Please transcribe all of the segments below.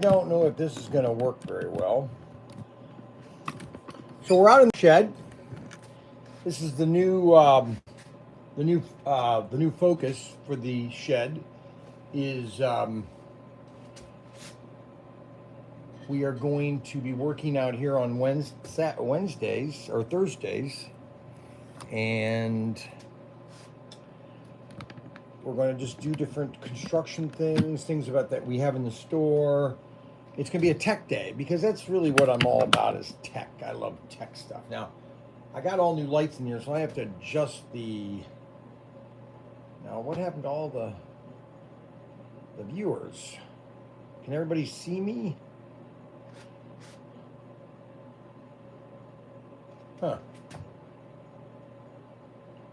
don't know if this is going to work very well. So we're out in the shed. This is the new focus for the shed is we are going to be working out here on Wednesdays or Thursdays, and we're going to just do different construction things about that we have in the store. It's going to be a tech day because that's really what I'm all about is tech. I love tech stuff. Now, I got all new lights in here, so I have to adjust the... Now, what happened to all the viewers? Can everybody see me? Huh.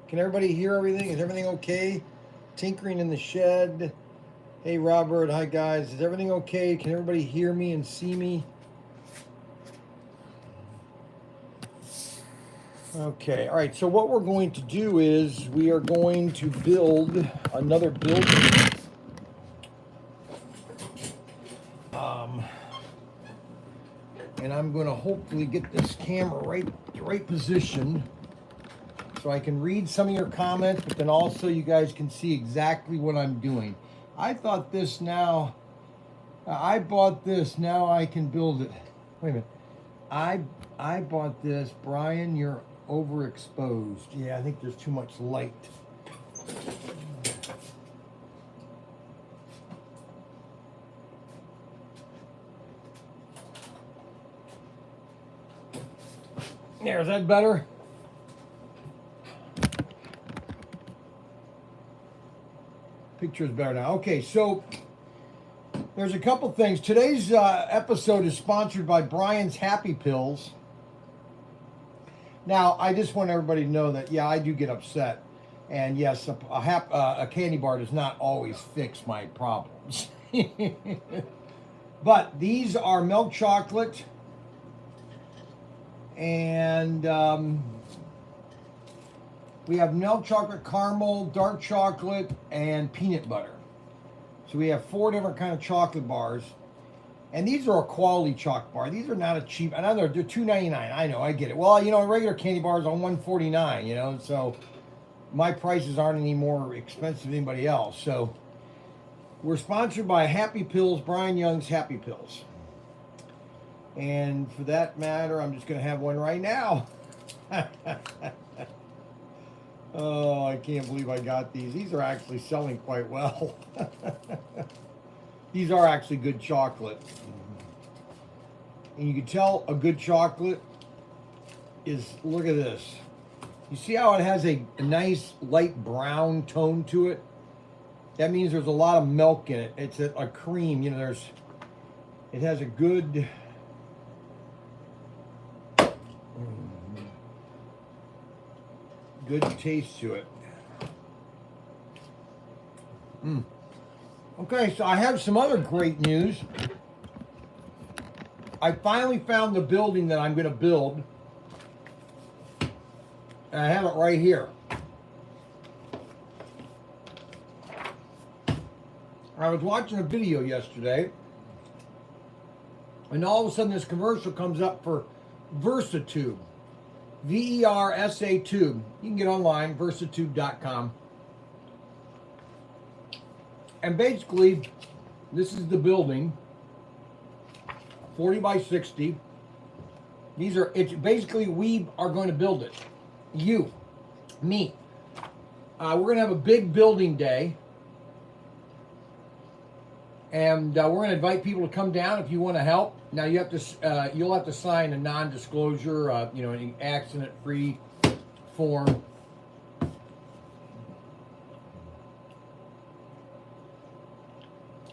Can everybody hear everything? Is everything okay? Tinkering in the shed. Hey, Robert. Hi, guys. Is everything okay? Can everybody hear me and see me? Okay. All right. So what we're going to do is we are going to build another building. And I'm going to hopefully get this camera the right position so I can read some of your comments, but then also you guys can see exactly what I'm doing. I thought this now, I bought this, now I can build it. Wait a minute. I bought this. Brian, you're overexposed. Yeah, I think there's too much light. There, is that better? Picture is better now. Okay, so there's a couple things. Today's episode is sponsored by Brian's Happy Pills. Now, I just want everybody to know that, yeah, I do get upset. And yes, a candy bar does not always fix my problems. But these are milk chocolate. And we have milk chocolate, caramel, dark chocolate, and peanut butter. So we have 4 different kind of chocolate bars. And these are a quality chocolate bar. These are not a cheap, and they're $2.99. I know, I get it. Well, you know, regular candy bars on $1.49, you know, so my prices aren't any more expensive than anybody else. So we're sponsored by Happy Pills, Brian Young's Happy Pills. And for that matter, I'm just going to have one right now. Oh, I can't believe I got these. These are actually selling quite well. These are actually good chocolate. And you can tell a good chocolate is, look at this. You see how it has a nice light brown tone to it? That means there's a lot of milk in it. It's a cream, you know, it has a good... good taste to it. Okay, so I have some other great news. I finally found the building that I'm going to build. And I have it right here. I was watching a video yesterday, and all of a sudden this commercial comes up for VersaTube. VERSA Tube. You can get online, versatube.com. And basically, this is the building, 40 by 60. It's basically, we are going to build it. You, me. We're going to have a big building day. And we're going to invite people to come down if you want to help. Now you have to, you'll have to sign a non-disclosure, you know, an accident-free form.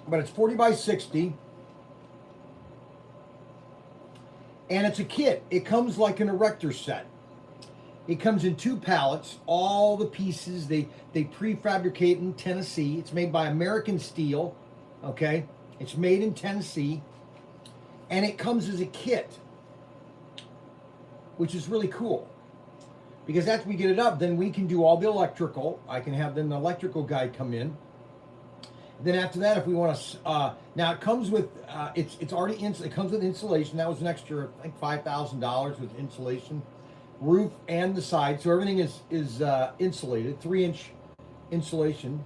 But it's 40 by 60. And it's a kit. It comes like an erector set. It comes in 2 pallets. All the pieces, they prefabricate in Tennessee. It's made by American Steel. Okay, it's made in Tennessee, and it comes as a kit, which is really cool, because after we get it up, then we can do all the electrical. I can have then the electrical guy come in, Then after that, if we want to, now it comes with, it's already, it comes with insulation. That was an extra, I think, $5,000 with insulation, roof and the side. So everything is insulated, 3-inch insulation.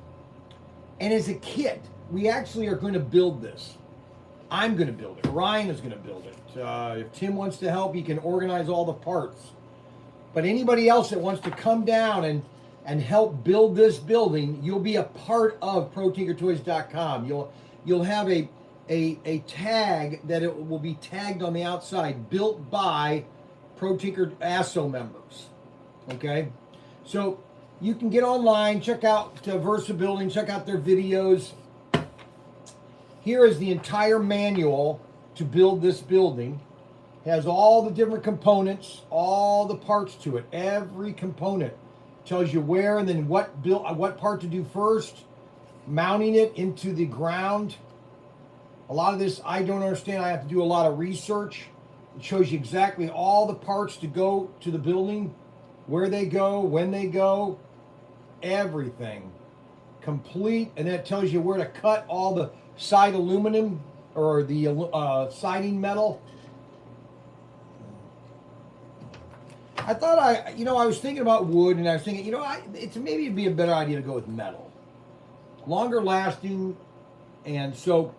And as a kit, we actually are going to build this. I'm going to build it. Ryan is going to build it. If Tim wants to help, he can organize all the parts. But anybody else that wants to come down and help build this building, you'll be a part of ProTinkerToys.com. You'll have a tag that it will be tagged on the outside, built by ProTinker ASSO members. Okay, so you can get online, check out Versa Building, check out their videos. Here is the entire manual to build this building. It has all the different components, all the parts to it. Every component tells you where and then what part to do first, mounting it into the ground. A lot of this I don't understand. I have to do a lot of research. It shows you exactly all the parts to go to the building, where they go, when they go, everything. Complete, and then it tells you where to cut all the side aluminum or the siding metal. I thought I was thinking about wood, and I was thinking, maybe it'd be a better idea to go with metal. Longer lasting, and so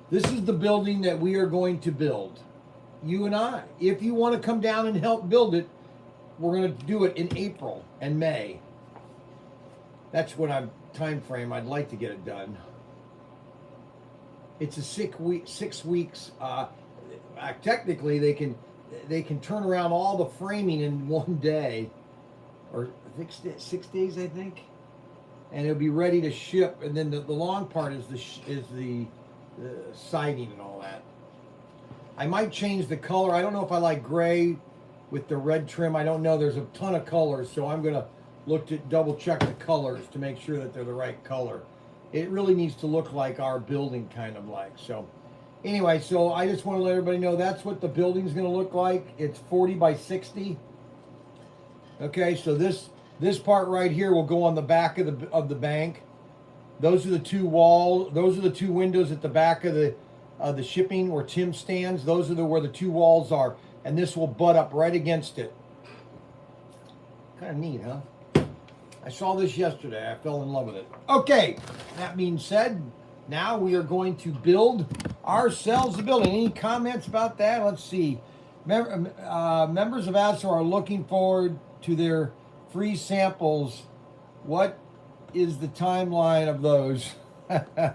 this is the building that we are going to build. You and I. If you want to come down and help build it, we're going to do it in April and May. That's what time frame I'd like to get it done. It's a 6 weeks. Technically, they can turn around all the framing in one day, or 6 days, I think, and it'll be ready to ship. And then the long part is the siding and all that. I might change the color. I don't know if I like gray with the red trim. I don't know. There's a ton of colors, so I'm gonna double check the colors to make sure that they're the right color. It really needs to look like our building, kind of like. So anyway, so I just want to let everybody know that's what the building's going to look like. It's 40 by 60. Okay, so this part right here will go on the back of the bank. Those are the two walls. Those are the two windows at the back of the shipping where Tim stands. Those are where the two walls are, and this will butt up right against it. Kind of neat, huh? I saw this yesterday. I fell in love with it. Okay, that being said, now we are going to build ourselves a building. Any comments about that? Let's see. Members of ASSO are looking forward to their free samples. What is the timeline of those?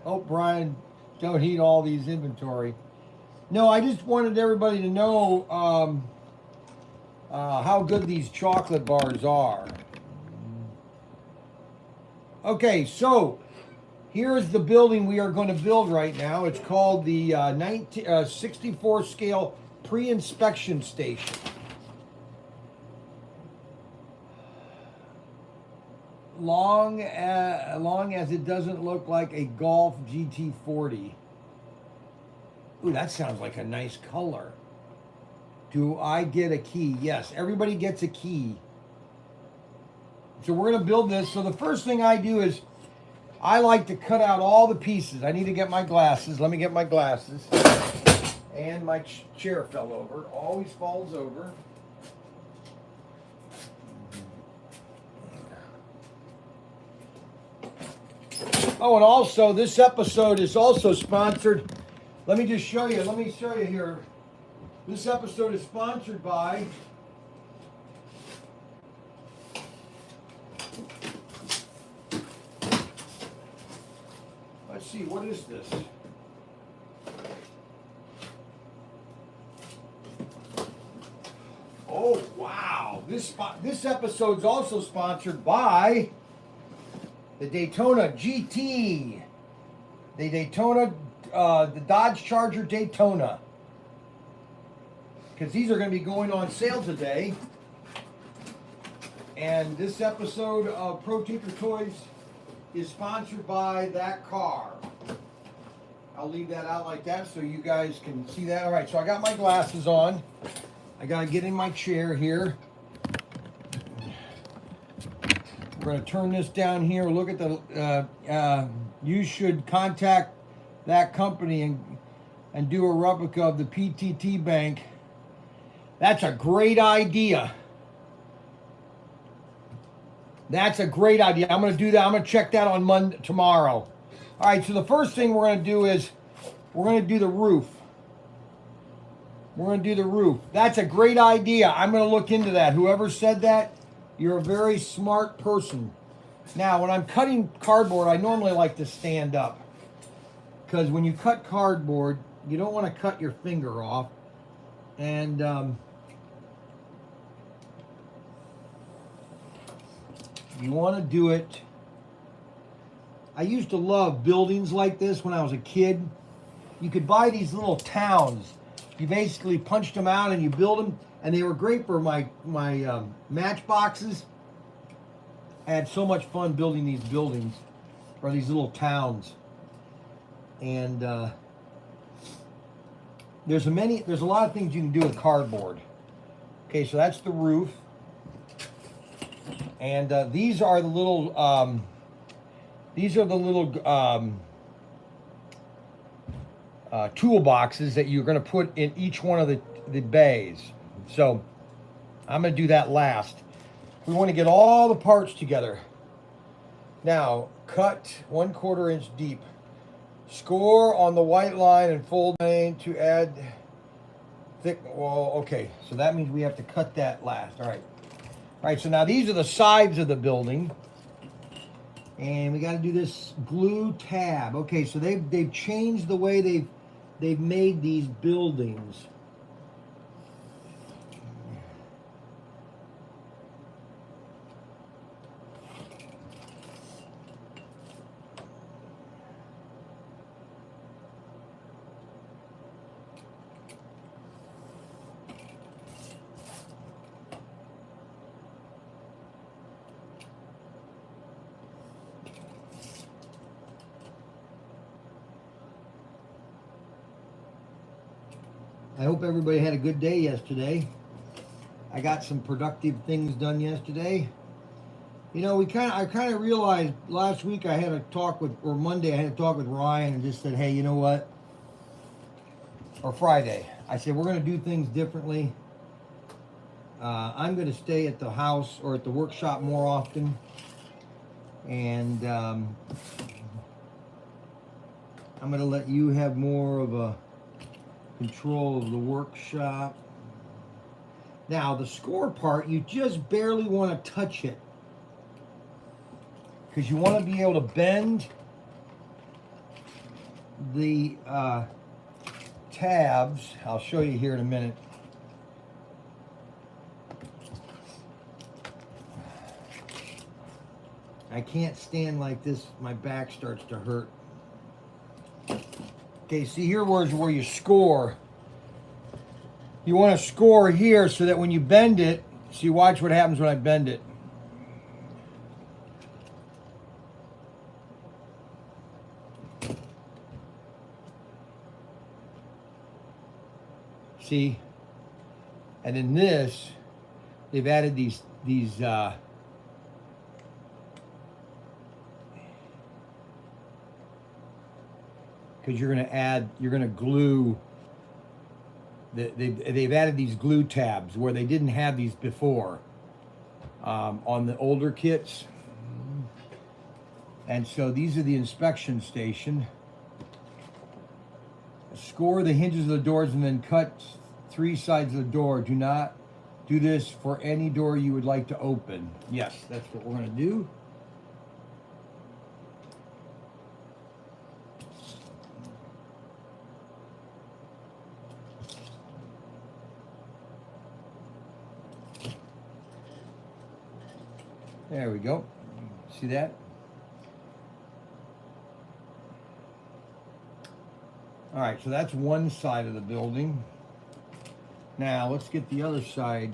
Hope Brian don't eat all these inventory. No, I just wanted everybody to know how good these chocolate bars are. Okay, so here's the building we are going to build right now. It's called the 64 scale pre-inspection station. Long as it doesn't look like a Golf GT40. Ooh, that sounds like a nice color. Do I get a key? Yes, everybody gets a key. So we're going to build this. So the first thing I do is I like to cut out all the pieces. I need to get my glasses. Let me get my glasses. And my chair fell over. Always falls over. Oh, and also this episode is also sponsored. Let me just show you. Let me show you here. This episode is sponsored by let's see, what is this? Oh, wow. This episode's also sponsored by the Daytona GT. The Daytona, the Dodge Charger Daytona. Because these are going to be going on sale today. And this episode of Pro Tinker Toys is sponsored by that car. I'll leave that out like that so you guys can see that. All right, so I got my glasses on. I got to get in my chair here. We're going to turn this down here. Look at the you should contact that company and do a replica of the PTT bank. That's a great idea. That's a great idea. I'm going to do that. I'm going to check that on Monday, tomorrow. All right, so the first thing we're going to do is we're going to do the roof. We're going to do the roof. That's a great idea. I'm going to look into that. Whoever said that, you're a very smart person. Now, when I'm cutting cardboard, I normally like to stand up. Because when you cut cardboard, you don't want to cut your finger off. And you want to do it. I used to love buildings like this when I was a kid. You could buy these little towns. You basically punched them out and you build them, and they were great for my matchboxes. I had so much fun building these buildings, or these little towns. And there's a lot of things you can do with cardboard. Okay, so that's the roof. And these are the little toolboxes that you're going to put in each one of the bays. So I'm going to do that last. We want to get all the parts together. Now, cut 1/4 inch deep. Score on the white line and fold lane to add thick. Well, okay, so that means we have to cut that last. All right. All right, so now these are the sides of the building. And we got to do this glue tab. Okay, so they've changed the way they've made these buildings. I hope everybody had a good day yesterday. I got some productive things done yesterday. You know, I kind of realized last week I had a talk with, or Monday I had a talk with Ryan and just said, hey, you know what? Or Friday, I said we're going to do things differently. I'm going to stay at the house or at the workshop more often, and I'm going to let you have more of a control of the workshop. Now the score part, you just barely want to touch it because you want to be able to bend the tabs. I'll show you here in a minute. I can't stand like this. My back starts to hurt. Okay, see here where you score. You want to score here so that when you bend it, see, watch what happens when I bend it. See? And in this, they've added these because you're going to glue. They've added these glue tabs where they didn't have these before on the older kits. And so these are the inspection station. Score the hinges of the doors and then cut 3 sides of the door. Do not do this for any door you would like to open. Yes, that's what we're going to do. There we go. See that? All right, so that's one side of the building. Now let's get the other side.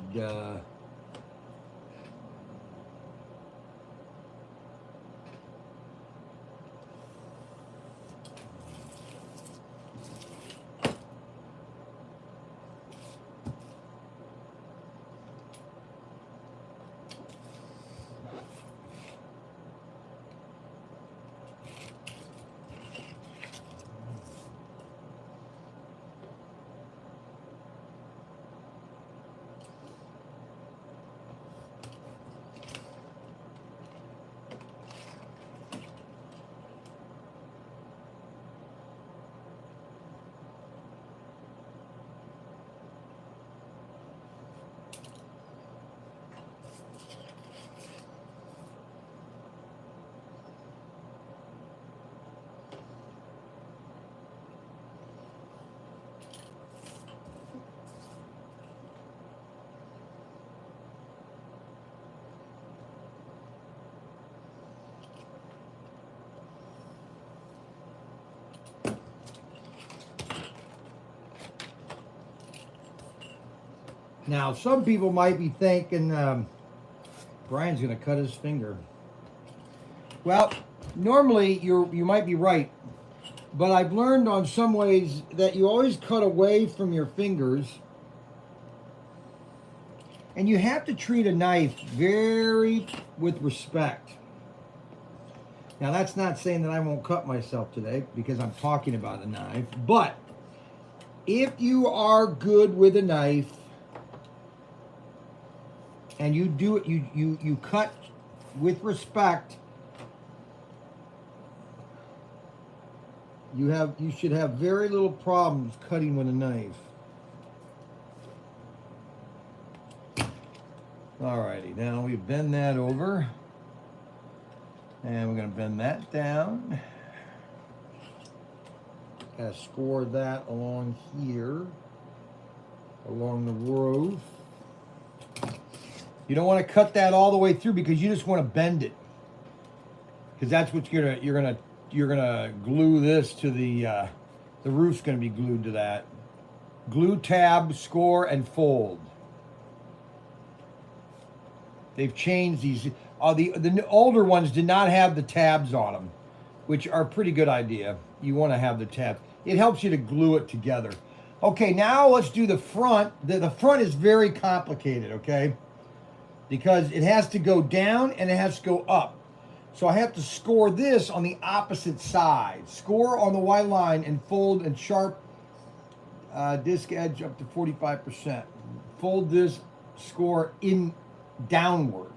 Now, some people might be thinking, Brian's going to cut his finger. Well, normally you might be right, but I've learned on some ways that you always cut away from your fingers, and you have to treat a knife very with respect. Now, that's not saying that I won't cut myself today because I'm talking about a knife, but if you are good with a knife and you do it, you cut with respect, you should have very little problems cutting with a knife. Alrighty, now we bend that over, and we're going to bend that down. Gotta score that along here, along the roof. You don't want to cut that all the way through because you just want to bend it, because that's what you're gonna glue this to the roof's gonna be glued to that. Glue, tab, score, and fold. They've changed these. The older ones did not have the tabs on them, which are a pretty good idea. You want to have the tabs. It helps you to glue it together. Okay, now let's do the front. The front is very complicated, okay? Because it has to go down and it has to go up. So I have to score this on the opposite side. Score on the white line and fold and sharp disc edge up to 45%. Fold this, score in downward.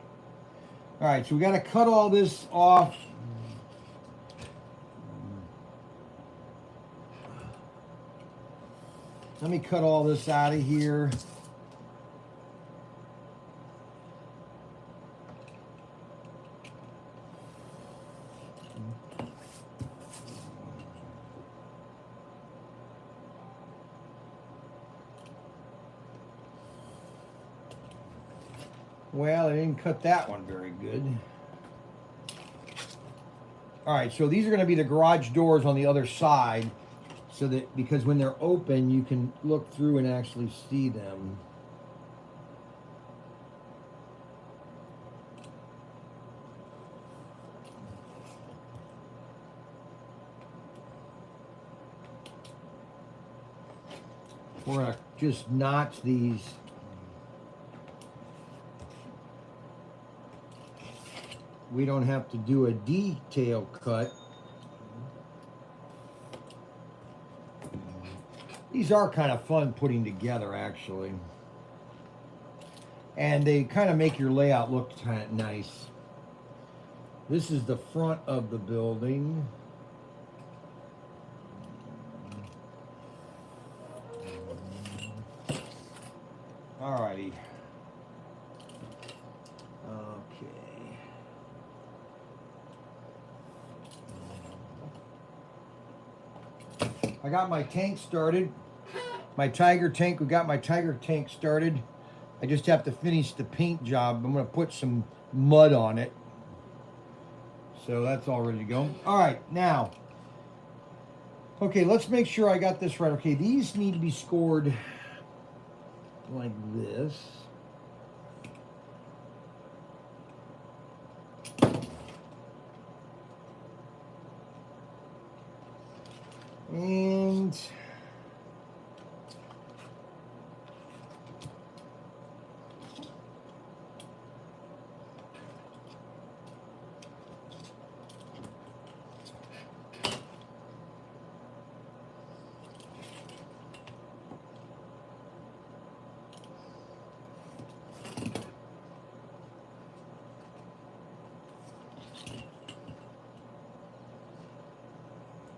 All right, so we got to cut all this off. Let me cut all this out of here. Well, I didn't cut that one very good. All right, so these are going to be the garage doors on the other side, so that because when they're open, you can look through and actually see them. We're going to just notch these. We don't have to do a detail cut. These are kind of fun putting together, actually. And they kind of make your layout look kind of nice. This is the front of the building. Alrighty. Okay. I got my tank started. My Tiger tank, we got my Tiger tank started. I just have to finish the paint job. I'm going to put some mud on it. So that's all ready to go. All right, now. Okay, let's make sure I got this right. Okay, these need to be scored like this. And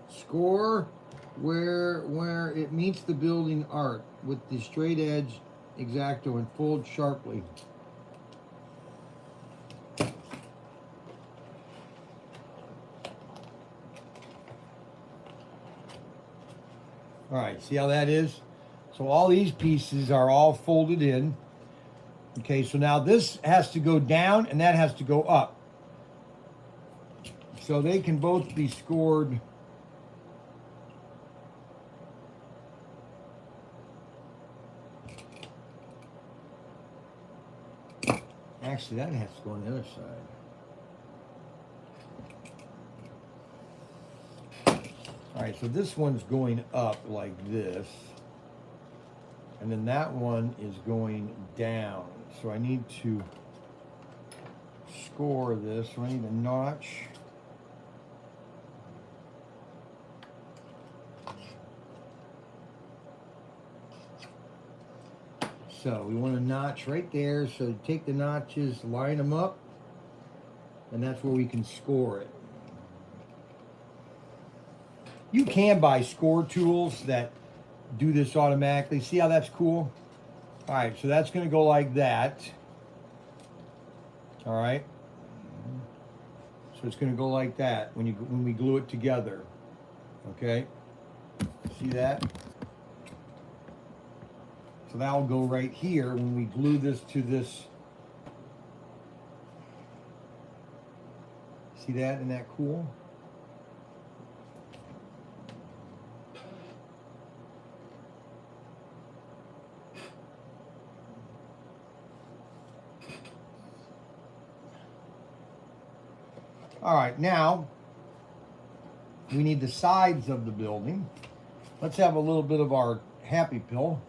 score where it meets the building art with the straight edge X-Acto and fold sharply. All right, see how that is? So all these pieces are all folded in. Okay, so now this has to go down and that has to go up. So they can both be scored . Actually, that has to go on the other side. All right, so this one's going up like this. And then that one is going down. So I need to score this. So I need a notch. So we want a notch right there. So take the notches, line them up, and that's where we can score it. You can buy score tools that do this automatically. See how that's cool? All right, so that's going to go like that. All right. So it's going to go like that when we glue it together. Okay. See that? So that will go right here when we glue this to this. See that? Isn't that cool? All right, now we need the sides of the building. Let's have a little bit of our happy pill.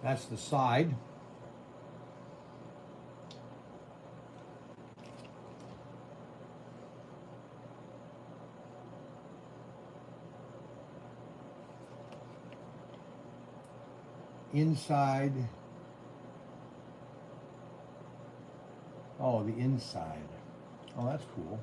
That's the side. Inside. Oh, the inside. Oh, that's cool.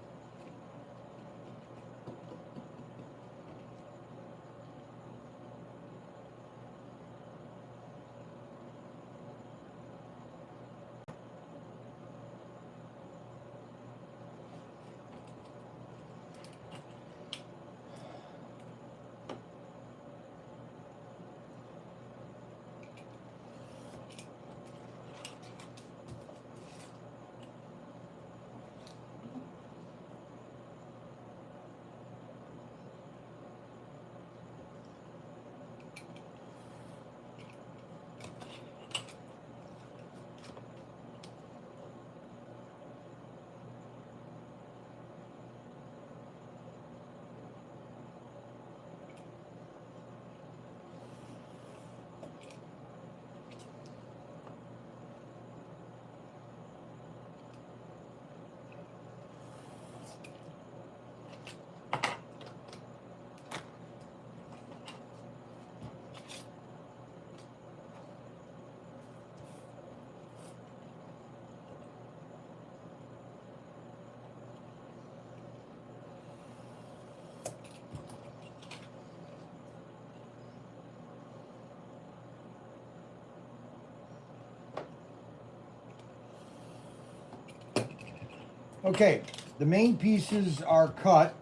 Okay, the main pieces are cut.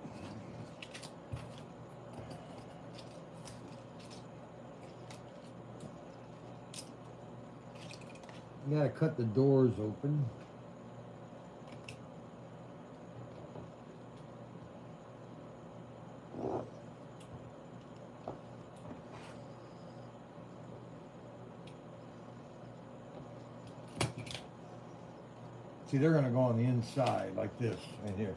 You gotta cut the doors open. See, they're gonna go on the inside like this, right here.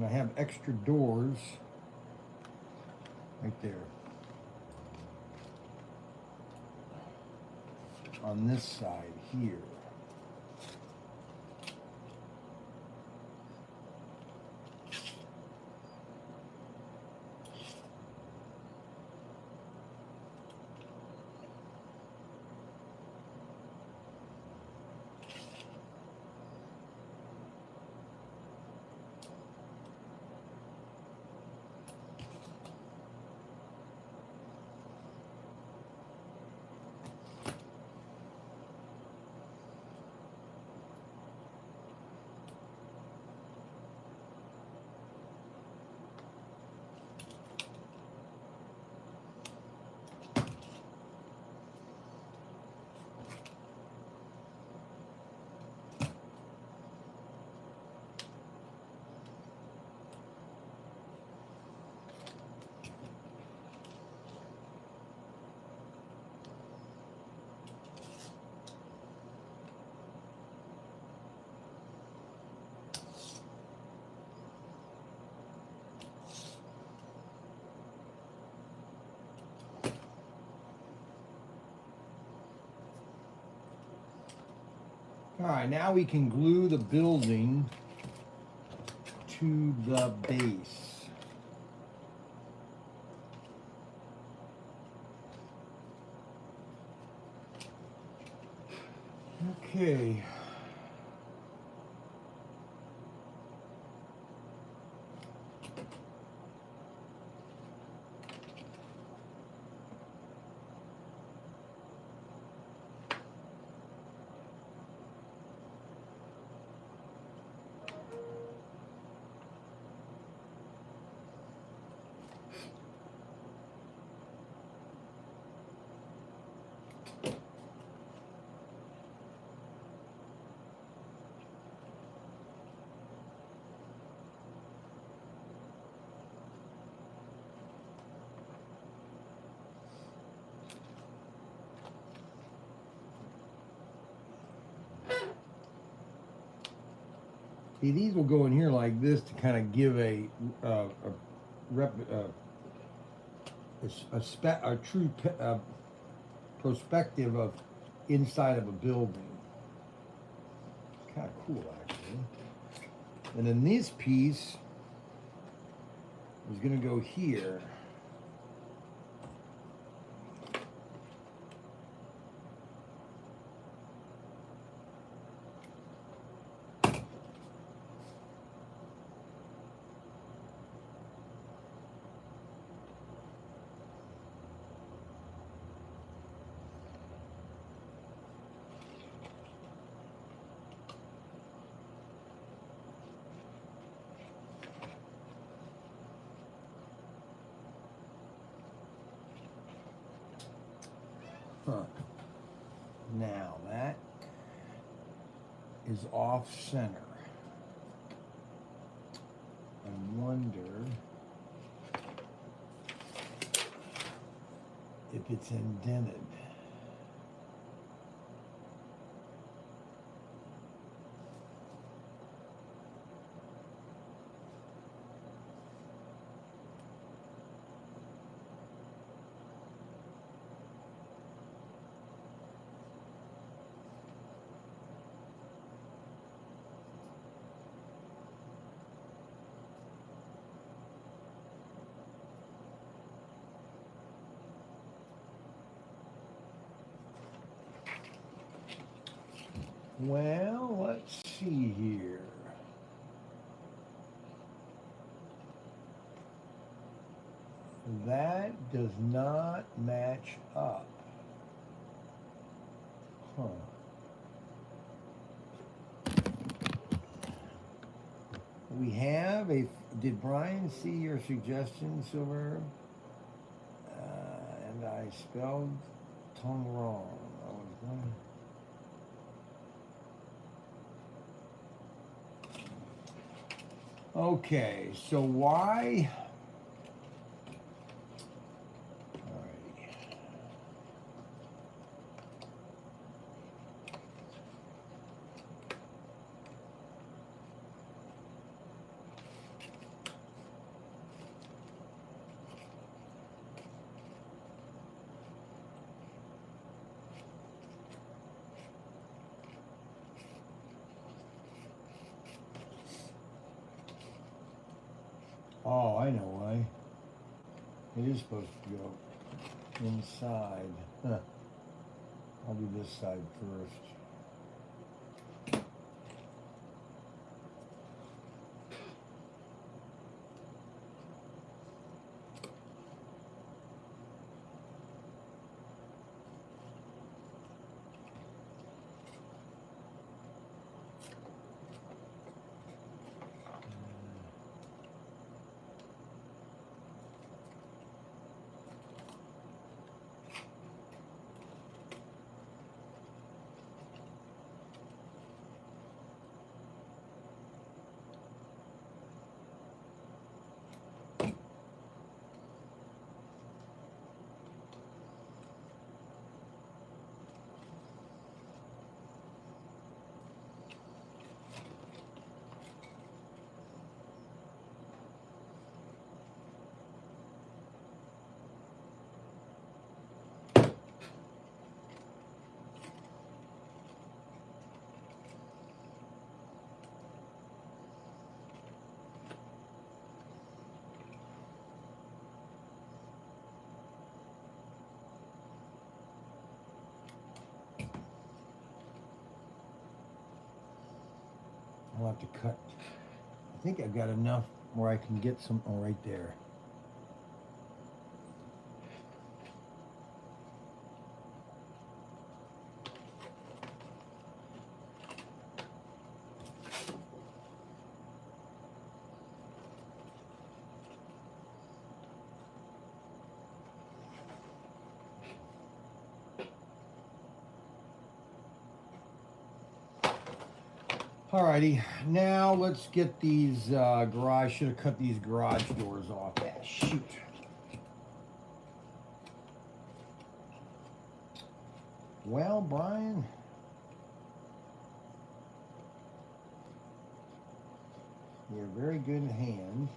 And I have extra doors right there on this side here. All right, now we can glue the building to the base. Okay. See, these will go in here like this to kind of give a true perspective of inside of a building. It's kind of cool, actually. And then this piece is going to go here. Huh. Now that is off center. I wonder if it's indented. Well, let's see here. That does not match up. Huh. We have a, did Brian see your suggestion, Silver? And I spelled tongue wrong. I was going Okay, so why? Alrighty. Oh, I know why. It is supposed to go inside. Huh. I'll do this side first. I'll have to cut. I think I've got enough where I can get some. Oh, right there. Alrighty, now let's get these garage. Should have cut these garage doors off. Ah, shoot. Well, Brian, you're very good in hand.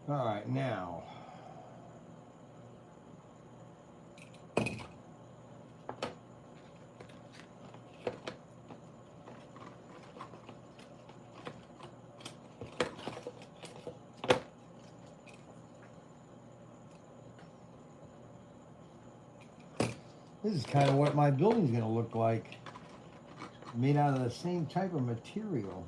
All right, now. This is kind of what my building's going to look like. Made out of the same type of material.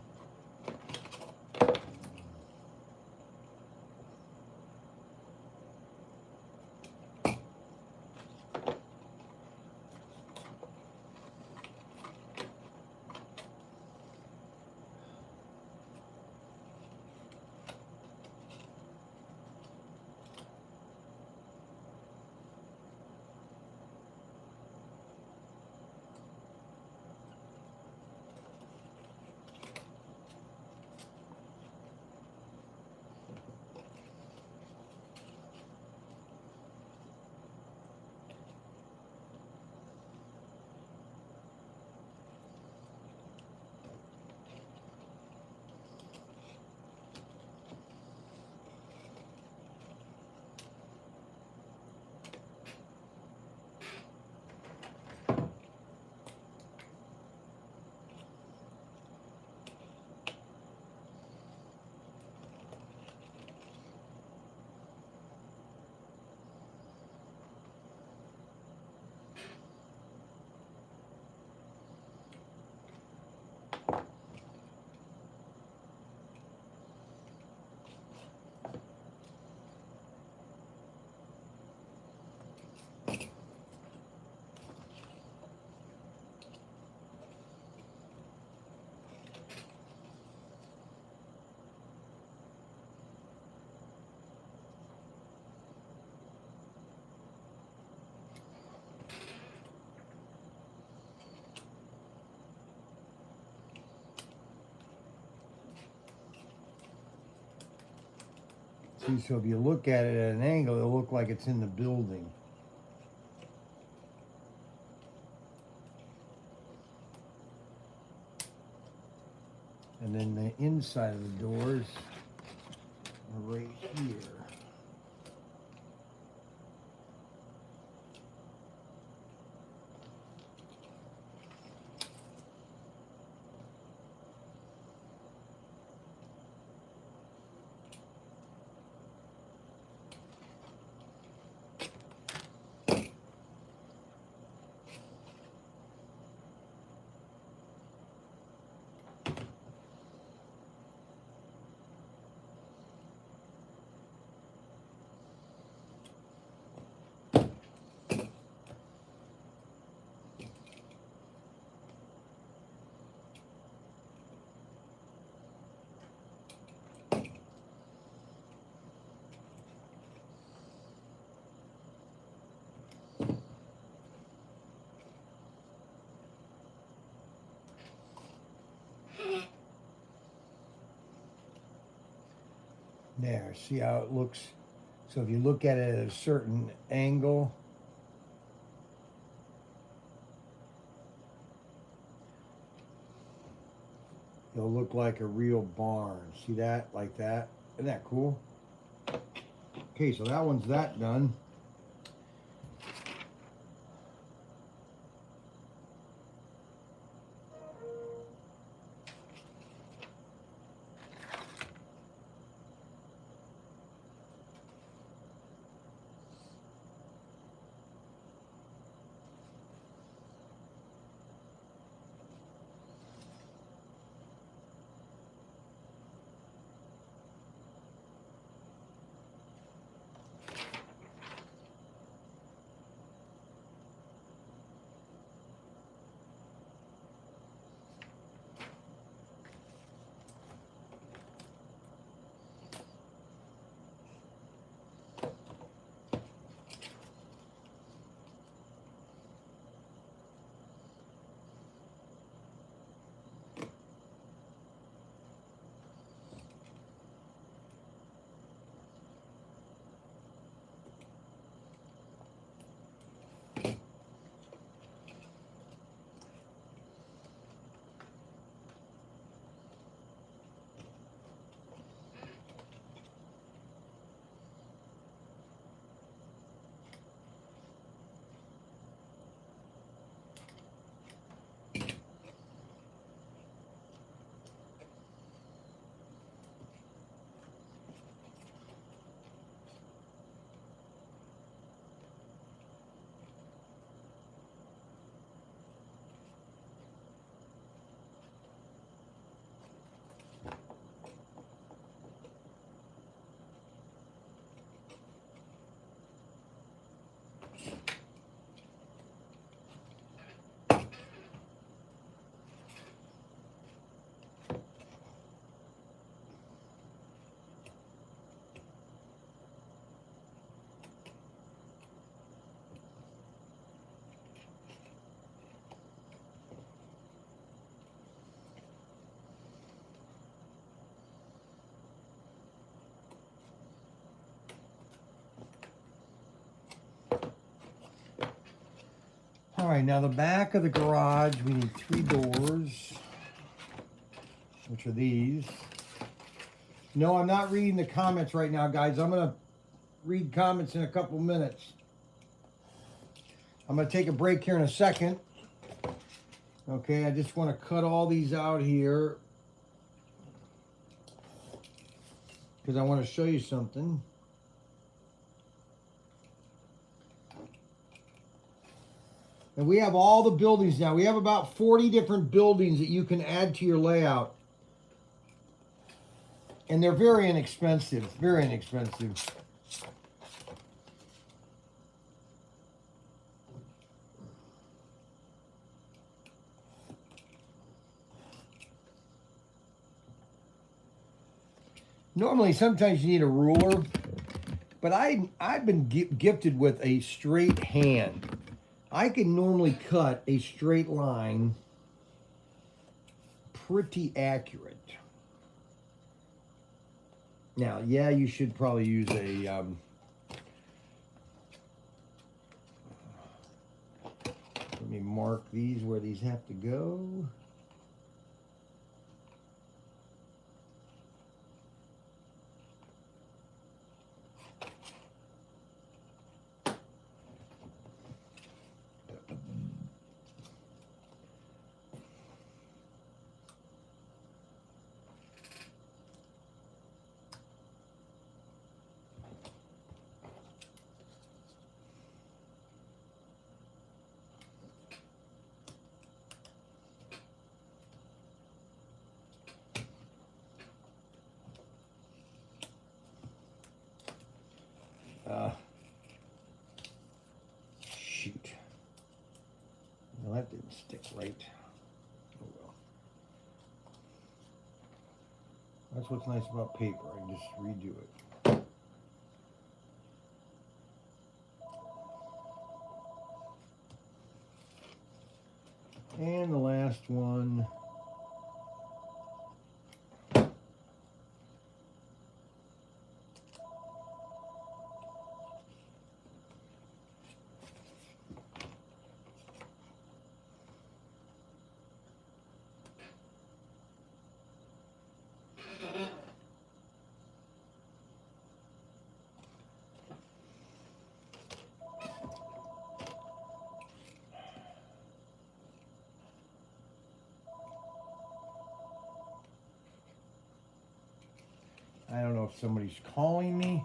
See, so if you look at it at an angle, it'll look like it's in the building. And then the inside of the doors are right here. There, see how it looks? So if you look at it at a certain angle, it'll look like a real barn. See that? Like that? Isn't that cool? Okay, so that one's that done. All right, now the back of the garage, we need 3 doors, which are these. No, I'm not reading the comments right now, guys. I'm going to read comments in a couple minutes. I'm going to take a break here in a second. Okay, I just want to cut all these out here because I want to show you something. And we have all the buildings now. We have about 40 different buildings that you can add to your layout. And they're very inexpensive, very inexpensive. Normally, sometimes you need a ruler, but I've been gifted with a straight hand. I can normally cut a straight line pretty accurate. Now, yeah, you should probably use a let me mark these where these have to go. Shoot. Well, that didn't stick right. Oh well. That's what's nice about paper. I can just redo it. And the last one. I don't know if somebody's calling me.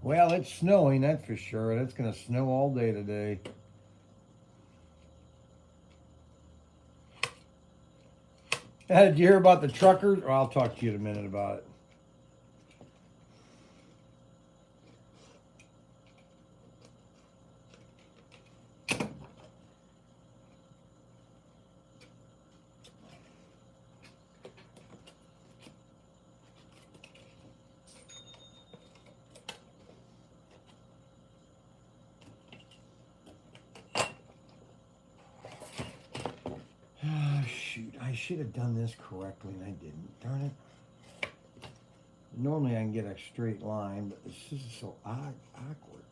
Well, it's snowing, that's for sure. It's going to snow all day today. Did you hear about the truckers? Or I'll talk to you in a minute about it. Shoot, I should have done this correctly and I didn't. Darn it. Normally I can get a straight line, but this is so awkward.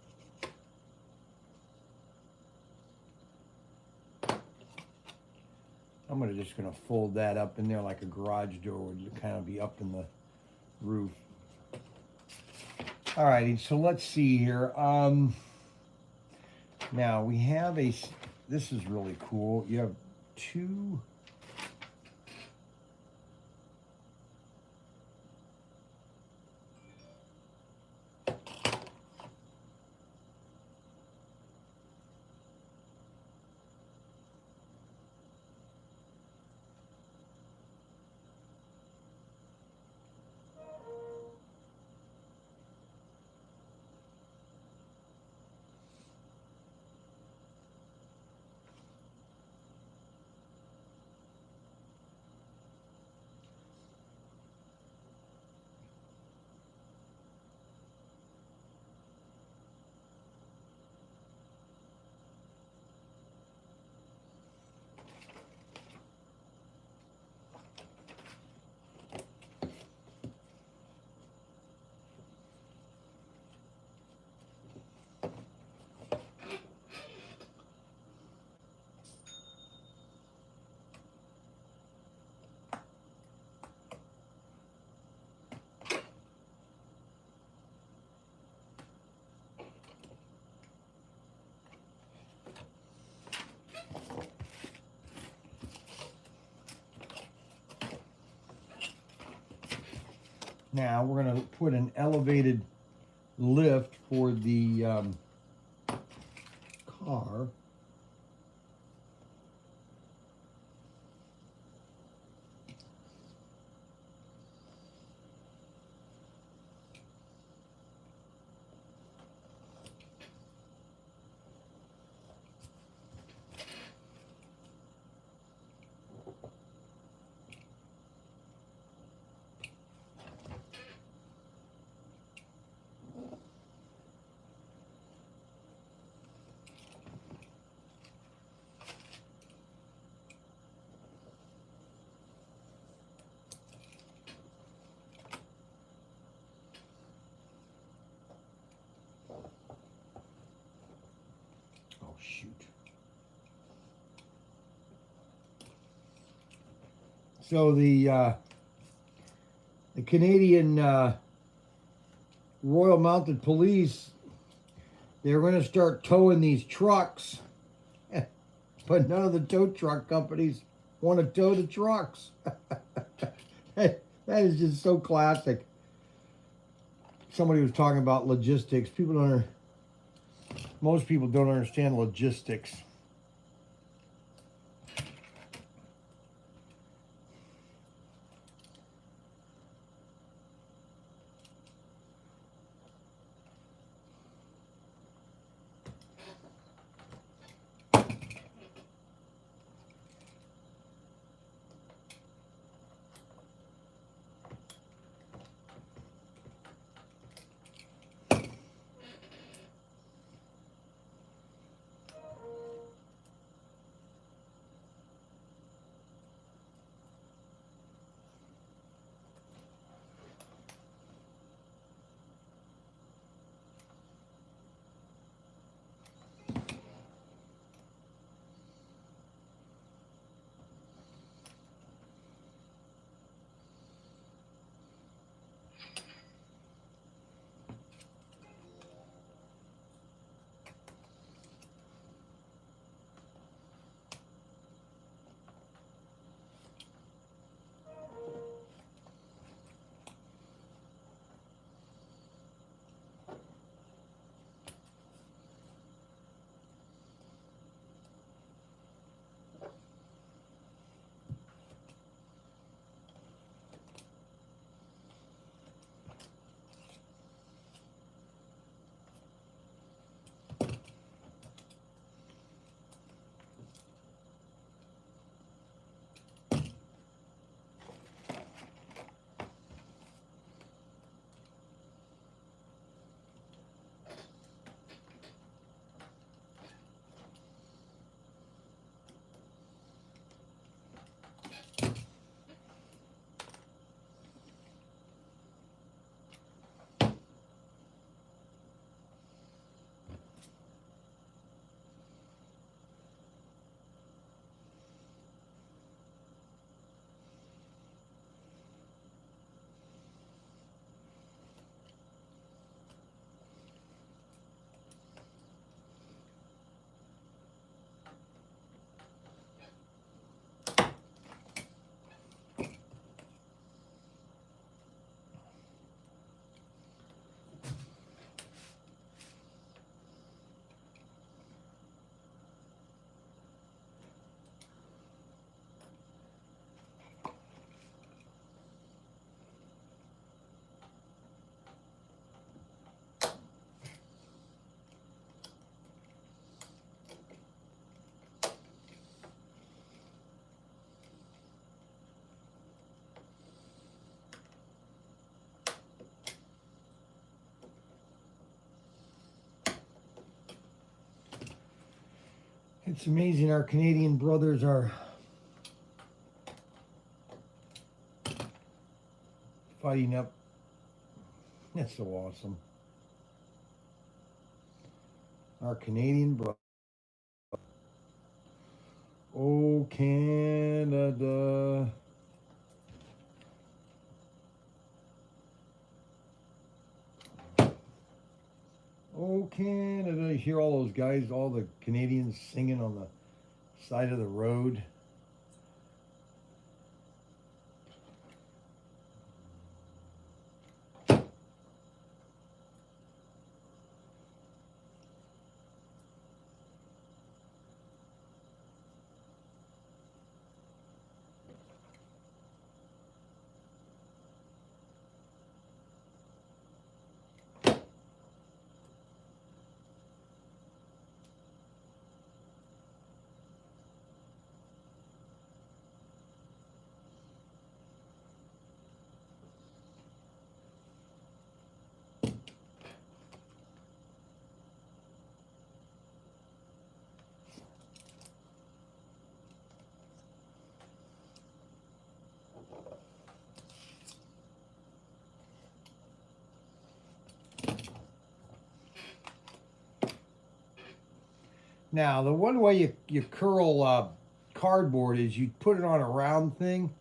I'm just gonna fold that up in there like a garage door would kind of be up in the roof. Alrighty, so let's see here. Now we have this is really cool. You have two. Now we're going to put an elevated lift for the car. Oh, shoot. So the Canadian Royal Mounted Police, they're going to start towing these trucks, but none of the tow truck companies want to tow the trucks. That is just so classic. Somebody was talking about logistics. Most people don't understand logistics. It's amazing our Canadian brothers are fighting up. That's so awesome. Our Canadian brothers. Oh, Canada. Oh, Canada. You hear all those guys, all the Canadians singing on the side of the road. Now, the one way you curl cardboard is you put it on a round thing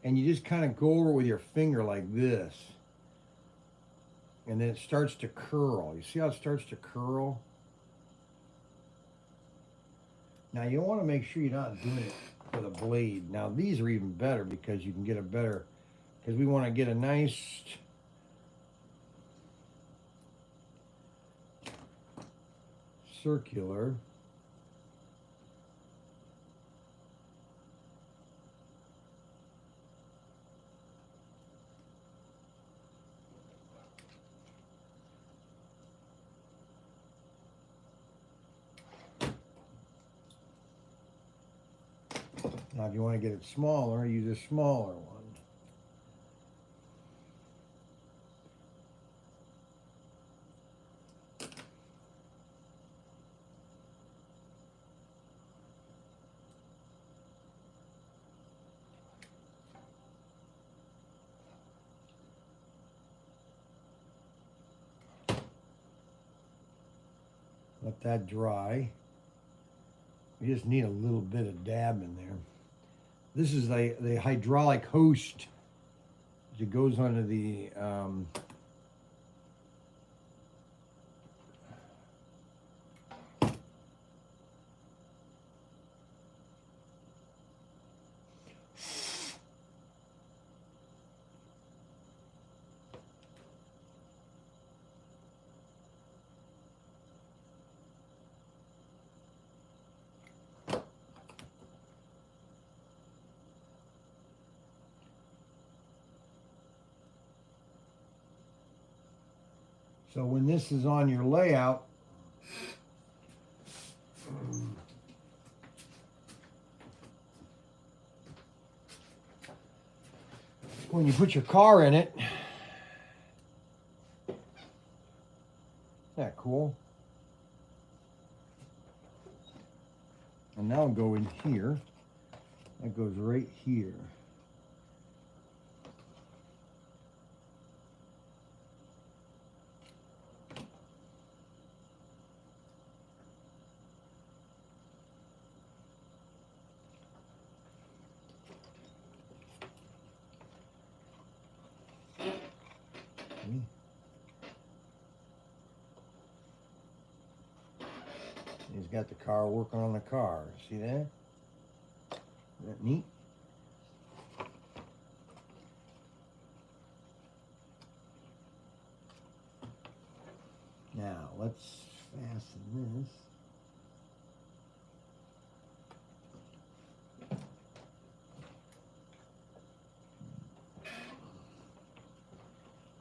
and you just kind of go over it with your finger like this. And then it starts to curl. You see how it starts to curl? Now, you want to make sure you're not doing it with a blade. Now, these are even better because you can get a better, because we want to get a nice circular. Now, if you want to get it smaller, use a smaller one. Let that dry. We just need a little bit of dab in there. This is the hydraulic host that goes under the so when this is on your layout, when you put your car in it, isn't that cool? And now go in here. That goes right here. He's got the car working on the car. See that? Isn't that neat? Now, let's fasten this.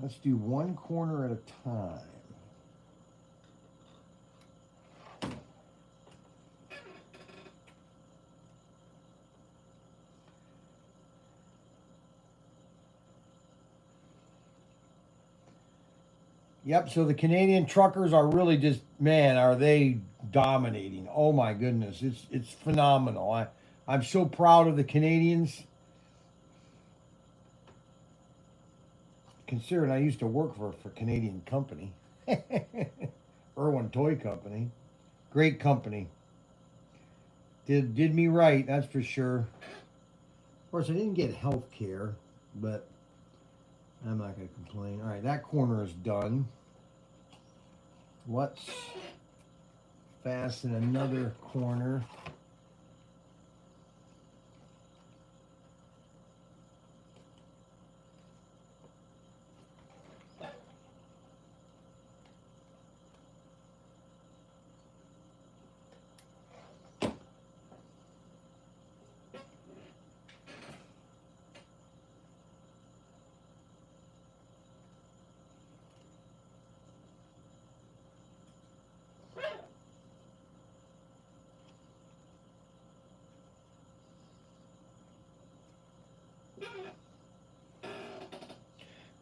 Let's do one corner at a time. Yep, so the Canadian truckers are really just, man, are they dominating. Oh my goodness, it's phenomenal. I'm so proud of the Canadians. Considering I used to work for a Canadian company. Irwin Toy Company. Great company. Did me right, that's for sure. Of course, I didn't get health care, but I'm not going to complain. All right, that corner is done. Let's fasten another corner.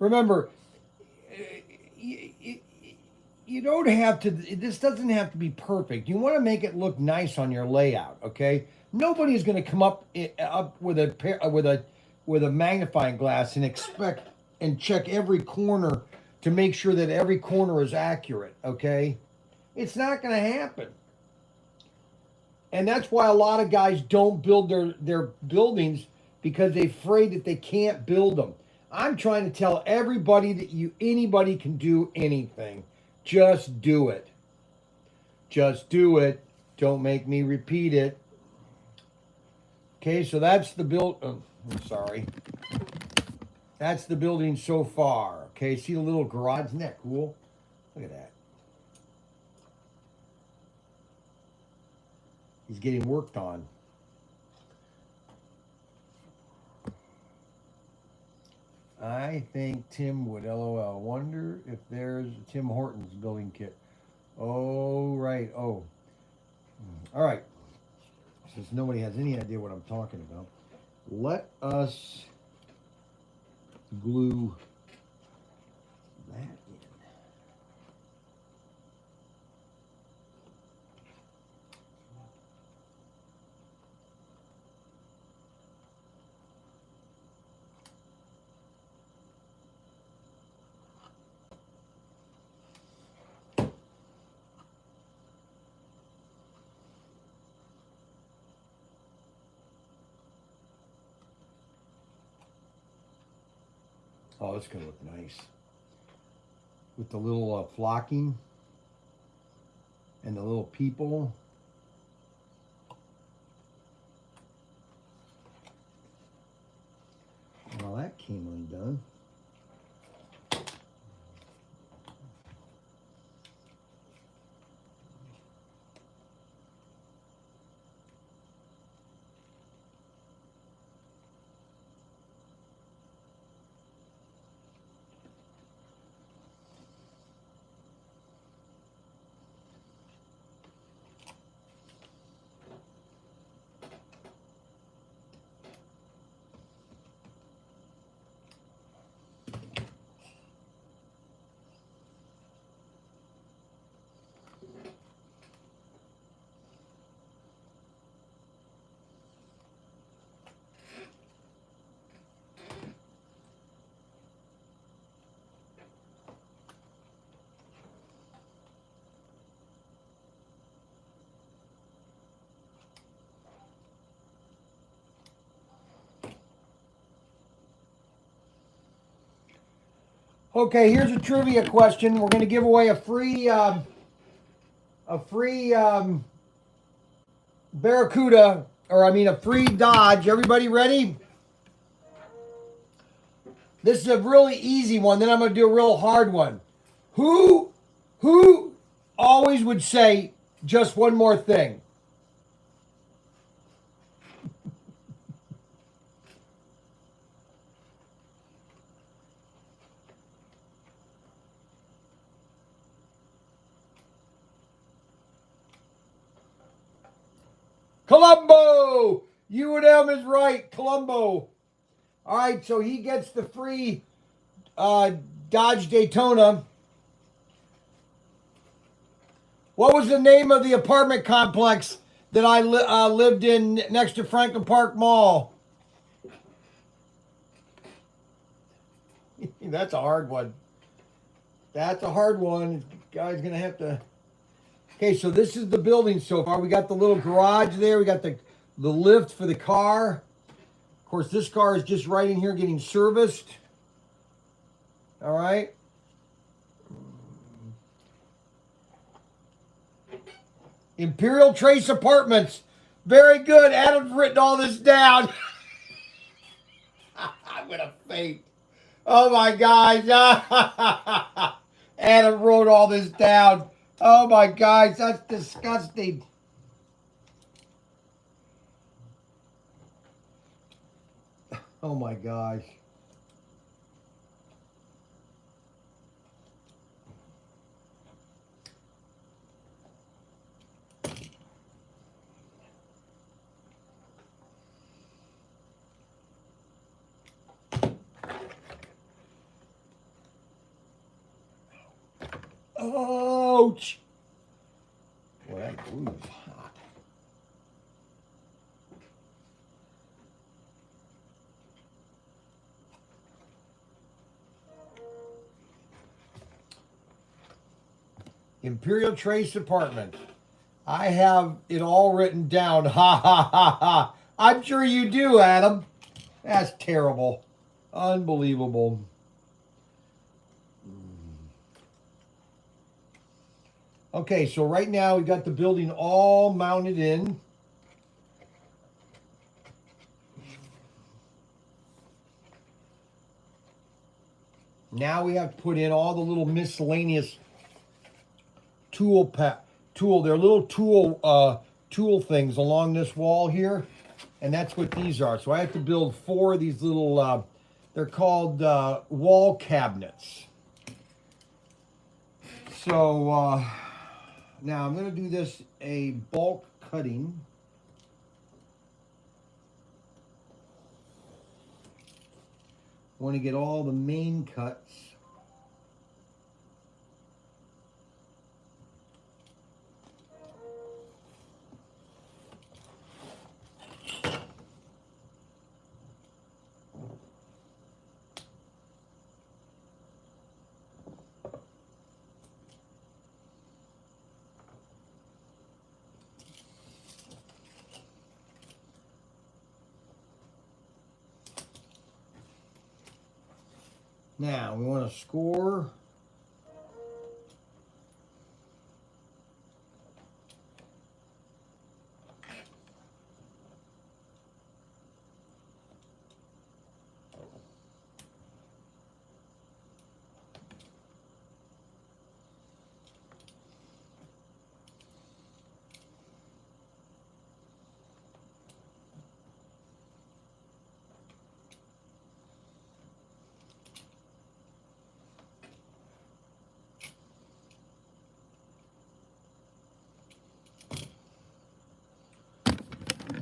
Remember, you don't have to, this doesn't have to be perfect. You want to make it look nice on your layout, okay? Nobody's going to come up with a magnifying glass and expect and check every corner to make sure that every corner is accurate, okay? It's not going to happen. And that's why a lot of guys don't build their buildings because they're afraid that they can't build them. I'm trying to tell everybody that anybody can do anything. Just do it. Just do it. Don't make me repeat it. Okay, so that's the build. Oh, I'm sorry. That's the building so far. Okay, see the little garage? Isn't that cool? Look at that. He's getting worked on. I think Tim would LOL. Wonder if there's Tim Hortons building kit. Oh, right. Oh. All right. Since nobody has any idea what I'm talking about, let us glue that in. Oh, it's going to look nice. With the little flocking and the little people. Well, that came undone. Okay, here's a trivia question. We're going to give away a free Barracuda, or I mean a free Dodge. Everybody ready? This is a really easy one. Then I'm going to do a real hard one. Who always would say just one more thing? Columbo! U&M is right. Columbo. All right, so he gets the free Dodge Daytona. What was the name of the apartment complex that I lived in next to Franklin Park Mall? That's a hard one. That's a hard one. Guy's going to have to... Okay, so this is the building so far. We got the little garage there. We got the lift for the car. Of course, this car is just right in here getting serviced. All right. Imperial Trace Apartments. Very good. Adam's written all this down. I'm going to faint. Oh, my gosh. Adam wrote all this down. Oh, my gosh. That's disgusting. Oh, my gosh. Ouch! Boy, that glue is hot. Imperial Trace Apartment. I have it all written down. Ha ha ha ha. I'm sure you do, Adam. That's terrible. Unbelievable. Okay, so right now we've got the building all mounted in. Now we have to put in all the little miscellaneous they're little tool things along this wall here, and that's what these are. So I have to build 4 of these little they're called wall cabinets. So now I'm going to do this a bulk cutting. Want to get all the main cuts. Now we want to score.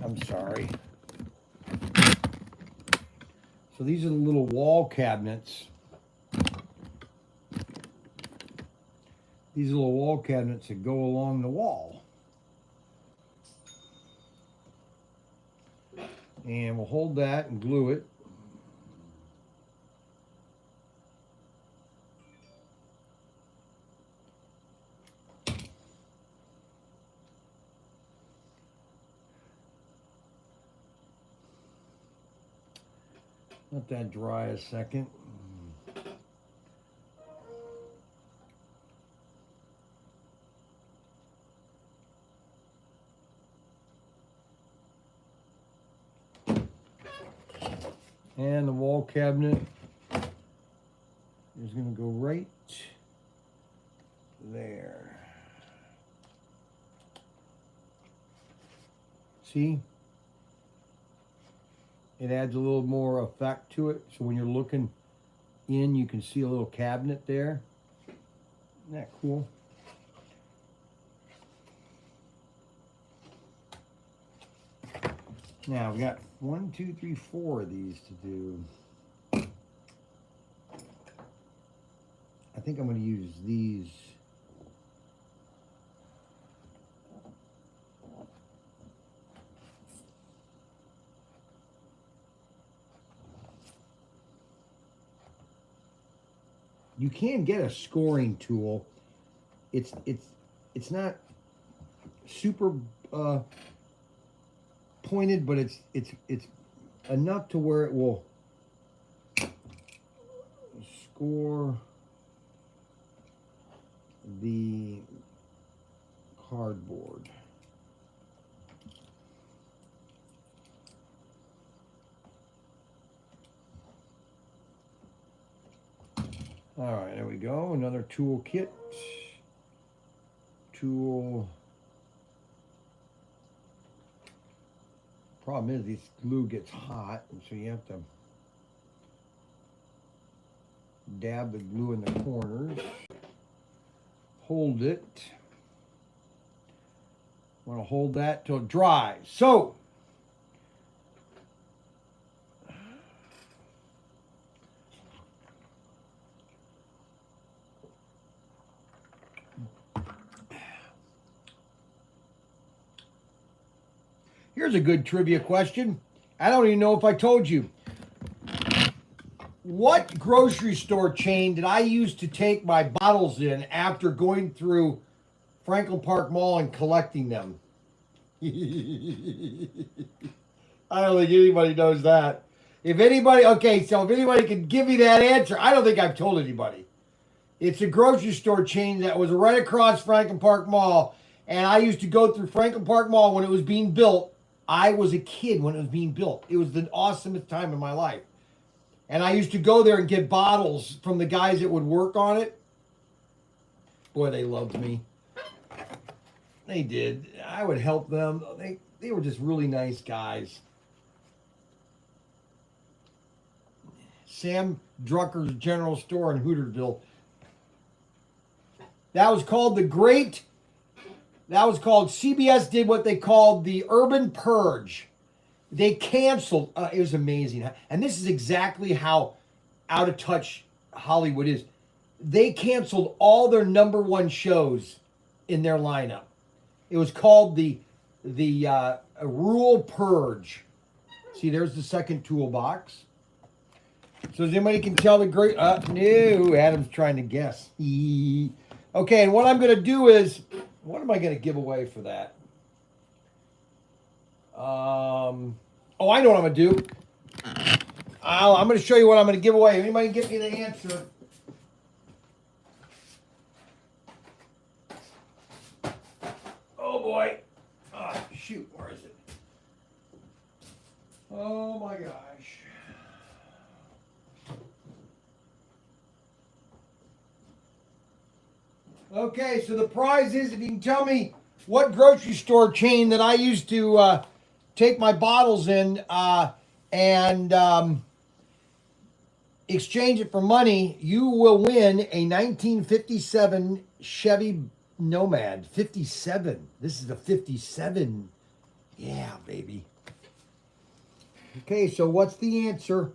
I'm sorry. So these are the little wall cabinets. These little wall cabinets that go along the wall. And we'll hold that and glue it. Let that dry a second. And the wall cabinet is going to go right there. See? It adds a little more effect to it. So when you're looking in, you can see a little cabinet there. Isn't that cool? Now we got 1, 2, 3, 4 of these to do. I think I'm going to use these. You can get a scoring tool. It's not super pointed, but it's enough to where it will score the cardboard. All right, there we go. Another tool kit. Tool. Problem is, this glue gets hot, and so you have to dab the glue in the corners. Hold it. Want to hold that till it dries. So, here's a good trivia question. I don't even know if I told you. What grocery store chain did I use to take my bottles in after going through Franklin Park Mall and collecting them. I don't think anybody knows that. If anybody, okay, so if anybody can give me that answer, I don't think I've told anybody. It's a grocery store chain that was right across Franklin Park Mall, and I used to go through Franklin Park Mall when it was being built. I was a kid when it was being built. It was the awesomest time in my life. And I used to go there and get bottles from the guys that would work on it. Boy, they loved me. They did. I would help them. They were just really nice guys. Sam Drucker's General Store in Hooterville. That was called CBS did what they called the Urban Purge. They canceled. It was amazing. And this is exactly how out of touch Hollywood is. They canceled all their #1 shows in their lineup. It was called the Rural Purge. See, there's the second toolbox. So as anybody can tell the great... no, Adam's trying to guess. Okay, and what I'm going to do is... What am I going to give away for that? Oh, I know what I'm going to do. I'm going to show you what I'm going to give away. Anybody get me the answer? Oh, boy. Oh, shoot. Where is it? Oh, my gosh. Okay, so the prize is if you can tell me what grocery store chain that I used to take my bottles in and exchange it for money, you will win a 1957 Chevy Nomad. 57. This is a 57. Yeah, baby. Okay, so what's the answer?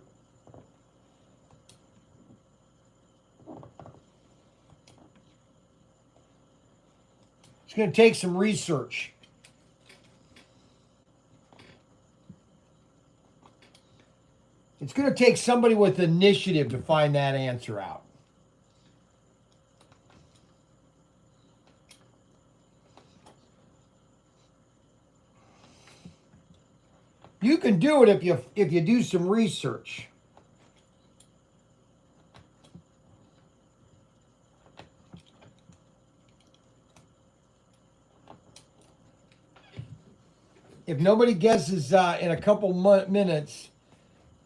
It's going to take some research. It's going to take somebody with initiative to find that answer out. You can do it if you do some research. If nobody guesses in a couple minutes,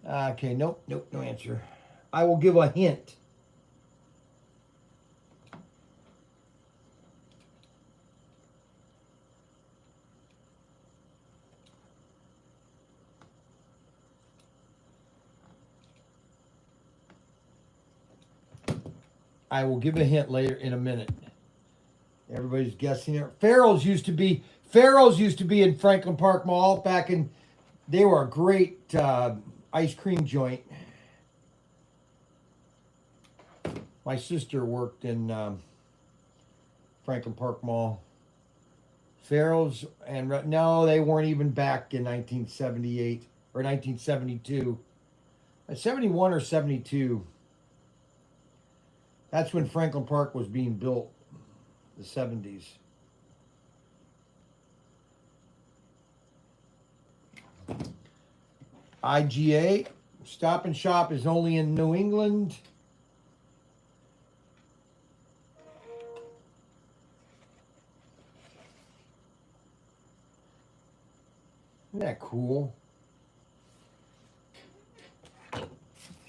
okay, nope, no answer. I will give a hint. I will give a hint later in a minute. Everybody's guessing it. Farrell's used to be in Franklin Park Mall back in. They were a great ice cream joint. My sister worked in Franklin Park Mall. Farrell's and no, they weren't even back in 1978 or 1972. 71 or 72. That's when Franklin Park was being built. The 70s. IGA, Stop and Shop is only in New England. Isn't that cool?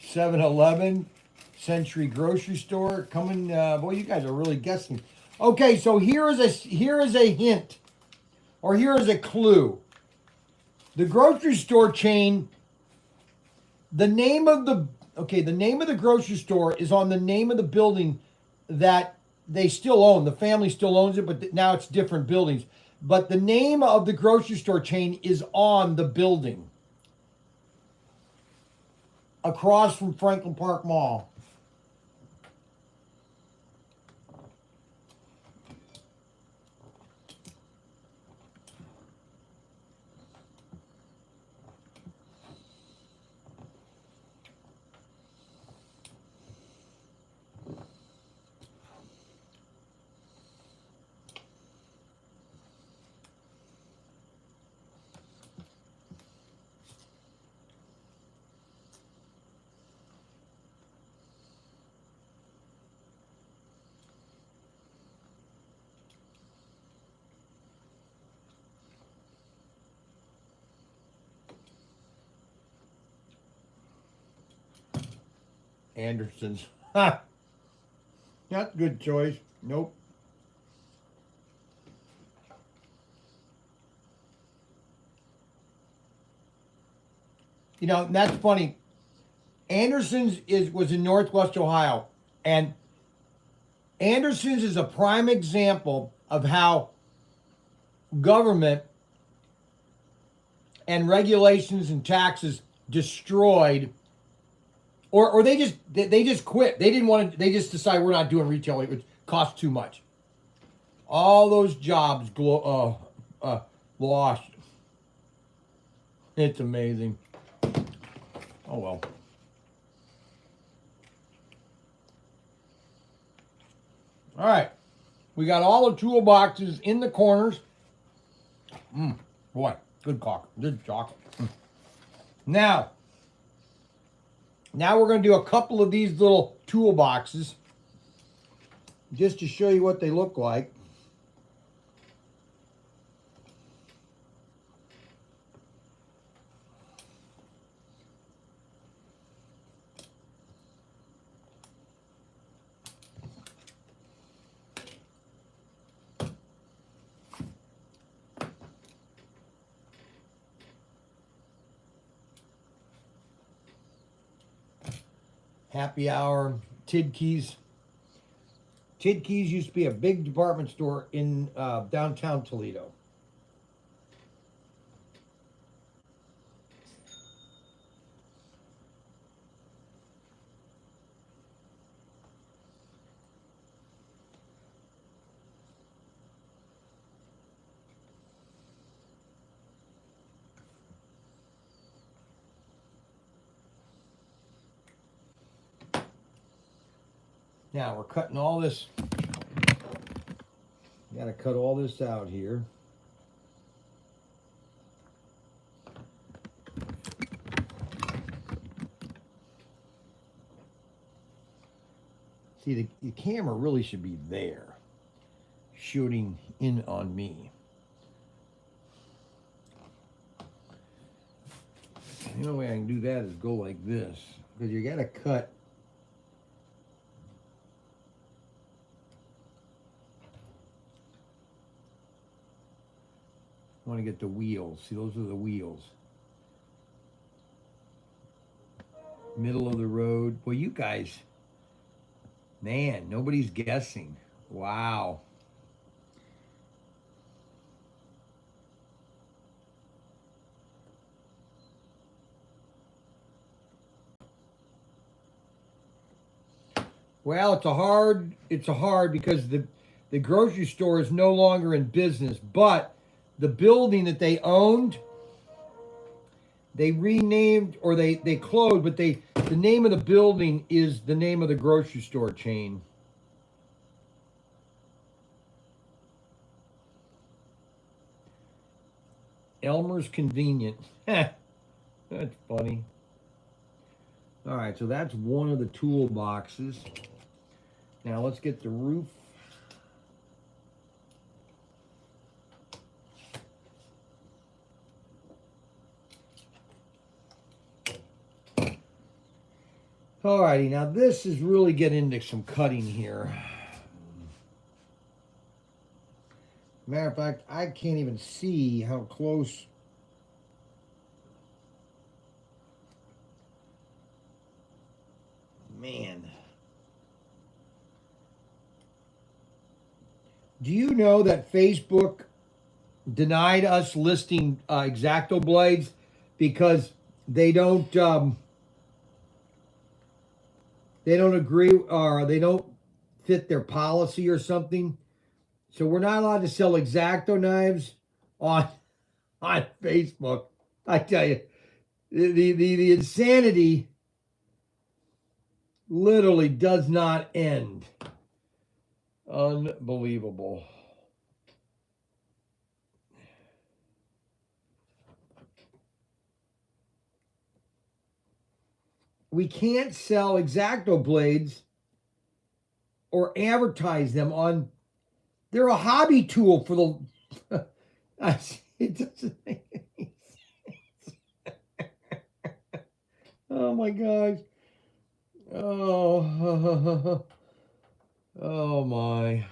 7-Eleven, Century Grocery Store, coming. Boy, you guys are really guessing. Okay, so here is a hint, or here is a clue. The grocery store chain. The name of the grocery store is on the name of the building that they still own. The family still owns it, but now it's different buildings. But the name of the grocery store chain is on the building across from Franklin Park Mall. Anderson's. Ha! Not good choice. Nope. You know, that's funny. Anderson's was in Northwest Ohio, and Anderson's is a prime example of how government and regulations and taxes destroyed, or they just quit. They didn't want to. They just decided we're not doing retail. It would cost too much. All those jobs lost. It's amazing. Oh well. All right, we got all the toolboxes in the corners. Boy, good chocolate. Now we're going to do a couple of these little toolboxes just to show you what they look like. Happy Hour, Tidkeys. Tidkeys used to be a big department store in downtown Toledo. Now we're cutting all this. Got to cut all this out here. See, the camera really should be there, shooting in on me. The only way I can do that is go like this, because you got to cut. I want to get the wheels. See, those are the wheels. Middle of the road. Well, you guys, man, nobody's guessing. Wow. Well, it's a hard because the grocery store is no longer in business, but the building that they owned, they renamed, or they closed, but the name of the building is the name of the grocery store chain. Elmer's Convenient. That's funny. All right, so that's one of the toolboxes. Now let's get the roof. Alrighty, now this is really getting into some cutting here. Matter of fact, I can't even see how close. Man. Do you know that Facebook denied us listing X-Acto blades because they don't agree, or they don't fit their policy or something? So we're not allowed to sell X-Acto knives on Facebook. I tell you, the insanity literally does not end. Unbelievable. We can't sell X-Acto blades or advertise them on. They're a hobby tool for the. It doesn't make any sense. Oh my gosh. Oh, oh my.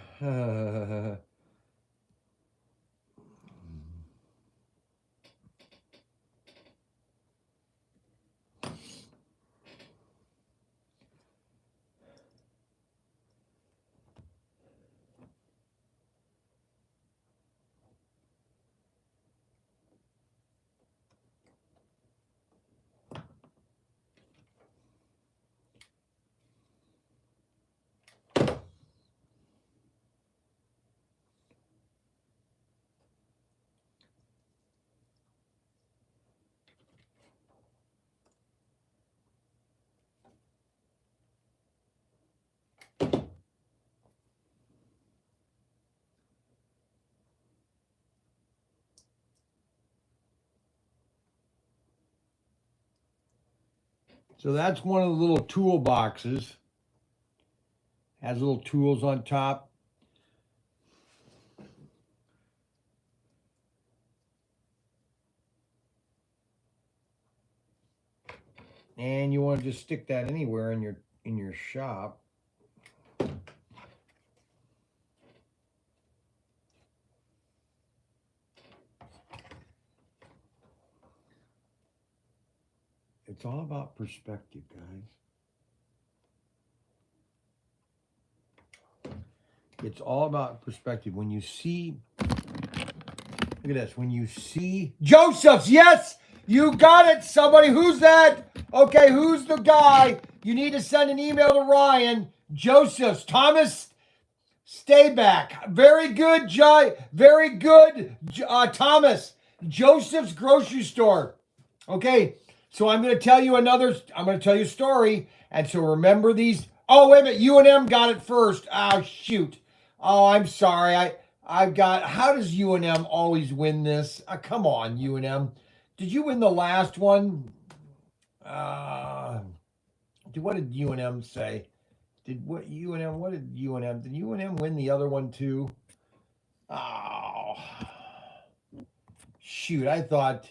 So that's one of the little tool boxes. Has little tools on top. And you want to just stick that anywhere in your shop. It's all about perspective, guys. It's all about perspective. When you see, look at this. When you see Joseph's, yes, you got it. Somebody, who's that? Okay, who's the guy? You need to send an email to Ryan. Joseph's, Thomas Stayback. Very good, very good, Thomas. Joseph's Grocery Store. Okay, so I'm going to tell you a story. And so remember these. Oh, wait a minute. UNM got it first. Oh, shoot. Oh, I'm sorry. I've got, how does UNM always win this? Come on, UNM. Did you win the last one? What did UNM say? Did UNM win the other one too? Oh, shoot. I thought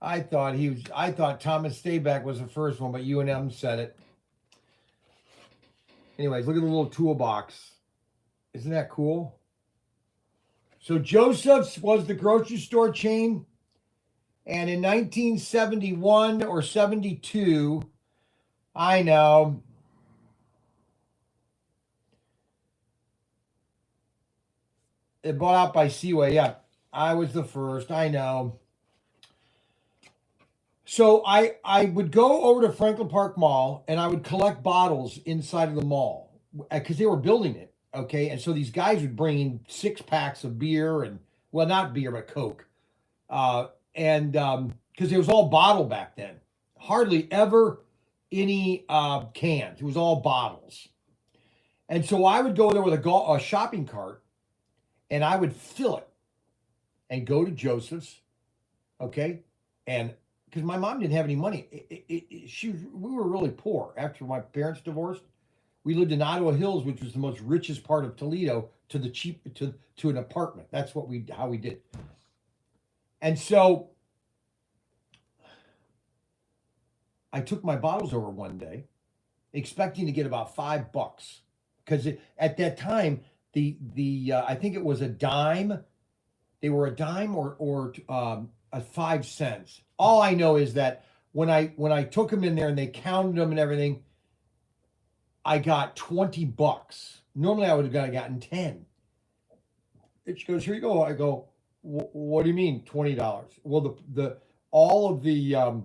Thomas Stayback was the first one, but UNM said it. Anyways, look at the little toolbox. Isn't that cool? So Joseph's was the grocery store chain. And in 1971 or 72, I know, it bought out by Seaway. Yeah, I was the first. I know. So I would go over to Franklin Park Mall and I would collect bottles inside of the mall because they were building it. Okay, and so these guys would bring in 6 packs of beer and, well, not beer but Coke, and because it was all bottle back then, hardly ever any cans. It was all bottles, and so I would go there with a shopping cart, and I would fill it, and go to Joseph's, okay, and because my mom didn't have any money. We were really poor after my parents divorced. We lived in Ottawa Hills, which was the most richest part of Toledo, to the cheap to an apartment. That's how we did. And so I took my bottles over one day, expecting to get about $5, because at that time the I think it was a dime. They were a dime or a 5 cents. All I know is that when I took them in there and they counted them and everything, I got $20. Normally I would have gotten 10. And she goes, "Here you go." I go, "What do you mean $20?" Well, the all of the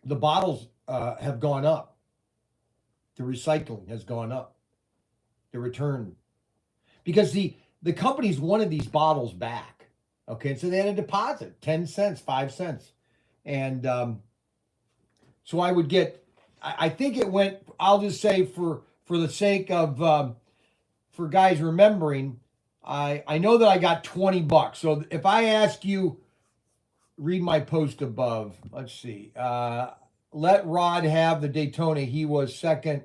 bottles have gone up. The recycling has gone up. The return, because the companies wanted these bottles back. Okay, so they had a deposit, 10 cents, 5 cents, and so I would get. I think it went. I'll just say for the sake of for guys remembering, I know that I got $20. So if I ask you, read my post above. Let's see. Let Rod have the Daytona. He was second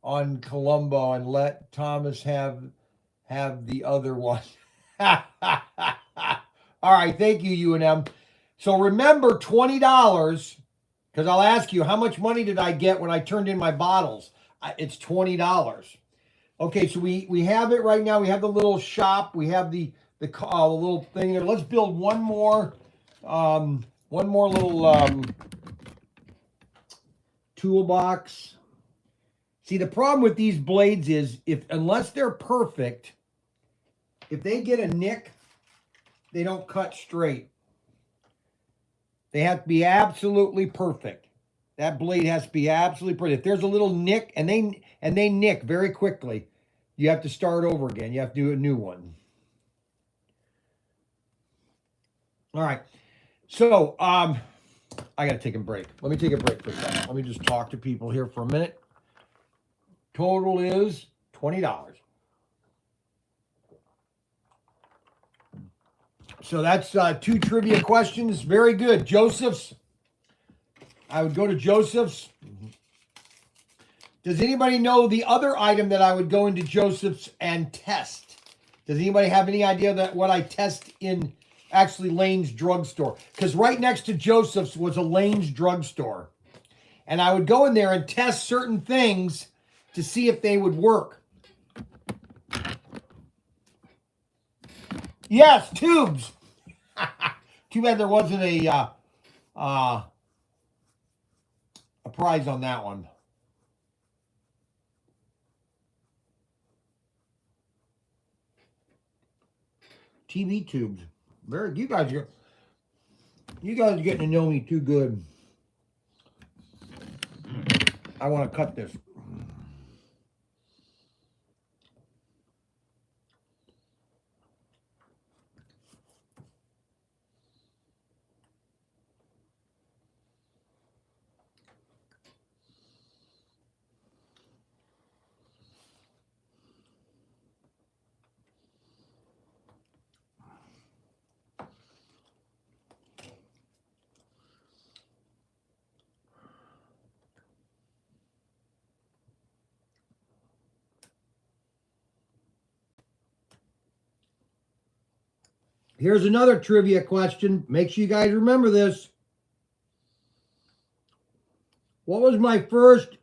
on Colombo, and let Thomas have the other one. All right, thank you, UNM. So remember, $20 Because I'll ask you, how much money did I get when I turned in my bottles? It's $20. Okay, so we have it right now. We have the little shop. We have the little thing there. Let's build one more little toolbox. See, the problem with these blades is unless they're perfect, if they get a nick, they don't cut straight. They have to be absolutely perfect. That blade has to be absolutely perfect. If there's a little nick and they nick very quickly, you have to start over again. You have to do a new one. All right. So I gotta take a break. Let me take a break for a second. Let me just talk to people here for a minute. Total is $20. So that's 2 trivia questions. Very good. Joseph's. I would go to Joseph's. Does anybody know the other item that I would go into Joseph's and test? Does anybody have any idea that what I test in actually Lane's drugstore? Because right next to Joseph's was a Lane's drugstore. And I would go in there and test certain things to see if they would work. Yes, tubes. Too bad there wasn't a prize on that one. TV tubes. You guys are getting to know me too good. I want to cut this. Here's another trivia question. Make sure you guys remember this. What was my first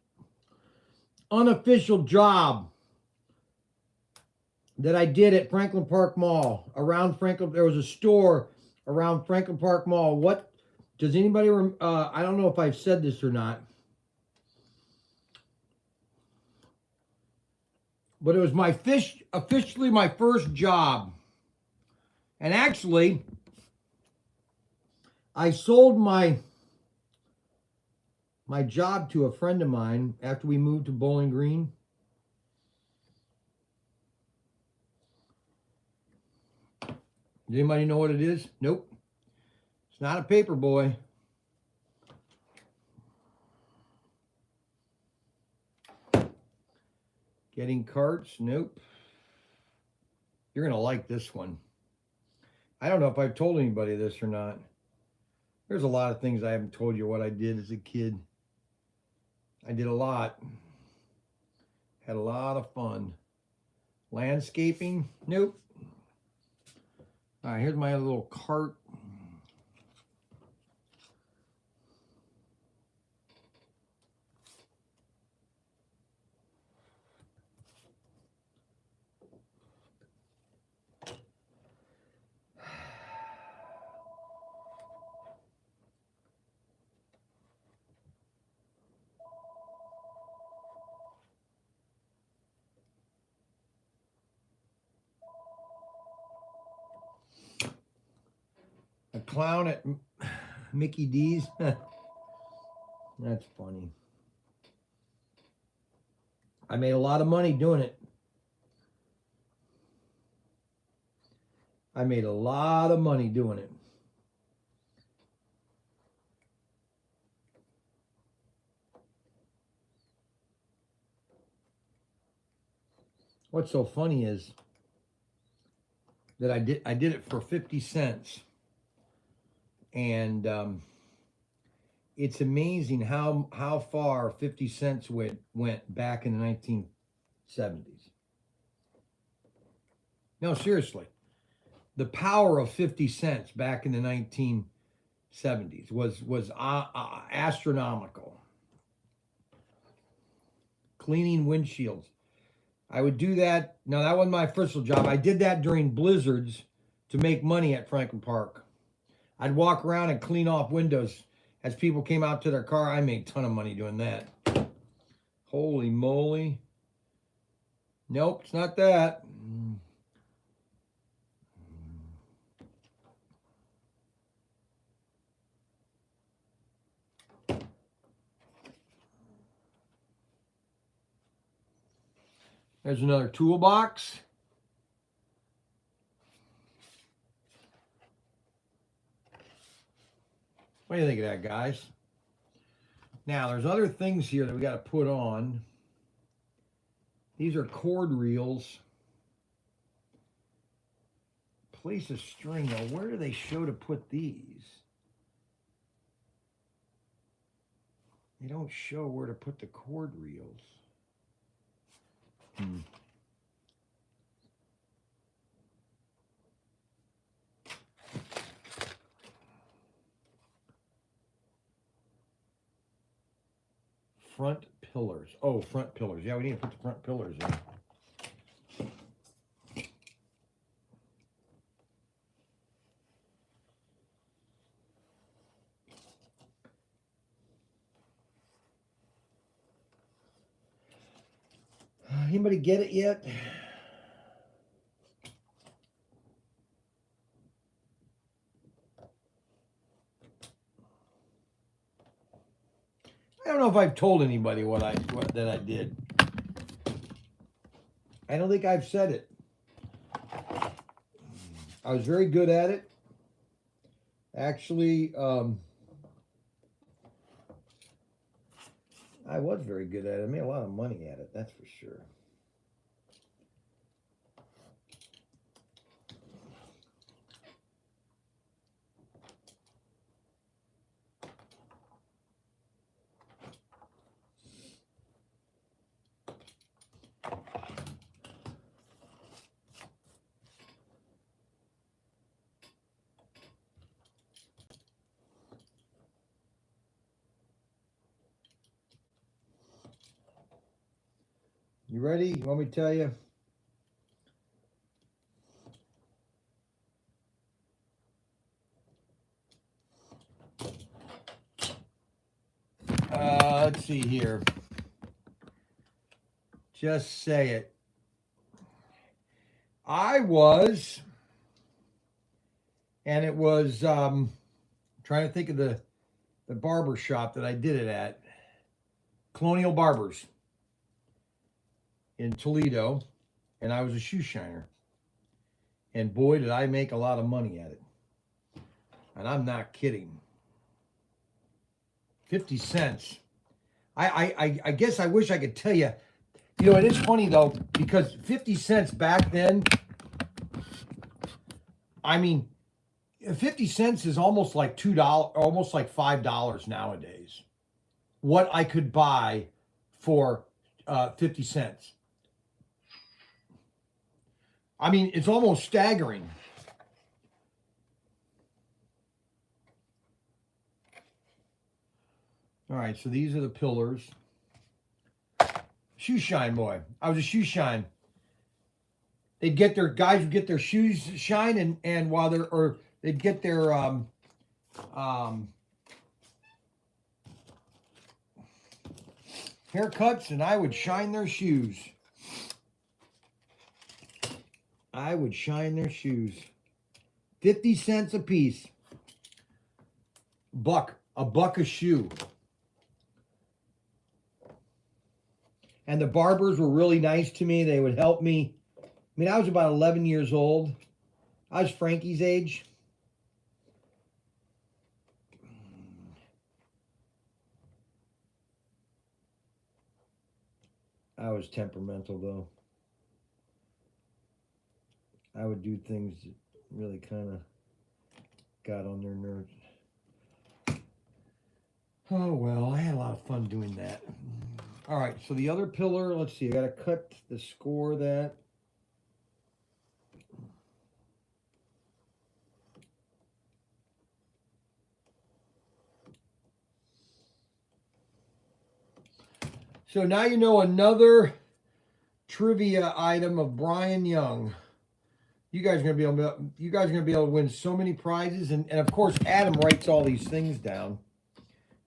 unofficial job that I did at Franklin Park Mall? There was a store around Franklin Park Mall. What does anybody I don't know if I've said this or not. But it was officially my first job. And actually, I sold my job to a friend of mine after we moved to Bowling Green. Does anybody know what it is? Nope. It's not a paper boy. Getting carts? Nope. You're going to like this one. I don't know if I've told anybody this or not. There's a lot of things I haven't told you what I did as a kid. I did a lot. Had a lot of fun. Landscaping? Nope. All right, here's my little cart. A clown at Mickey D's. That's funny. I made a lot of money doing it. I made a lot of money doing it. What's so funny is that I did it for 50 cents. And it's amazing how far 50 cents went back in the 1970s. No, seriously. The power of 50 cents back in the 70s was astronomical. Cleaning windshields. I would do that. Now, that wasn't my official job. I did that during blizzards to make money at Franklin Park. I'd walk around and clean off windows as people came out to their car. I made a ton of money doing that. Holy moly. Nope, it's not that. There's another toolbox. What do you think of that, guys? Now, there's other things here that we got to put on. These are cord reels. Place a string. Now, where do they show to put these? They don't show where to put the cord reels. Front pillars. Oh, front pillars. Yeah, we need to put the front pillars in. Anybody get it yet? I don't know if I've told anybody what that I did. I don't think I've said it. I was very good at it. Actually, I was very good at it. I made a lot of money at it, that's for sure. You ready? You want me to tell you? Let's see here. Just say it. I was, and it was, trying to think of the barber shop that I did it at. Colonial Barbers in Toledo, and I was a shoe shiner. And boy, did I make a lot of money at it. And I'm not kidding. 50 cents. I guess I wish I could tell you. You know, it is funny though, because 50 cents back then, I mean, 50 cents is almost like $2, almost like $5 nowadays. What I could buy for 50 cents. I mean, it's almost staggering. All right, so these are the pillars. Shoe shine boy. I was a shoe shine. They'd get their guys would get their shoes shine, and while they're or they'd get their haircuts, and I would shine their shoes. I would shine their shoes. 50 cents a piece. A buck a shoe. And the barbers were really nice to me. They would help me. I mean, I was about 11 years old. I was Frankie's age. I was temperamental, though. I would do things that really kind of got on their nerves. Oh, well, I had a lot of fun doing that. All right, so the other pillar, let's see, I got to cut the score of that. So now you know another trivia item of Brian Young. You guys are gonna be able to win so many prizes, and of course Adam writes all these things down,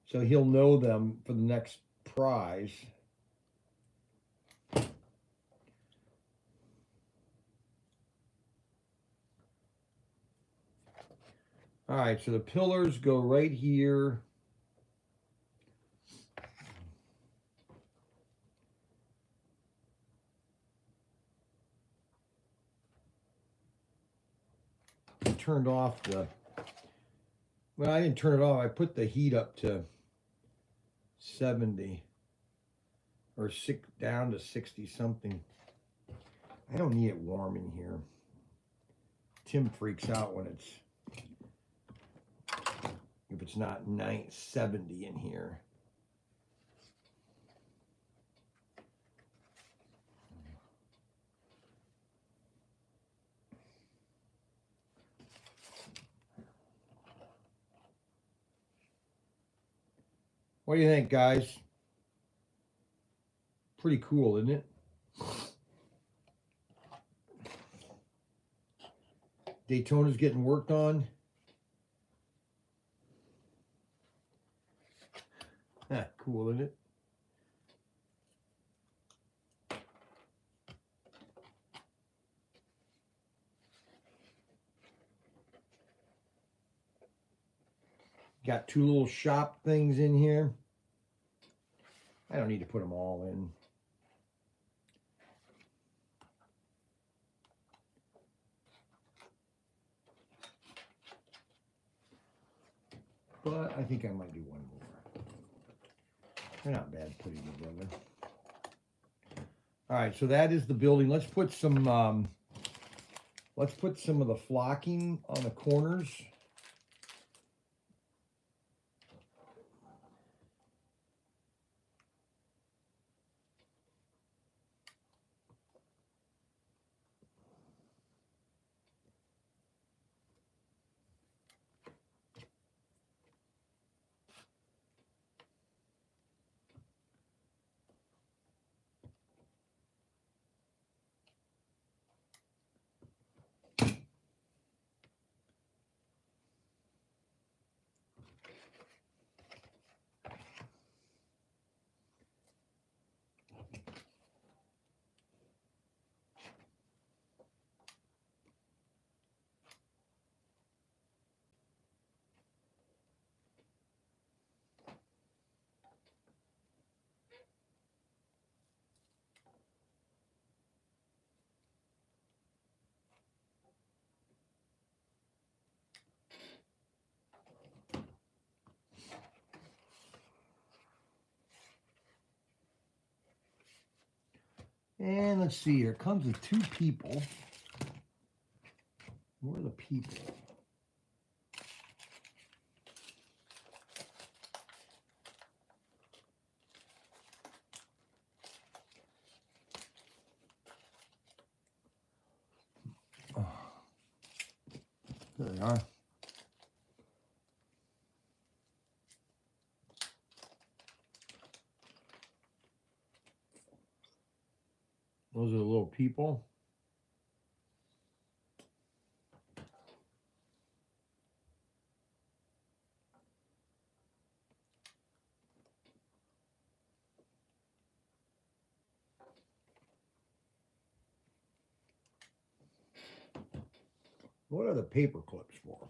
so he'll know them for the next prize. All right, so the pillars go right here. I turned off the, well, I didn't turn it off. I put the heat up to 70 or down to 60 something. I don't need it warm in here. Tim freaks out when if it's not 70 in here. What do you think, guys? Pretty cool, isn't it? Daytona's getting worked on. Cool, isn't it? Got two little shop things in here. I don't need to put them all in. But I think I might do one more. They're not bad putting together. All right, so that is the building. Let's put some of the flocking on the corners. And let's see, here comes the two people. Where are the people? Oh, there they are. Those are the little people. What are the paper clips for?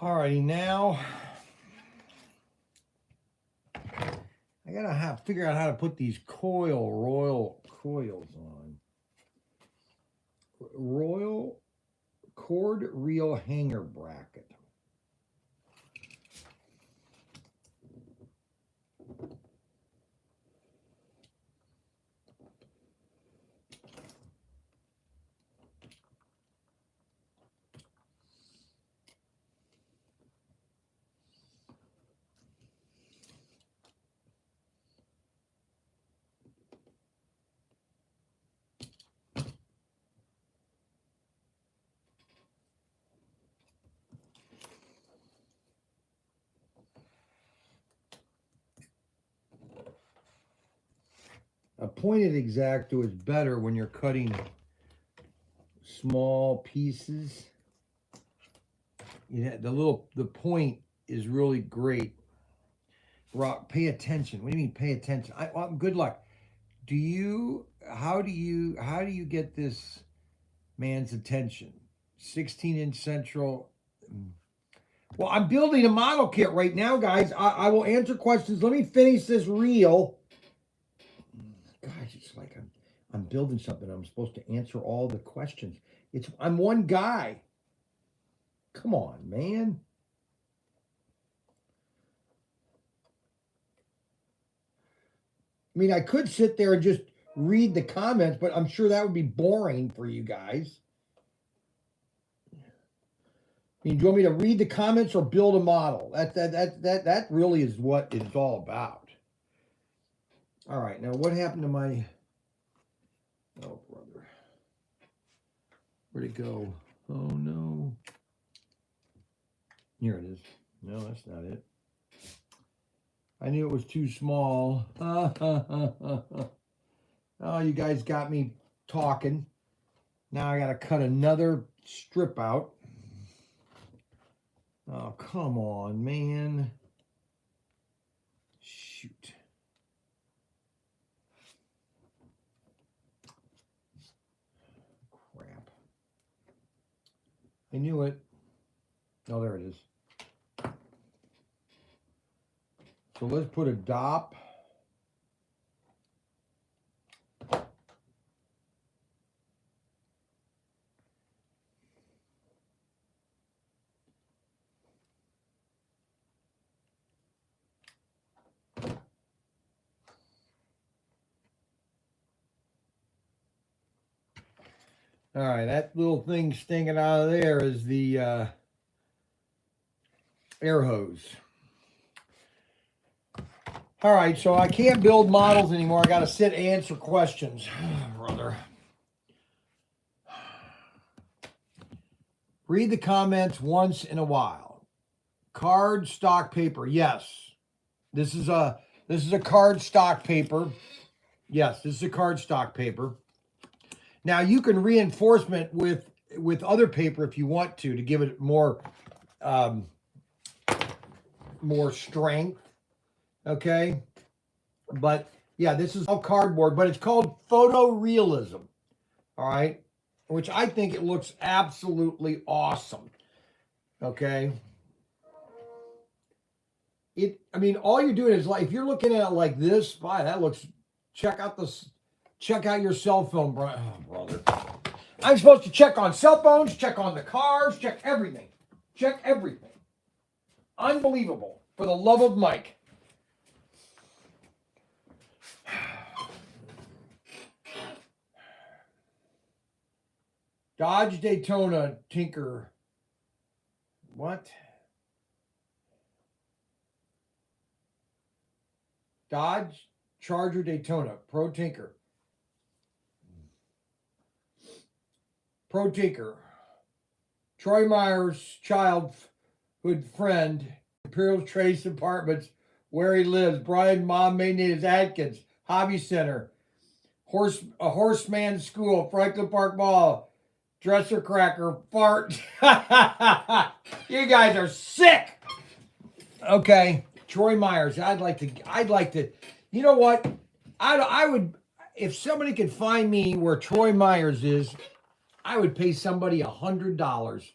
Alrighty, now I gotta figure out how to put these royal coils on. Royal cord reel hanger bracket. A pointed X-Acto is better when you're cutting small pieces. Yeah, the point is really great. Rock, pay attention. What do you mean pay attention? Good luck. How do you get this man's attention? 16-inch central. Well, I'm building a model kit right now, guys. I will answer questions. Let me finish this reel. Gosh, it's like I'm building something. I'm supposed to answer all the questions. I'm one guy. Come on, man. I mean, I could sit there and just read the comments, but I'm sure that would be boring for you guys. I mean, do you want me to read the comments or build a model? That really is what it's all about. All right, now what happened to my... Oh, brother. Where'd it go? Oh, no. Here it is. No, that's not it. I knew it was too small. Oh, you guys got me talking. Now I got to cut another strip out. Oh, come on, man. Shoot. Crap. I knew it. Oh, there it is. So let's put a dop. All right, that little thing sticking out of there is the air hose. All right, so I can't build models anymore. I got to sit and answer questions. Brother. Read the comments once in a while. Card stock paper. Yes. This is a card stock paper. Yes, this is a card stock paper. Now you can reinforcement with other paper if you want to give it more strength. Okay, but yeah, this is all cardboard, but it's called photorealism. All right, which I think it looks absolutely awesome. Okay, I mean, all you're doing is like if you're looking at it like this, boy, that looks. Check out your cell phone, brother. I'm supposed to check on cell phones, check on the cars, check everything. Check everything. Unbelievable. For the love of Mike. Dodge Daytona Tinker. What? Dodge Charger Daytona. Pro Tinker. Pro Tinker. Troy Myers' childhood friend. Imperial Trace Apartments. Where he lives. Brian Mom Maintenance Atkins. Hobby Center. A Horseman School. Franklin Park Mall. Dresser Cracker. Fart. You guys are sick. Okay. Troy Myers. I'd like to. You know what? I would, if somebody could find me where Troy Myers is, I would pay somebody $100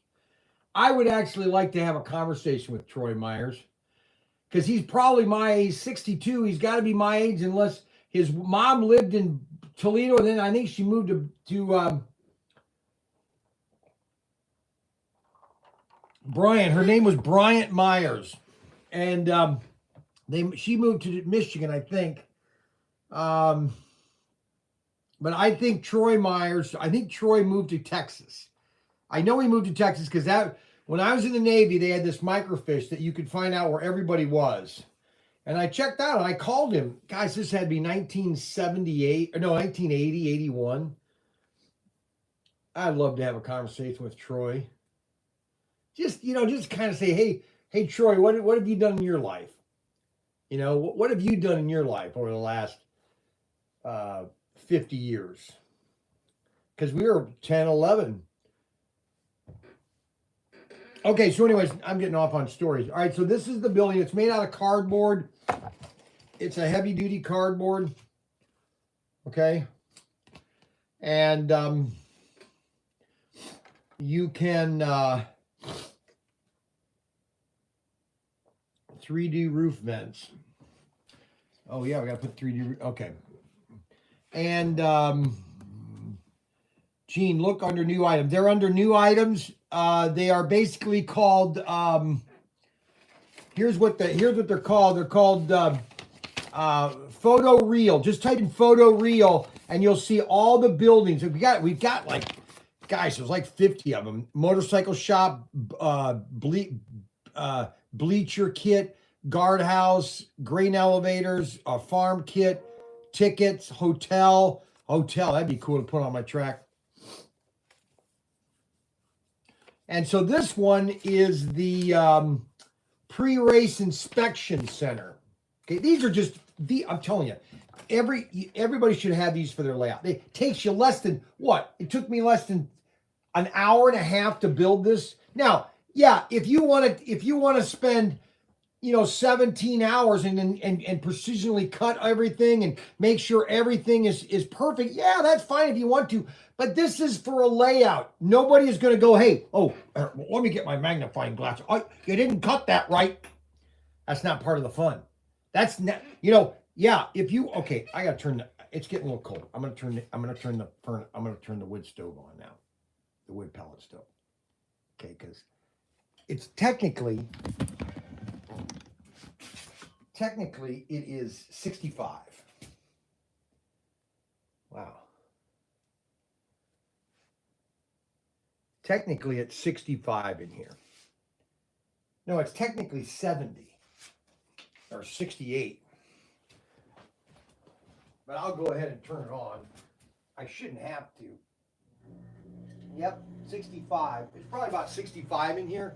I would actually like to have a conversation with Troy Myers because he's probably my age, 62. He's got to be my age unless his mom lived in Toledo, and then I think she moved to Brian. Her name was Bryant Myers, and she moved to Michigan, I think. But I think Troy Myers. I think Troy moved to Texas. I know he moved to Texas because when I was in the Navy, they had this microfiche that you could find out where everybody was. And I checked out and I called him. Guys, this had to be 1978, or no, 1980, 81. I'd love to have a conversation with Troy. Just kind of say, hey, Troy, what have you done in your life? What have you done in your life over the last 50 years? Because we were 10, 11. Okay, so anyways, I'm getting off on stories. All right, so this is the building. It's made out of cardboard. It's a heavy-duty cardboard. Okay. And you can 3D roof vents. Oh, yeah, we got to put 3D. Okay. And Gene, look under new items. They're under new items. They are basically called, here's what they're called. They're called photo reel. Just type in photo reel and you'll see all the buildings. We've got like, guys, there's like 50 of them. Motorcycle shop, bleacher kit, guardhouse, grain elevators, farm kit, tickets, hotel. That'd be cool to put on my track. And so this one is the pre-race inspection center. Okay, these are just I'm telling you, everybody should have these for their layout. It takes you less than what? It took me less than an hour and a half to build this. Now, yeah, if you want to spend 17 hours and precisionally cut everything and make sure everything is perfect, yeah, that's fine if you want to. But this is for a layout. Nobody is going to go, hey, let me get my magnifying glass. Oh, you didn't cut that right. That's not part of the fun. That's not, yeah. I got to turn it's getting a little cold. I'm going to turn the wood stove on now. The wood pellet stove. Okay, because it's technically it is 65. Wow. Technically, it's 65 in here. No, it's technically 70 or 68. But I'll go ahead and turn it on. I shouldn't have to. Yep, 65. It's probably about 65 in here.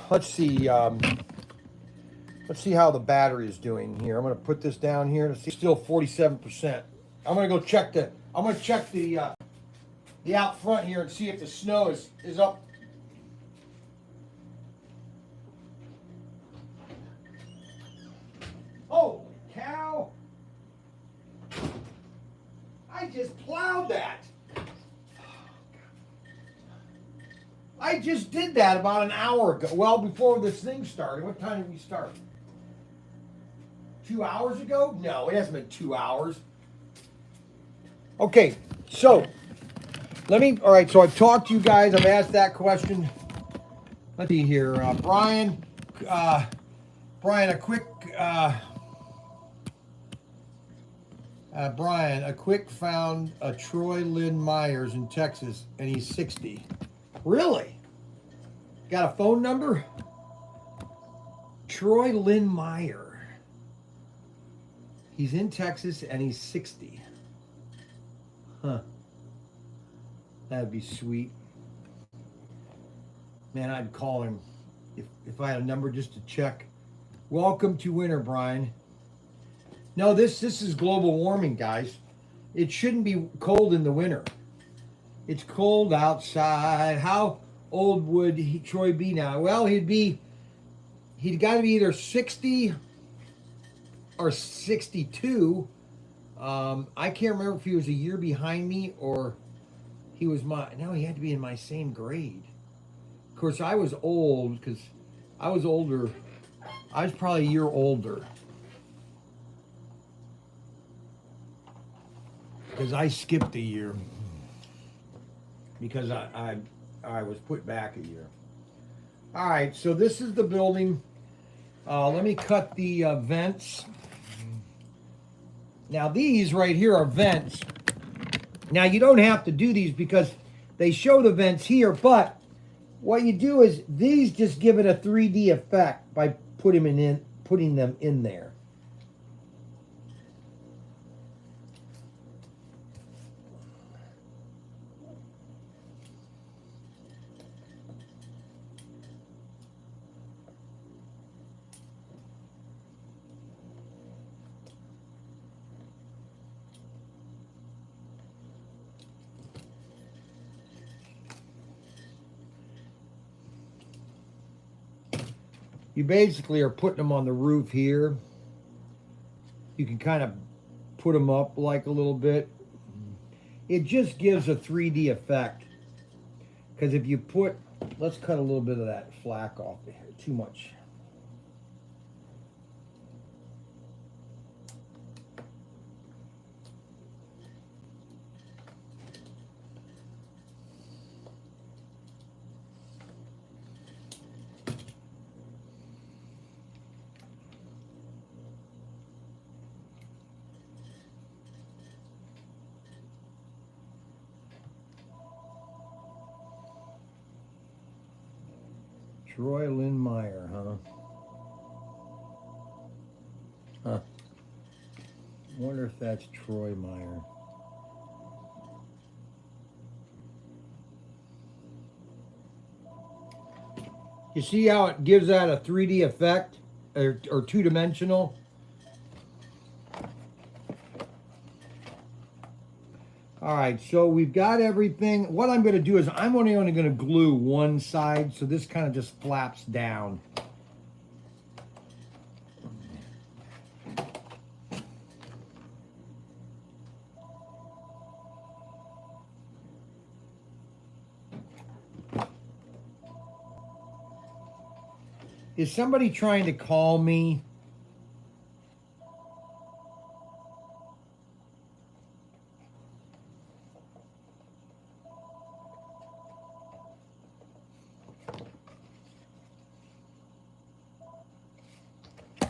Let's see. Let's see how the battery is doing here. I'm going to put this down here to see. Still 47%. I'm going to go check the out front here and see if the snow is up. Holy cow! I just plowed that. I just did that about an hour ago. Well, before this thing started. What time did we start? 2 hours ago? No, it hasn't been 2 hours. Okay, so all right, so I've talked to you guys. I've asked that question. Let's see here. Brian, a quick found a Troy Lynn Myers in Texas, and he's 60. Really? Got a phone number? Troy Lynn Meyer. He's in Texas and he's 60. Huh. That'd be sweet. Man, I'd call him if I had a number just to check. Welcome to winter, Brian. No, this is global warming, guys. It shouldn't be cold in the winter. It's cold outside. How old would Troy be now? Well, he'd got to be either 60 or 62. I can't remember if he was a year behind me or He was no, he had to be in my same grade. Of course, I was old because I was older. I was probably a year older. Because I skipped a year. Because I was put back a year. All right, so this is the building. Let me cut the vents. Now these right here are vents. Now you don't have to do these because they show the vents here, but what you do is these just give it a 3D effect by putting them in there. You basically are putting them on the roof here. You can kind of put them up like a little bit. It just gives a 3D effect. Because if you put, let's cut a little bit of that flak off there. Too much. Troy Lynn Meyer, huh? Wonder if that's Troy Meyer. You see how it gives that a 3D effect or two-dimensional? All right, so we've got everything. What I'm going to do is I'm only going to glue one side, so this kind of just flaps down. Is somebody trying to call me?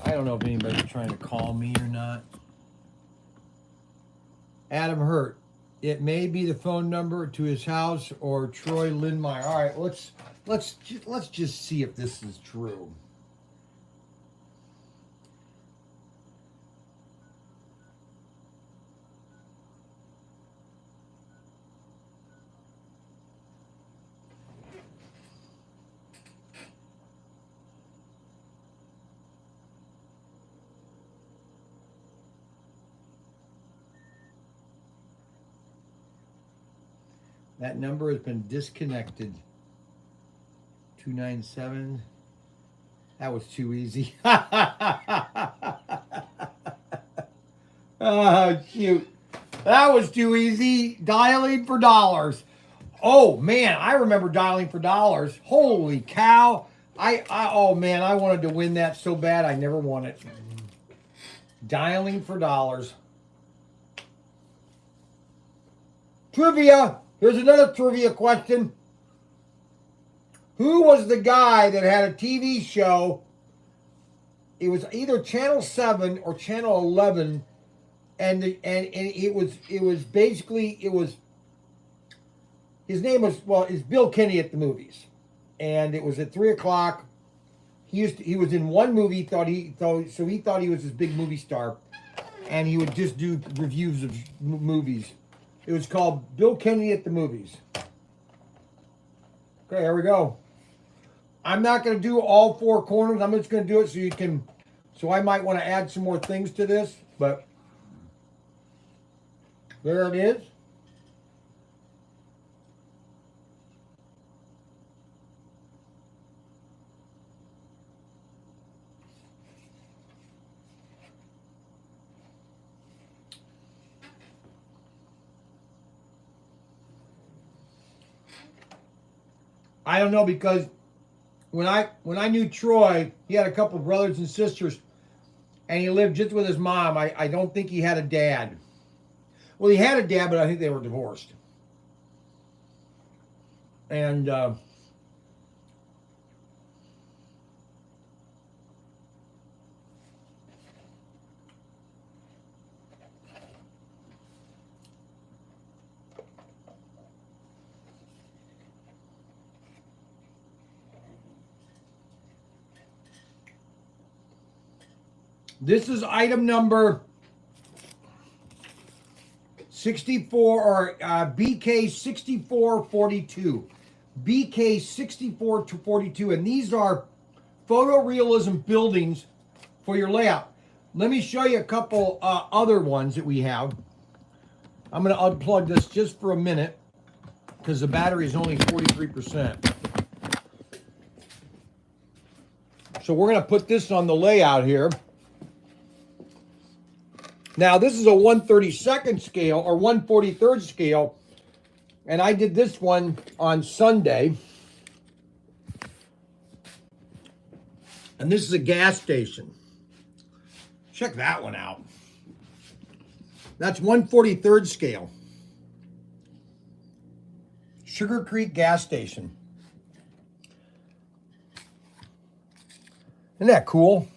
I don't know if anybody's trying to call me or not. Adam Hurt. It may be the phone number to his house or Troy Lindmeyer. All right, let's just see if this is true. That number has been disconnected. 297. That was too easy. Oh, shoot. That was too easy. Dialing for dollars. Oh, man, I remember dialing for dollars. Holy cow. Oh, man, I wanted to win that so bad. I never won it. Dialing for dollars. Trivia. Here's another trivia question. Who was the guy that had a TV show? It was either Channel 7 or Channel 11, and it was basically his name was it's Bill Kenny at the movies, and it was at 3 o'clock. He was in one movie. He thought he was this big movie star, and he would just do reviews of movies. It was called Bill Kenny at the Movies. Okay, here we go. I'm not going to do all four corners. I'm just going to do it so I might want to add some more things to this, but there it is. I don't know, because when I knew Troy, he had a couple brothers and sisters, and he lived just with his mom. I don't think he had a dad. Well, he had a dad, but I think they were divorced. And this is item number 64, or BK 6442. BK 6442, and these are photorealism buildings for your layout. Let me show you a couple other ones that we have. I'm going to unplug this just for a minute because the battery is only 43%. So we're going to put this on the layout here. Now, this is a 1/32nd scale or 1/43rd scale, and I did this one on Sunday. And this is a gas station. Check that one out. That's 1/43rd scale. Sugar Creek gas station. Isn't that cool?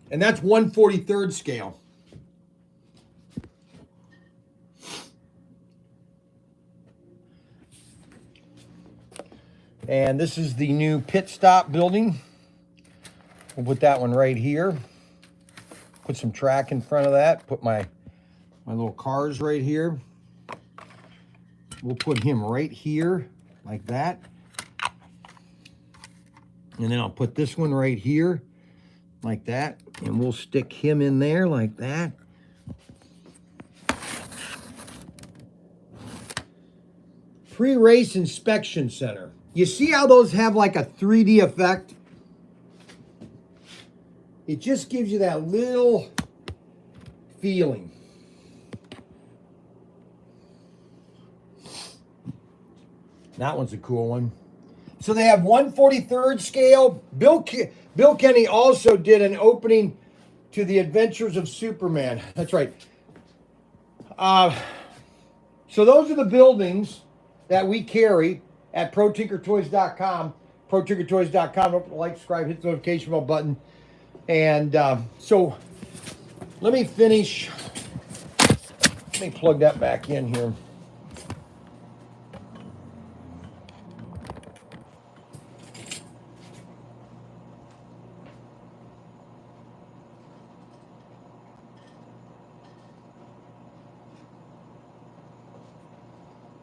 And that's 1/43rd scale. And this is the new pit stop building. We'll put that one right here. Put some track in front of that. Put my little cars right here. We'll put him right here, like that. And then I'll put this one right here, like that. And we'll stick him in there like that. Pre-race inspection center. You see how those have like a 3D effect? It just gives you that little feeling. That one's a cool one. So they have 1/43rd scale. Bill Kenny also did an opening to the Adventures of Superman. That's right. So those are the buildings that we carry at ProTinkerToys.com. ProTinkerToys.com. Don't forget to like, subscribe, hit the notification bell button. And so let me finish. Let me plug that back in here.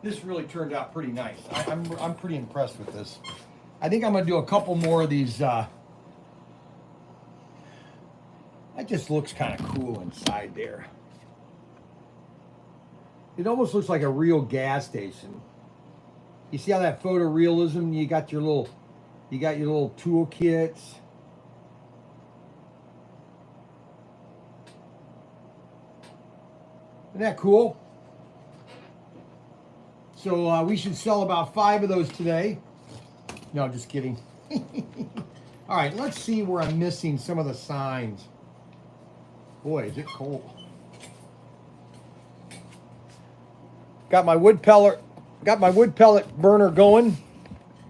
This really turned out pretty nice. I'm pretty impressed with this. I think I'm going to do a couple more of these. That just looks kind of cool inside there. It almost looks like a real gas station. You see how that photorealism? You got your little tool kits. Isn't that cool? So we should sell about 5 of those today. No, just kidding. All right, let's see where I'm missing some of the signs. Boy, is it cold. Got my wood pellet burner going.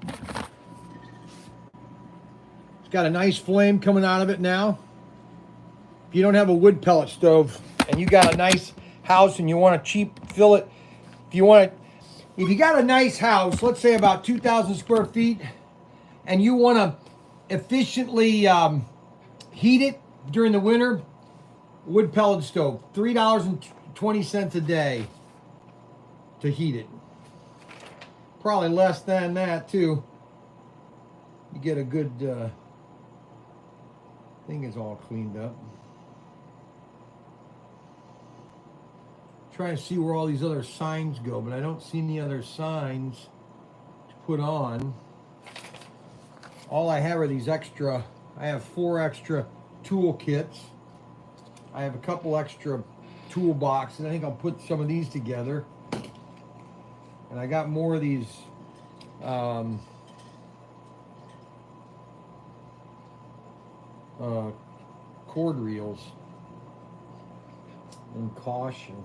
It's got a nice flame coming out of it now. If you don't have a wood pellet stove and you got a nice house and you want a cheap fillet, if you got a nice house, let's say about 2,000 square feet, and you want to efficiently heat it during the winter, wood pellet stove, $3.20 a day to heat it. Probably less than that too. You get a good thing is all cleaned up. Trying to see where all these other signs go, but I don't see any other signs to put on. All I have are these extra. I have 4 extra tool kits. I have a couple extra toolboxes. I think I'll put some of these together. And I got more of these cord reels and caution.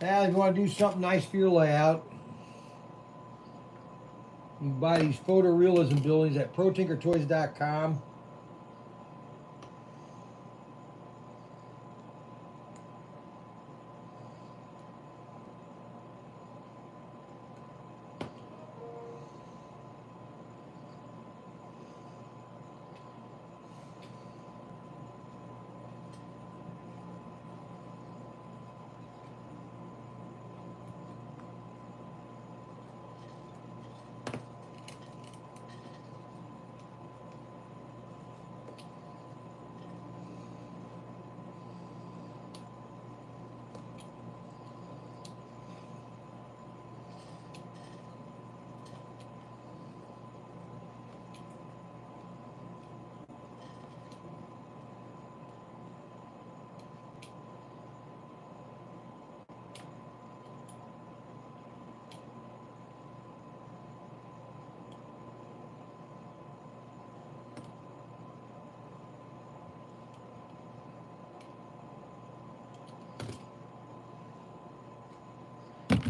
Now, if you want to do something nice for your layout, you can buy these photorealism buildings at ProTinkerToys.com.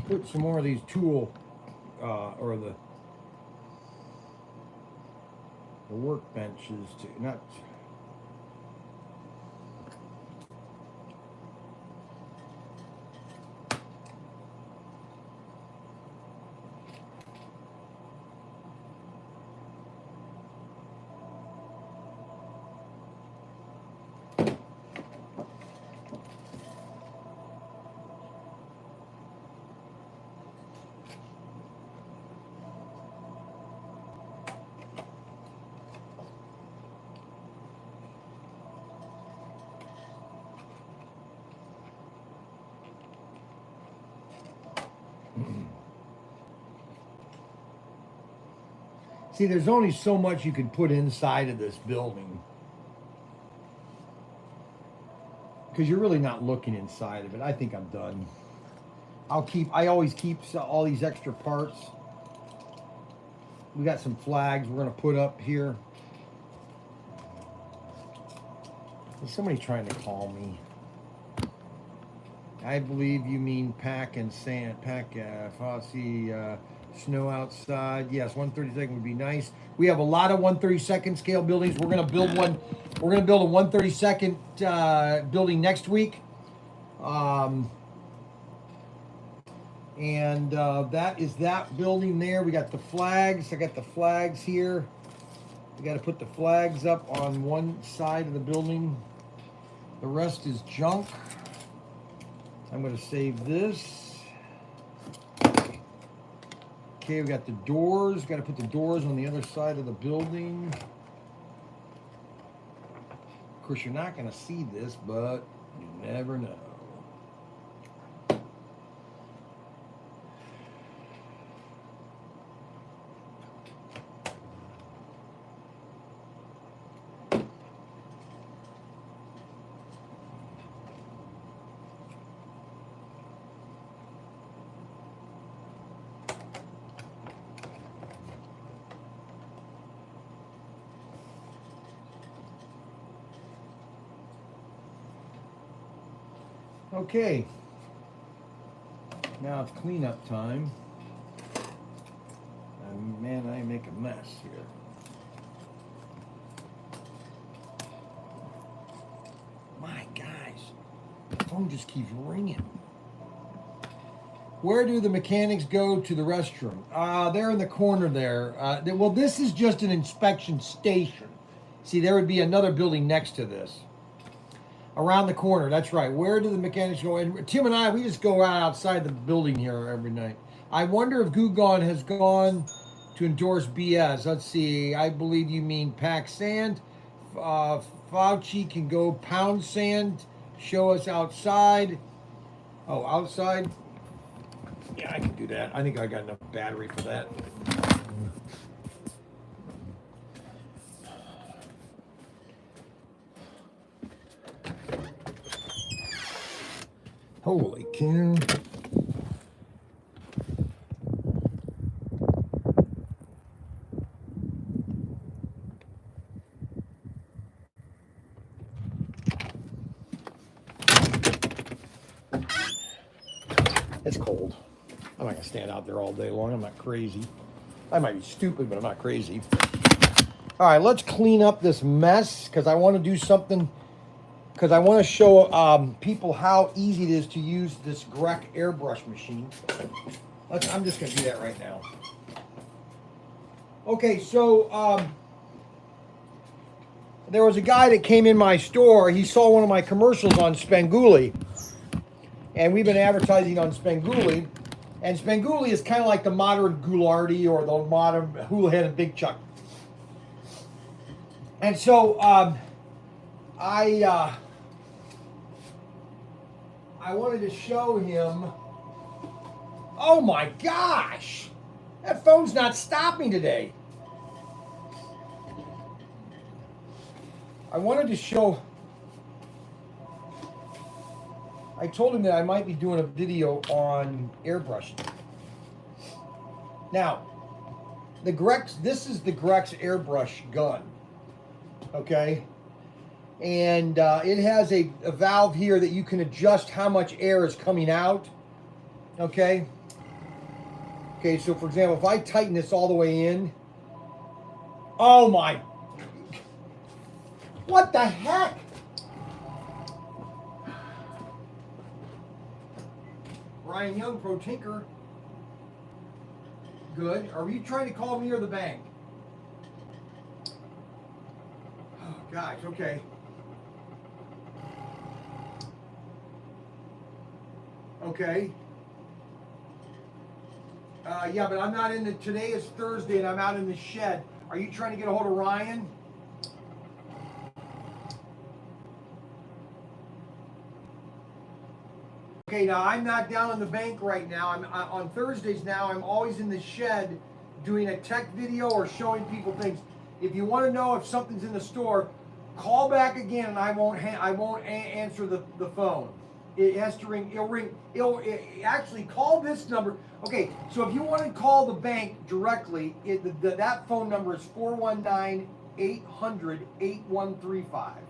Put some more of these tool or the workbenches to not. See, there's only so much you can put inside of this building because you're really not looking inside of it. I think I'm done. I always keep all these extra parts. We got some flags we're going to put up here. There's somebody trying to call me. I believe you mean pack and sand, Fossey, snow outside. Yes, 132nd would be nice. We have a lot of 132nd scale buildings. We're going to build one. We're going to build a 132nd building next week. That is that building there. We got the flags. I got the flags here. We got to put the flags up on one side of the building. The rest is junk. I'm going to save this. Okay, we got the doors. Got to put the doors on the other side of the building. Of course, you're not going to see this, but you never know. Okay, now it's cleanup time. And man, I make a mess here. My guys, the phone just keeps ringing. Where do the mechanics go to the restroom? They're in the corner there. Well, this is just an inspection station. See, there would be another building next to this. Around the corner, that's right. Where do the mechanics go? And Tim and I, we just go out outside the building here every night. I wonder if Gugon has gone to endorse BS. Let's see. I believe you mean pack sand. Fauci can go pound sand. Show us outside. Oh, outside? Yeah, I can do that. I think I got enough battery for that. Holy cow. It's cold. I'm not going to stand out there all day long. I'm not crazy. I might be stupid, but I'm not crazy. All right, let's clean up this mess because I want to do something, because I want to show people how easy it is to use this Grex airbrush machine. I'm just going to do that right now. Okay, so there was a guy that came in my store. He saw one of my commercials on Spanguli. And we've been advertising on Spanguli. And Spanguli is kind of like the modern Goulardi or the modern Houlihan and Big Chuck. And so I wanted to show him. Oh my gosh! That phone's not stopping today. I wanted to show. I told him that I might be doing a video on airbrushing. Now, this is the Grex Airbrush Gun, okay? And it has a valve here that you can adjust how much air is coming out, okay? Okay, so for example, if I tighten this all the way in, oh my, what the heck? Ryan Young, Pro Tinker. Good. Are you trying to call me or the bank? Oh, gosh, okay. Okay. Yeah, but I'm not in the, today is Thursday and I'm out in the shed. Are you trying to get a hold of Ryan? Okay, now I'm not down in the bank right now. I'm on Thursdays now. I'm always in the shed doing a tech video or showing people things. If you want to know if something's in the store, call back again, and I won't answer the phone. It has to ring. It'll actually call this number. Okay, so if you want to call the bank directly, that phone number is 419-800-8135.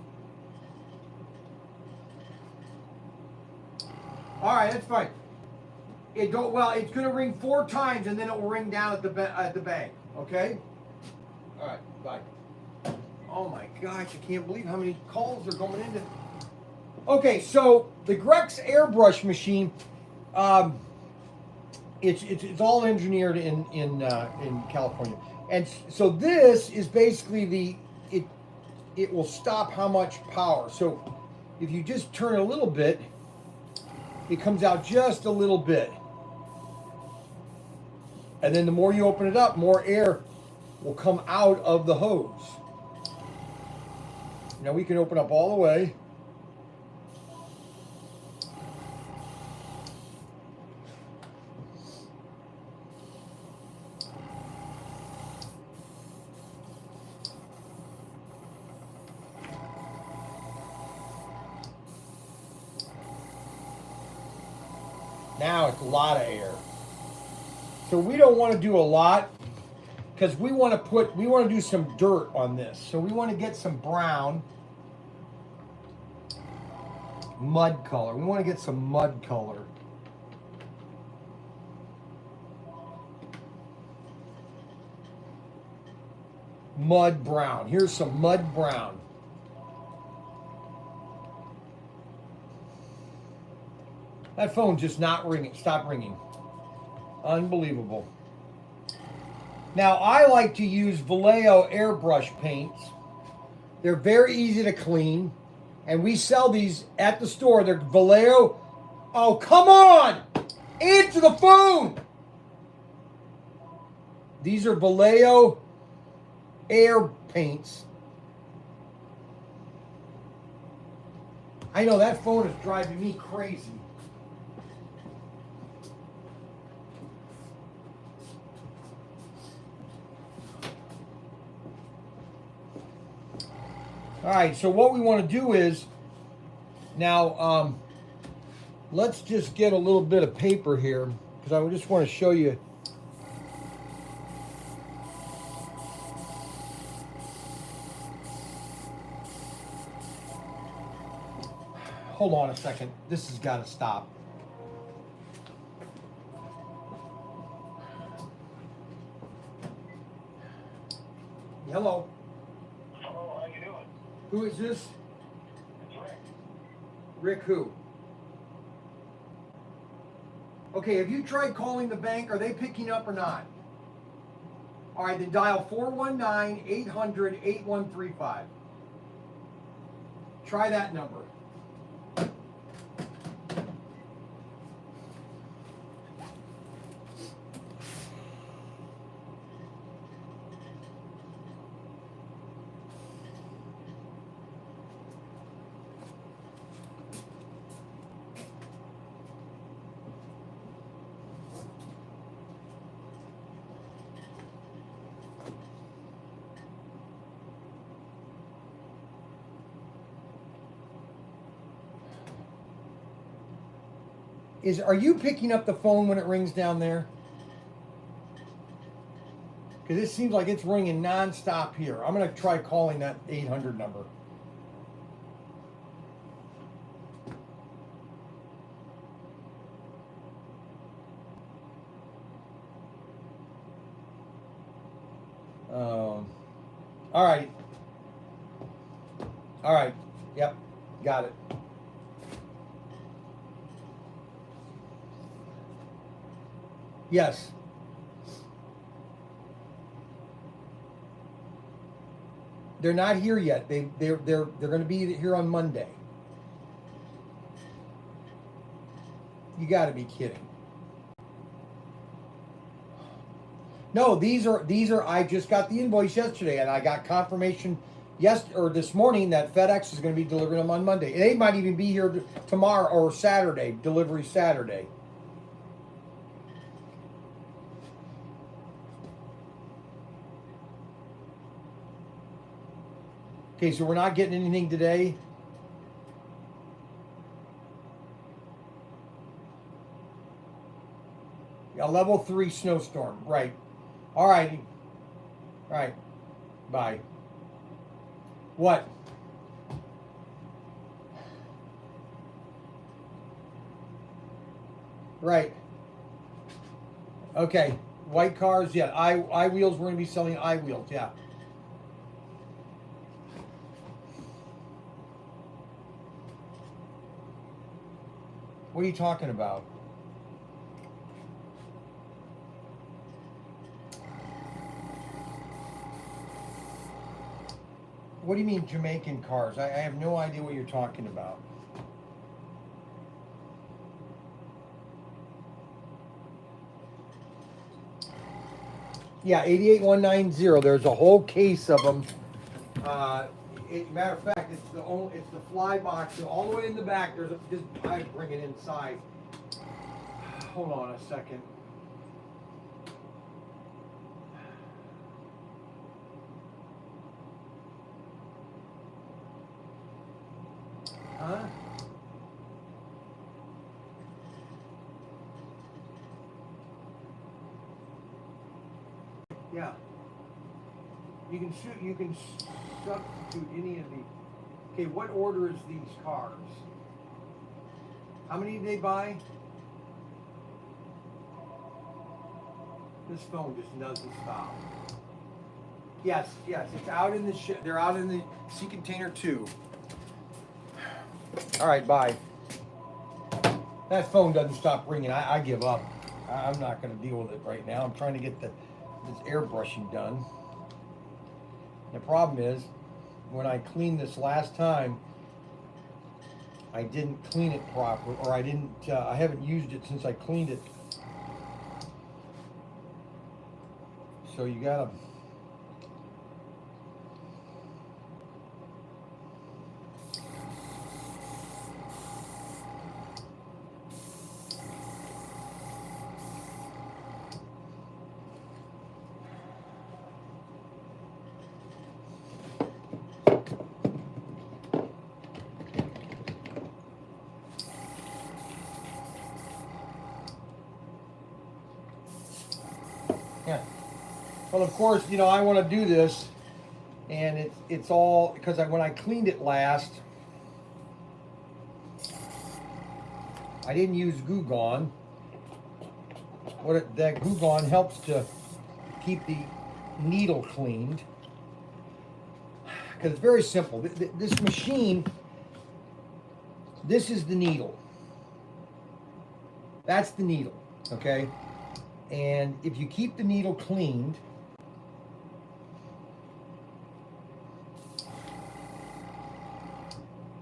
All right, that's fine. It's going to ring 4 times, and then it will ring down at the bank. Okay. All right. Bye. Oh my gosh, I can't believe how many calls are going into. Okay, so the Grex airbrush machine, it's all engineered in California, and so this is basically it will stop how much power. So if you just turn a little bit, it comes out just a little bit. And then the more you open it up, more air will come out of the hose. Now we can open up all the way. Now it's a lot of air. So we don't want to do a lot because we want to do some dirt on this. So we want to get some brown mud color. We want to get some mud color. Mud brown. Here's some mud brown. That phone just not ringing. Stop ringing. Unbelievable. Now, I like to use Vallejo airbrush paints. They're very easy to clean. And we sell these at the store. They're Vallejo. Oh, come on! Answer the phone! These are Vallejo air paints. I know that phone is driving me crazy. All right, so what we want to do is now let's just get a little bit of paper here because I just want to show you. Hold on a second. This has got to stop. Hello. Hello, how you doing? Who is this? It's Rick. Rick who? Okay, have you tried calling the bank? Are they picking up or not? All right, then dial 419-800-8135. Try that number. Are you picking up the phone when it rings down there? Because it seems like it's ringing nonstop here. I'm going to try calling that 800 number. All right. All right. Yep. Got it. Yes. They're not here yet. They're going to be here on Monday. You got to be kidding. No, these are I just got the invoice yesterday and I got confirmation this morning that FedEx is going to be delivering them on Monday. They might even be here tomorrow or Saturday, delivery Saturday. Okay, so we're not getting anything today. A level 3 snowstorm, right. All righty. All right. Bye. What? Right. Okay. White cars, yeah. I wheels, we're going to be selling I wheels, yeah. What are you talking about? What do you mean Jamaican cars? I have no idea what you're talking about. Yeah, 88190. There's a whole case of them. Matter of fact, it's the fly box all the way in the back. I bring it inside. Hold on a second. Huh? Yeah. You can substitute any of the. Okay, what order is these cars? How many did they buy? This phone just doesn't stop. Yes, it's out in the they're out in the sea container 2. All right, bye. That phone doesn't stop ringing. I give up. I'm not going to deal with it right now. I'm trying to get this airbrushing done. The problem is, when I cleaned this last time, I didn't clean it properly, or I haven't used it since I cleaned it. So you gotta. Yeah. Well, of course, you know, I want to do this, and it's all because when I cleaned it last, I didn't use Goo Gone. That Goo Gone helps to keep the needle cleaned, because it's very simple. This machine, this is the needle. That's the needle, okay? And if you keep the needle cleaned,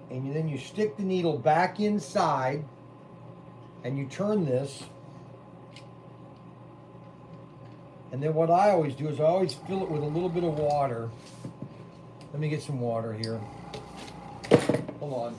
and then you stick the needle back inside, and you turn this, and then what I always do is I always fill it with a little bit of water. Let me get some water here. Hold on.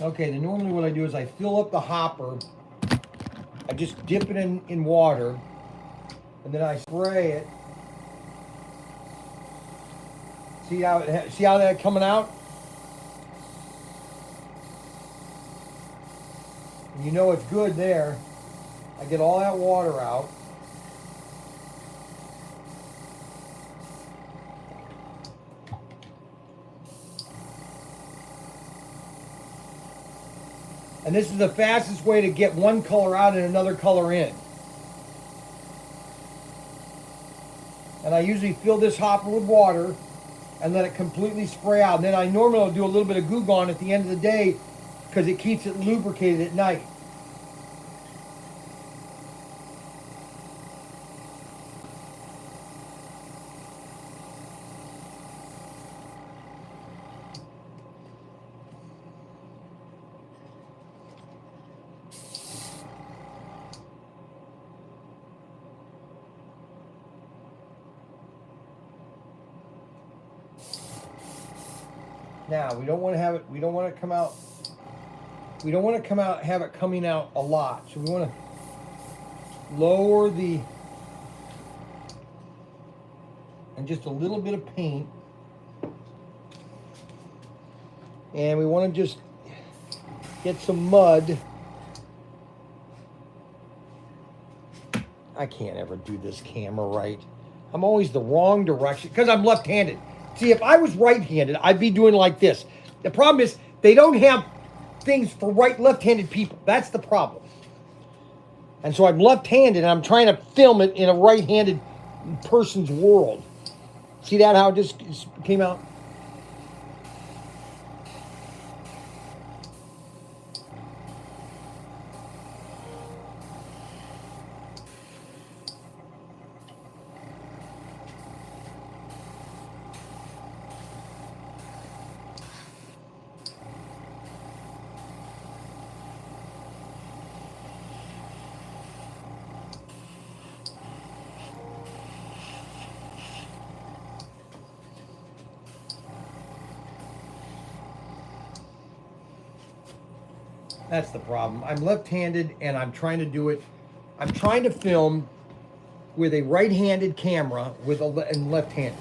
Okay, then normally what I do is I fill up the hopper. I just dip it in water, and then I spray it. See how that's coming out? And you know it's good there. I get all that water out. And this is the fastest way to get one color out and another color in. And I usually fill this hopper with water and let it completely spray out. And then I normally will do a little bit of Goo Gone at the end of the day because it keeps it lubricated at night. Now, we don't want to have it, we don't want to come out, we don't want to have it coming out a lot. So we want to lower and just a little bit of paint. And we want to just get some mud. I can't ever do this camera right. I'm always the wrong direction because I'm left-handed. See, if I was right-handed, I'd be doing like this. The problem is they don't have things for left-handed people. That's the problem. And so I'm left-handed, and I'm trying to film it in a right-handed person's world. See that, how it just came out? That's the problem. I'm left-handed and I'm trying to do it. I'm trying to film with a right-handed camera and left-handed.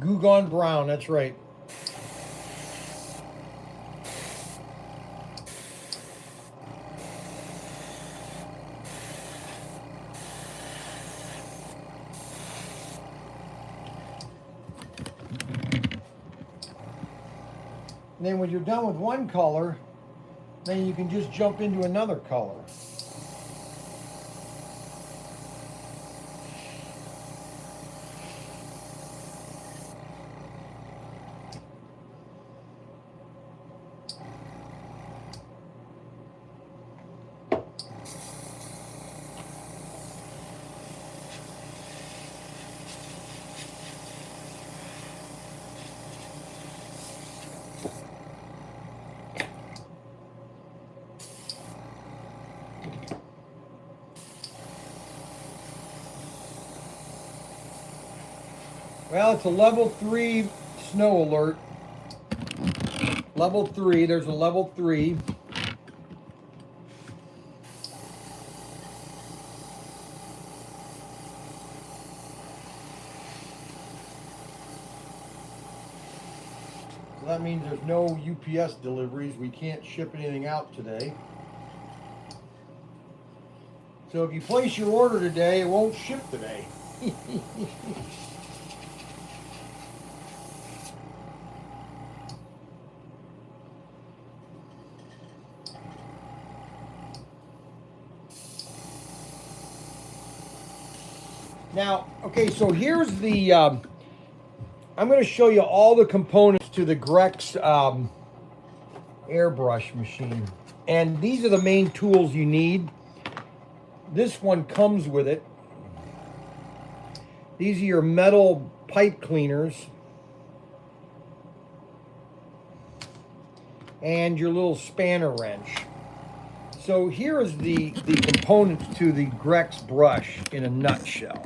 Goo Gone Brown, that's right. And then when you're done with one color, then you can just jump into another color. Well, it's a level 3 snow alert. Level 3, there's a level 3. So that means there's no UPS deliveries. We can't ship anything out today. So if you place your order today, it won't ship today. Now, okay, so here's the, I'm going to show you all the components to the Grex airbrush machine. And these are the main tools you need. This one comes with it. These are your metal pipe cleaners. And your little spanner wrench. So here is the components to the Grex brush in a nutshell.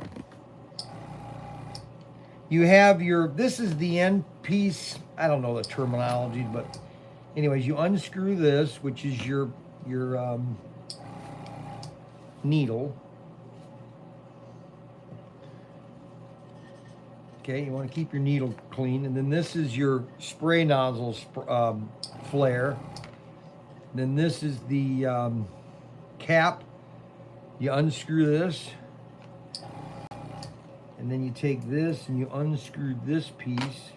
You have your, this is the end piece. I don't know the terminology, but anyways, you unscrew this, which is your needle. Okay, you want to keep your needle clean. And then this is your spray nozzle flare. Then this is the cap. You unscrew this. And then you take this and you unscrew this piece.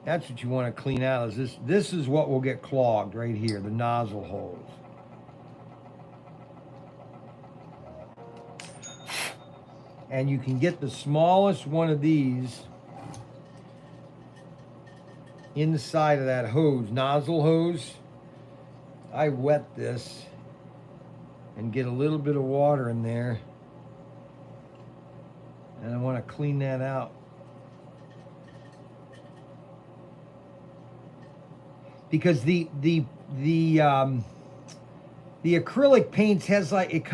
That's what you want to clean out, is this. This is what will get clogged right here, the nozzle holes. And you can get the smallest one of these inside of that hose, nozzle hose. I wet this and get a little bit of water in there, and I want to clean that out. Because the acrylic paints has like, it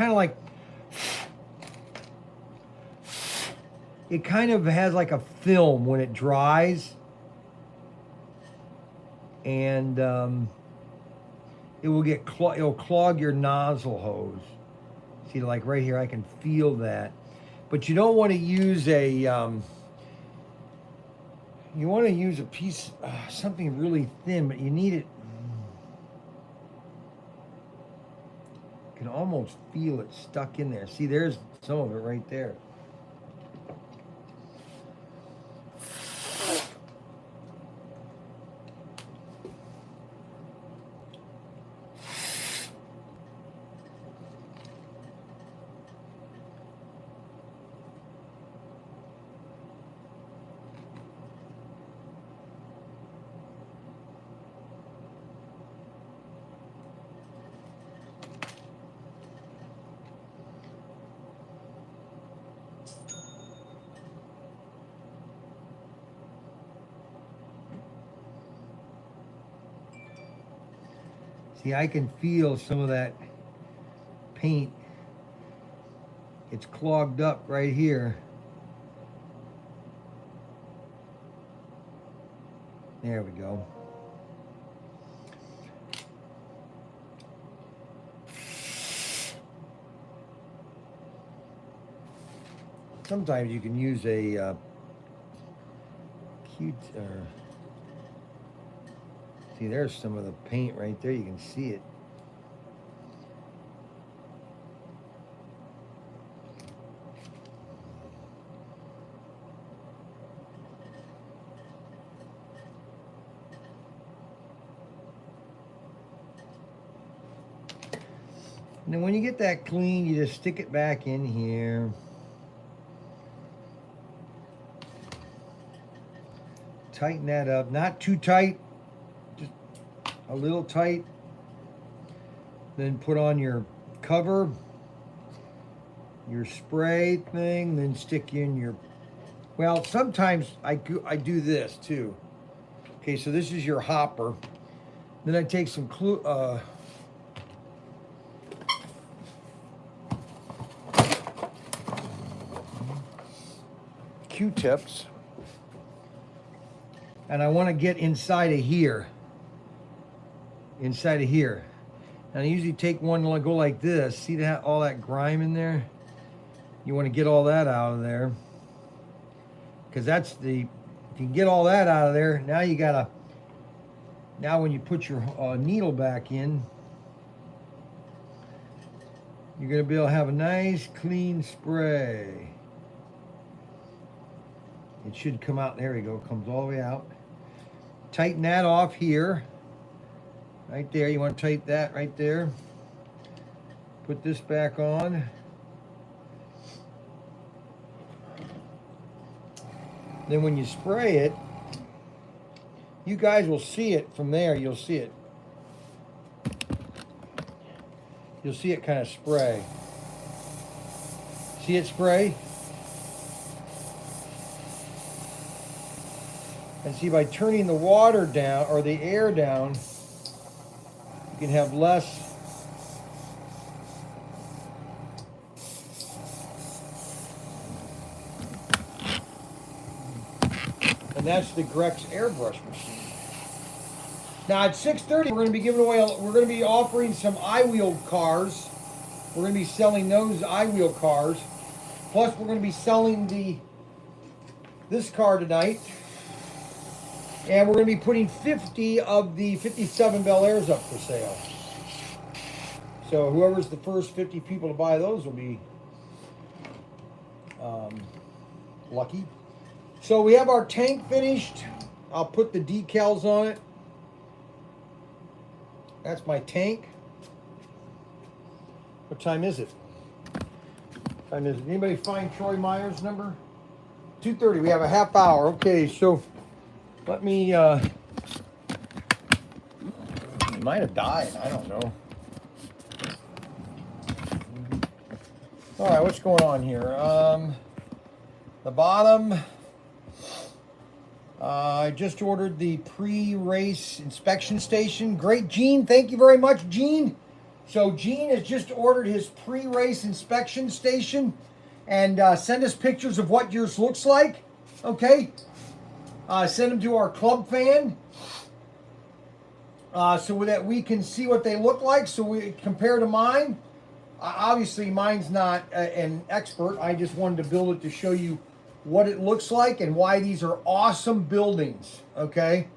kind of has like a film when it dries, and it will get it'll clog your nozzle hose. See, like right here, I can feel that. But you don't want to use a you want to use a piece, something really thin, but you need it. You can almost feel it stuck in there. See, there's some of it right there. See, I can feel some of that paint. It's clogged up right here. There we go. sometimes you can use a cute. See, there's some of the paint right there. You can see it. And then when you get that clean, you just stick it back in here. Tighten that up. Not too tight, just a little tight. Then put on your cover, your spray thing, then stick in your, well, sometimes I do this too. Okay, so this is your hopper. Then I take some Q-tips, and I want to get inside of here. And I usually take one and go like this. See that, all that grime in there? You want to get all that out of there, because that's the, if you can get all that out of there, now you gotta, now when you put your needle back in, you're gonna be able to have a nice clean spray. It should come out. There we go. Comes all the way out. Tighten that off here. Right there. You want to tighten that right there. Put this back on. Then when you spray it, you guys will see it from there. You'll see it. You'll see it kind of spray. See it spray? And see, by turning the water down, or the air down, you can have less. And that's the Grex Airbrush machine. Now at 6:30, we're going to be giving away, we're going to be offering some iWheel cars. We're going to be selling those iWheel cars. Plus, we're going to be selling this car tonight. And we're going to be putting 50 of the 57 Bel Airs up for sale. So whoever's the first 50 people to buy those will be lucky. So we have our tank finished. I'll put the decals on it. That's my tank. What time is it? Anybody find Troy Meyer's number? 2:30. We have a half hour. Okay, so let me, he might have died, I don't know. All right, what's going on here? The bottom, I just ordered the pre-race inspection station. Great, Gene, thank you very much, Gene. So Gene has just ordered his pre-race inspection station, and send us pictures of what yours looks like, okay? Send them to our club fan so that we can see what they look like, so we compare to mine. Obviously, mine's not an expert. I just wanted to build it to show you what it looks like and why these are awesome buildings, okay?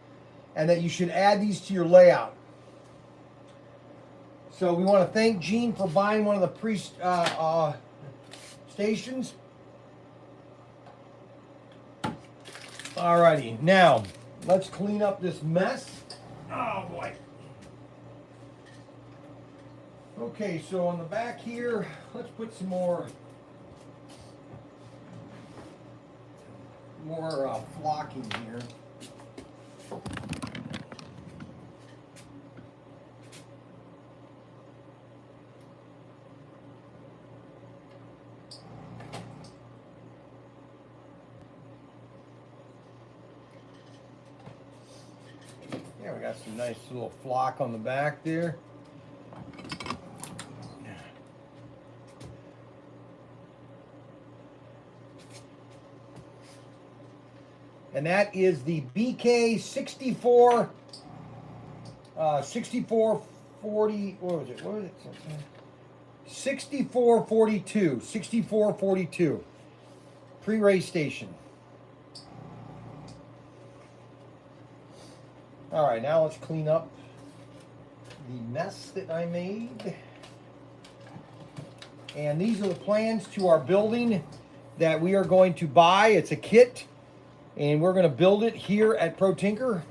And that you should add these to your layout. So we want to thank Gene for buying one of the stations. Alrighty, now let's clean up this mess. Oh boy. Okay, so on the back here, let's put some more flocking here. Yeah, we got some nice little flock on the back there. And that is the BK 6440, what was it? 6442. Pre-race station. All right, now let's clean up the mess that I made. And these are the plans to our building that we are going to buy. It's a kit, and we're going to build it here at ProTinker.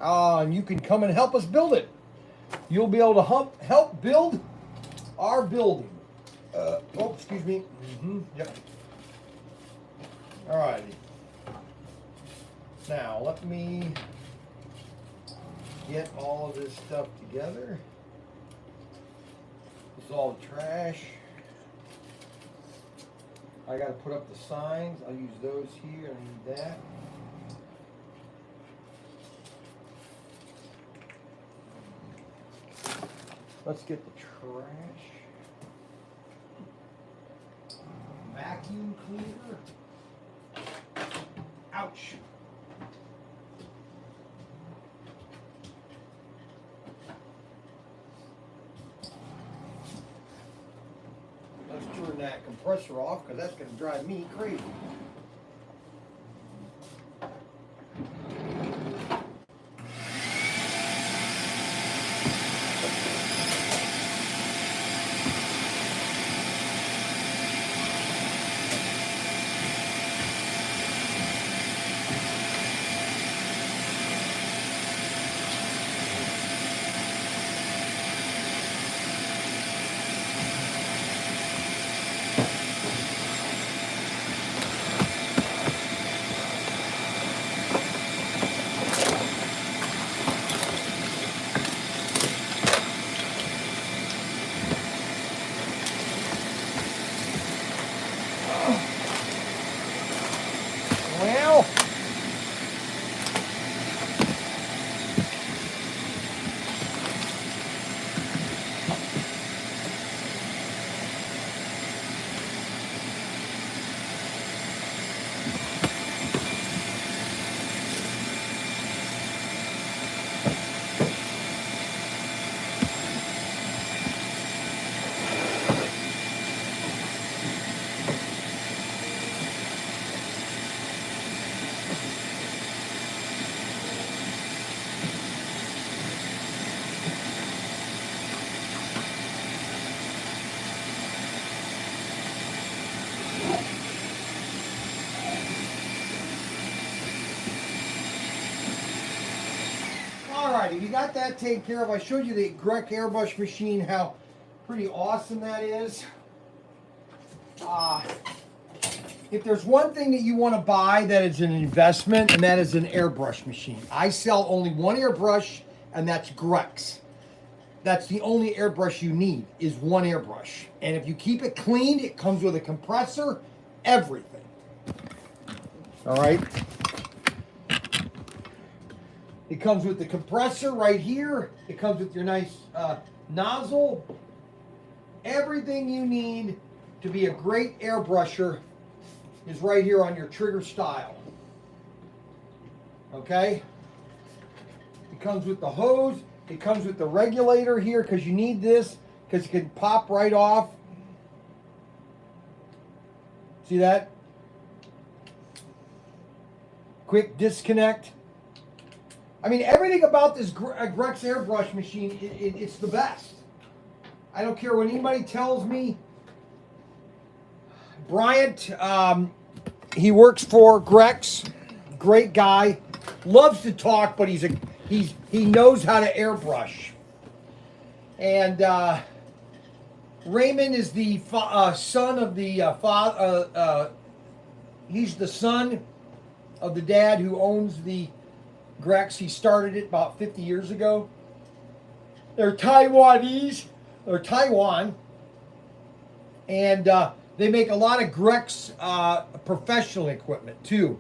And you can come and help us build it. You'll be able to help build our building. Oh, excuse me. Yep. All righty. Now, let me get all of this stuff together. This is all the trash. I got to put up the signs. I'll use those here. I need that. Let's get the trash. Vacuum cleaner. Ouch. Let's turn that compressor off because that's going to drive me crazy. Well, alrighty, we got that taken care of. I showed you the Grex Airbrush machine, how pretty awesome that is. If there's one thing that you want to buy that is an investment, and that is an airbrush machine. I sell only one airbrush, and that's Grex. That's the only airbrush you need, is one airbrush. And if you keep it cleaned, it comes with a compressor, everything. All right. It comes with the compressor right here. It comes with your nice nozzle. Everything you need to be a great airbrusher is right here on your trigger style. Okay? It comes with the hose. It comes with the regulator here because you need this because it can pop right off. See that? Quick disconnect. I mean, everything about this Grex airbrush machine, it's the best. I don't care what anybody tells me. Bryant, he works for Grex. Great guy. Loves to talk, but he knows how to airbrush. And Raymond is the son of the father. He's the son of the dad who owns the Grex. He started it about 50 years ago. They're Taiwanese, or Taiwan, and they make a lot of Grex professional equipment too.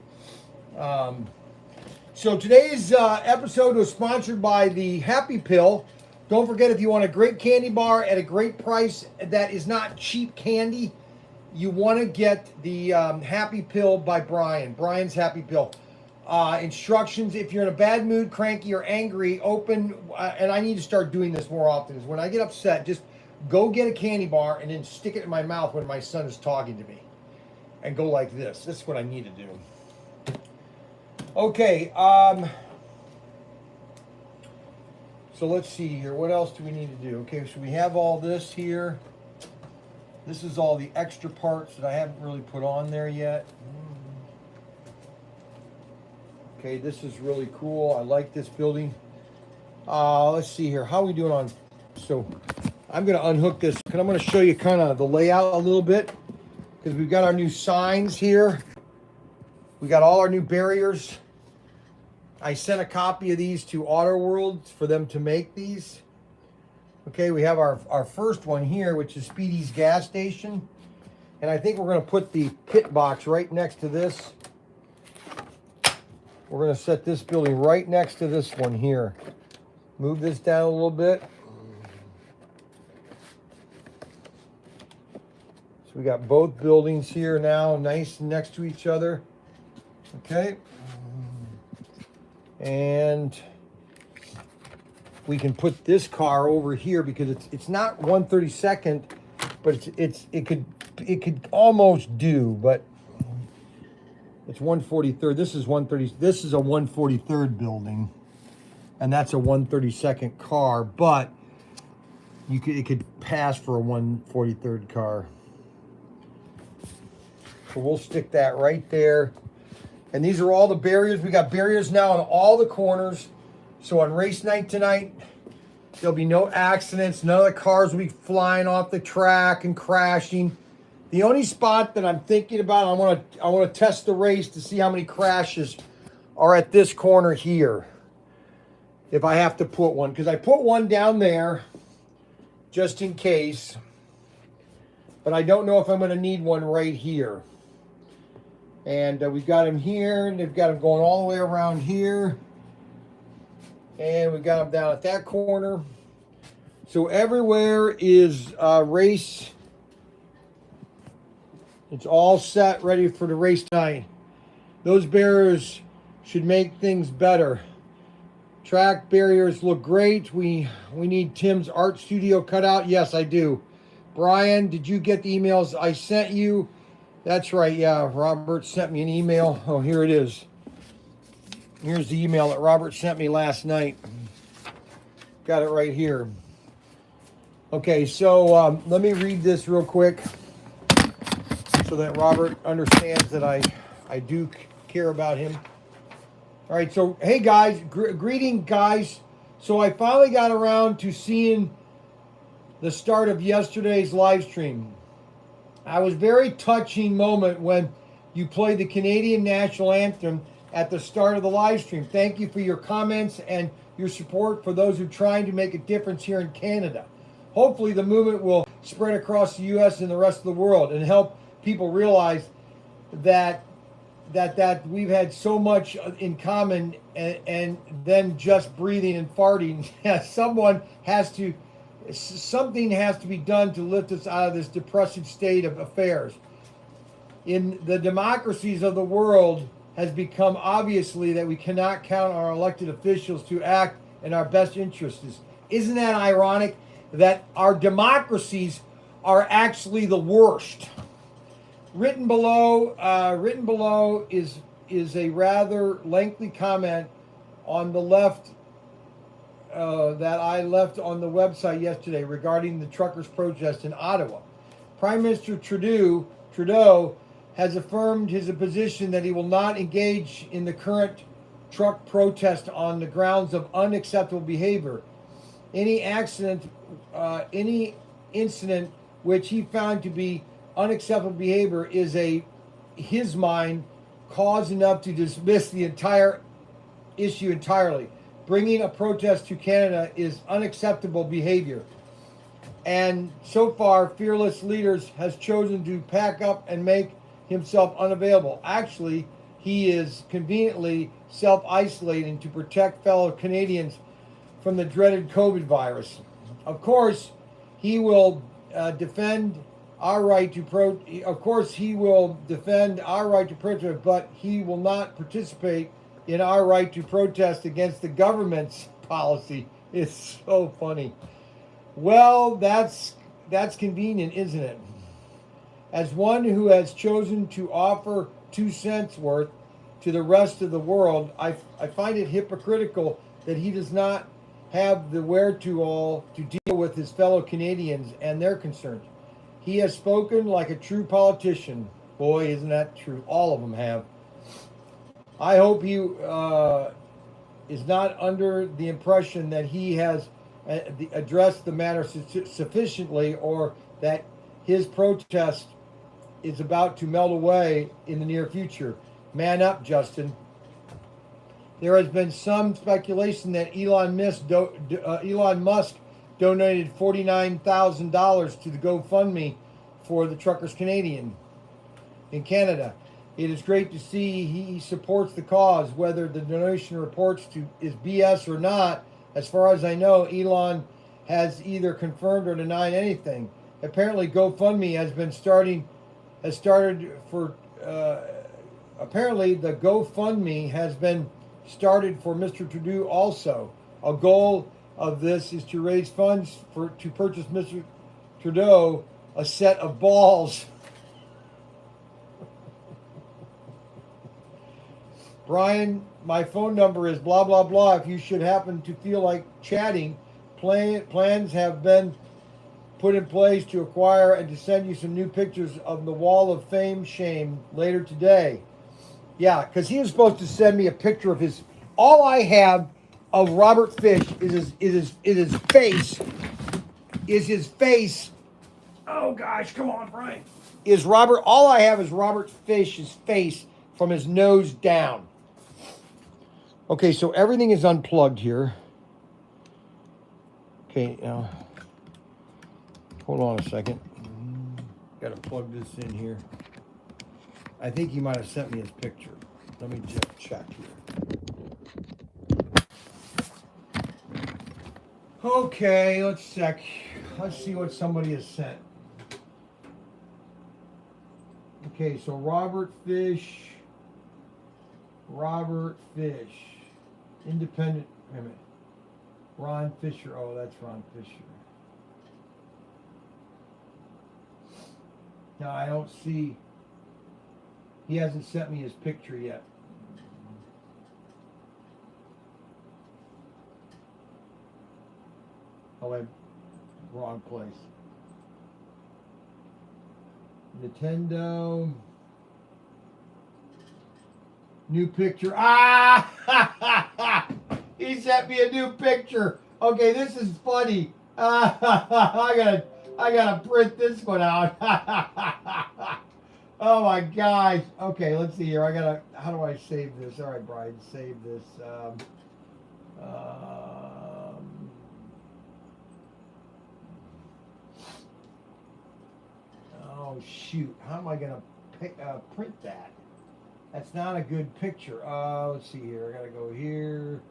So today's episode was sponsored by the Happy Pill. Don't forget, if you want a great candy bar at a great price that is not cheap candy, you want to get the Happy Pill by Brian. Brian's Happy Pill. Instructions: if you're in a bad mood, cranky, or angry, open, and I need to start doing this more often, is when I get upset, just go get a candy bar and then stick it in my mouth when my son is talking to me. and go like this. This is what I need to do. Okay, so let's see here. What else do we need to do? Okay, so we have all this here. This is all the extra parts that I haven't really put on there yet. Okay, this is really cool. I like this building. Let's see here. How are we doing on? So I'm going to unhook this, and I'm going to show you kind of the layout a little bit, because we've got our new signs here. We got all our new barriers. I sent a copy of these to Auto World for them to make these. Okay, we have our first one here, which is Speedy's gas station. And I think we're going to put the pit box right next to this. We're going to set this building right next to this one here. Move this down a little bit. So we got both buildings here now, nice next to each other. Okay. And we can put this car over here because it's not 132nd, but it could almost do, but it's 143rd. This is 130. This is a 143rd building, and that's a 132nd car, but it could pass for a 143rd car. So we'll stick that right there. And these are all the barriers. We got barriers now on all the corners. So on race night tonight, there'll be no accidents. None of the cars will be flying off the track and crashing. The only spot that I'm thinking about, I want to test the race to see how many crashes are at this corner here. If I have to put one, because I put one down there just in case. But I don't know if I'm going to need one right here. And we've got them here, and they've got them going all the way around here. And we got them down at that corner. So everywhere is race. It's all set, ready for the race night. Those barriers should make things better. Track barriers look great. We need Tim's art studio cut out. Yes, I do. Brian, did you get the emails I sent you? That's right, yeah. Robert sent me an email. Oh, here it is. Here's the email that Robert sent me last night. Got it right here. Okay, so let me read this real quick so that Robert understands that I do care about him. All right, so hey guys, greeting guys. So I finally got around to seeing the start of yesterday's live stream. I was very touching moment when you played the Canadian national anthem at the start of the live stream. Thank you for your comments and your support for those who are trying to make a difference here in Canada. Hopefully the movement will spread across the U.S. and the rest of the world and help people realize that we've had so much in common and then just breathing and farting. Something has to be done to lift us out of this depressive state of affairs. In the democracies of the world, has become obviously that we cannot count on our elected officials to act in our best interests. Isn't that ironic that our democracies are actually the worst? Written below is a rather lengthy comment on the left that I left on the website yesterday regarding the truckers' protest in Ottawa. Prime Minister Trudeau has affirmed his position that he will not engage in the current truck protest on the grounds of unacceptable behavior. Any incident which he found to be unacceptable behavior is his mind cause enough to dismiss the entire issue entirely. Bringing a protest to Canada is unacceptable behavior. And so far, Fearless Leaders has chosen to pack up and make himself unavailable. Actually, he is conveniently self-isolating to protect fellow Canadians from the dreaded COVID virus. Of course, he will defend our right to protest, but he will not participate in our right to protest against the government's policy. It's so funny. Well, that's convenient, isn't it? As one who has chosen to offer 2 cents worth to the rest of the world, I find it hypocritical that he does not have the wherewithal to deal with his fellow Canadians and their concerns. He has spoken like a true politician. Boy, isn't that true? All of them have. I hope he is not under the impression that he has addressed the matter sufficiently, or that his protest is about to melt away in the near future. Man up, Justin. There has been some speculation that Elon Musk donated $49,000 to the GoFundMe for the Truckers Canadian in Canada. It is great to see he supports the cause, whether the donation reports is BS or not. As far as I know, Elon has either confirmed or denied anything. Apparently, GoFundMe apparently the GoFundMe has been started for Mr. Trudeau also. A goal of this is to raise funds to purchase Mr. Trudeau a set of balls. Brian, my phone number is blah, blah, blah. If you should happen to feel like chatting, plans have been put in place to acquire and to send you some new pictures of the Wall of Fame shame later today. Yeah, because he was supposed to send me a picture of his. All I have of Robert Fish is his face. Is his face. Oh gosh, come on, Brian. All I have is Robert Fish's face from his nose down. Okay, so everything is unplugged here. Okay, now hold on a second. Got to plug this in here. I think he might have sent me his picture. Let me just check here. Okay, let's see what somebody has sent. Okay, so Robert Fish, independent, wait a minute. Ron Fisher, oh, that's Ron Fisher. No, I don't see, he hasn't sent me his picture yet. Oh, I'm wrong place. Nintendo. New picture. Ah! He sent me a new picture. Okay, this is funny. I gotta print this one out. Oh my gosh. Okay, let's see here. How do I save this? All right, Brian, save this. Oh shoot! How am I gonna print that? That's not a good picture. Let's see here. I gotta go here.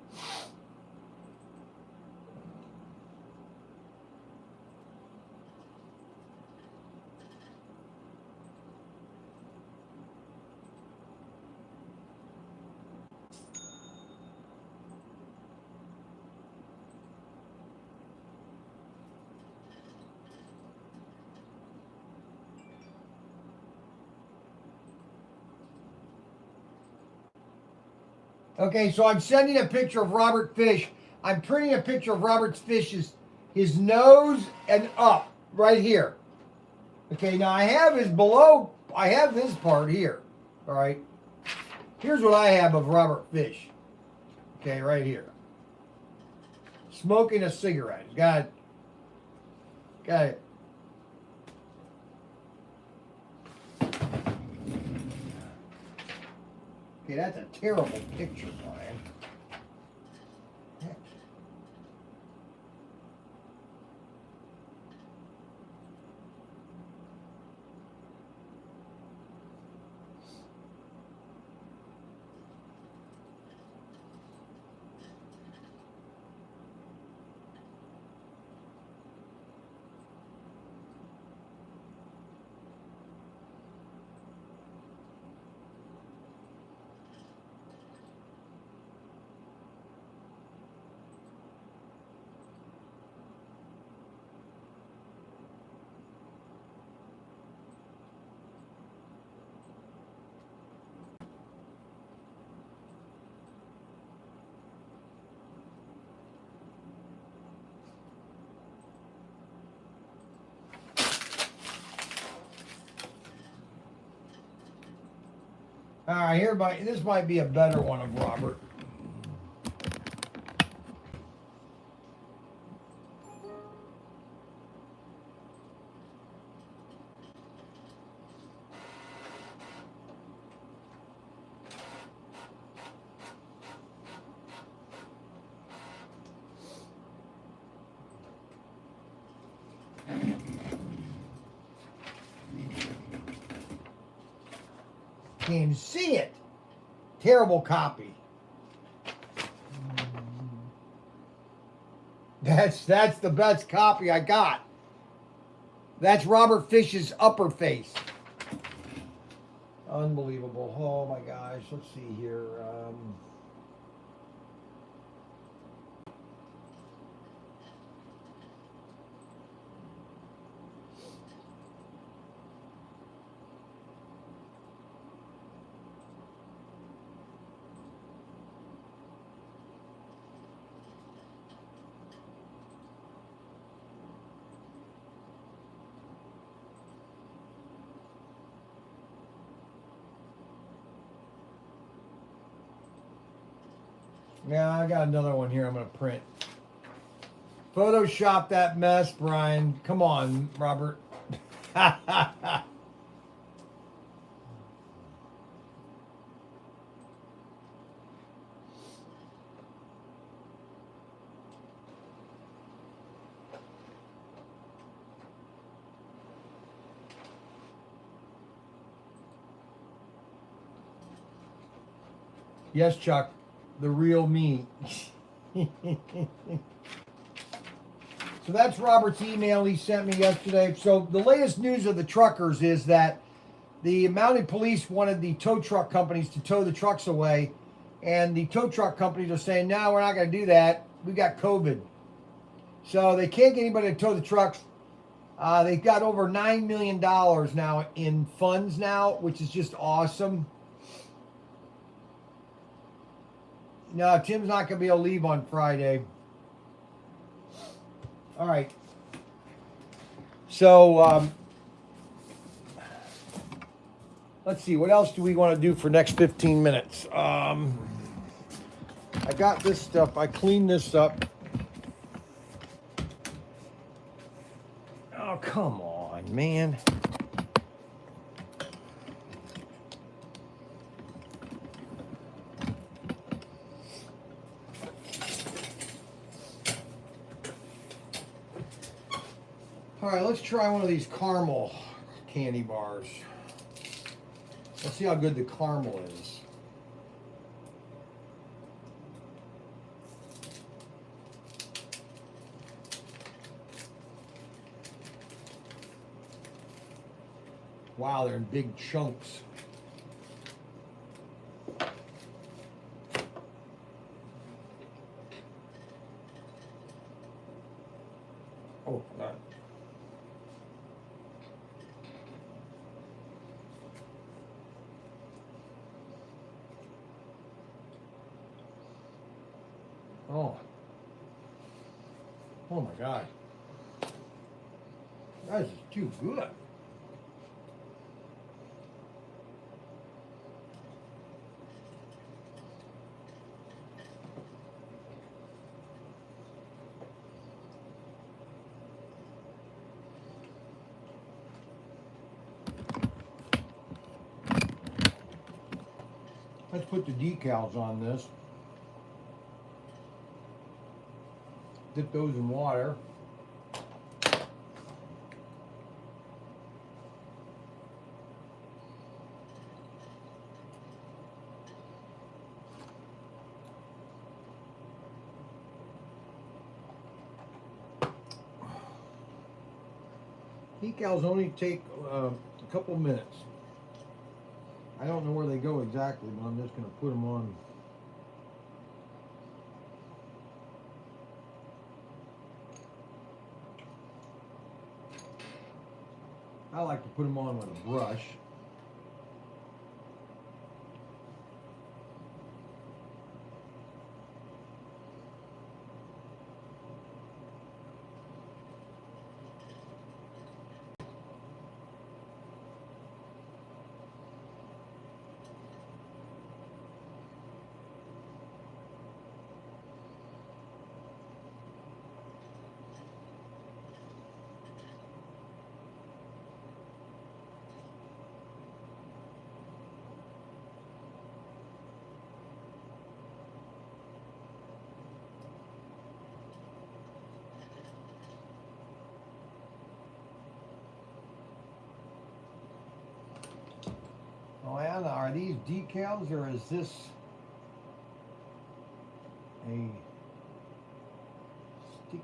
Okay, so I'm sending a picture of Robert Fish. I'm printing a picture of Robert Fish's his nose and up right here. Okay, now I have this part here. All right. Here's what I have of Robert Fish. Okay, right here. Smoking a cigarette. Got it. Okay, that's a terrible picture, Brian. Heck. All right, here this might be a better one of Robert. Can't even see it. Terrible copy. That's the best copy I got. That's Robert Fish's upper face. Unbelievable. Oh my gosh. Let's see here. Yeah, I got another one here I'm going to print. Photoshop that mess, Brian. Come on, Robert. Yes, Chuck. The real me. So that's Robert's email he sent me yesterday. So the latest news of the truckers is that the mounted police wanted the tow truck companies to tow the trucks away, and the tow truck companies are saying, no, we're not going to do that. We got COVID. So they can't get anybody to tow the trucks. They've got over $9 million now in funds now, which is just awesome. No, Tim's not going to be able to leave on Friday. All right. So, let's see. What else do we want to do for next 15 minutes? I got this stuff. I cleaned this up. Oh, come on, man. All right, let's try one of these caramel candy bars. Let's see how good the caramel is. Wow, they're in big chunks. Oh, God. Oh my God. That is too good. Let's put the decals on this. Dip those in water. Decals only take a couple minutes. I don't know where they go exactly, but I'm just going to put them on. I like to put them on with a brush. are these decals or is this a sticky?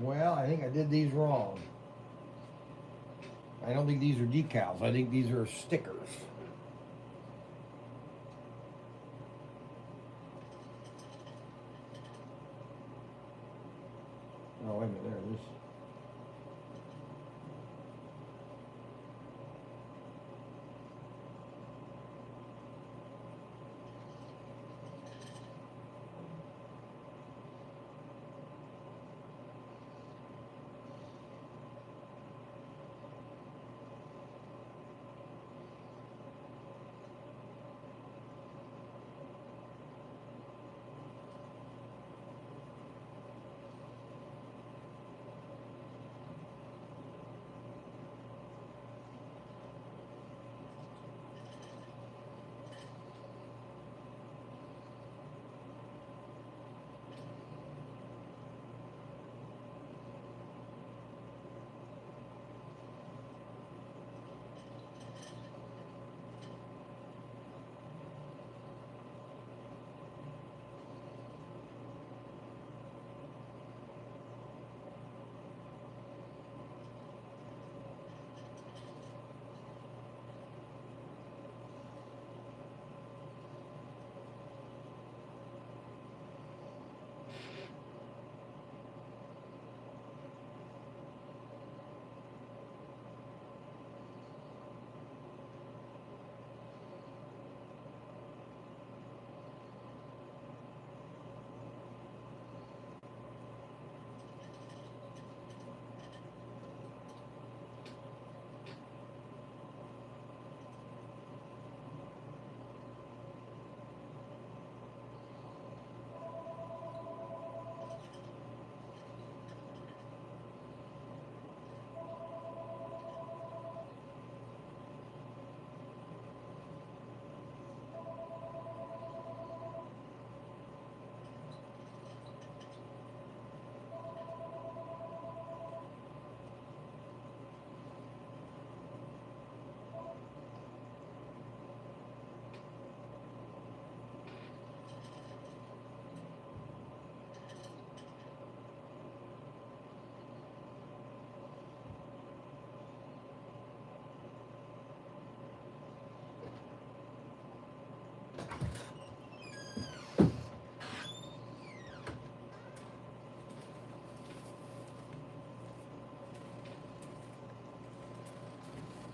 Well, I think I did these wrong. I don't think these are decals. I think these are stickers. Oh, wait a minute, there it is.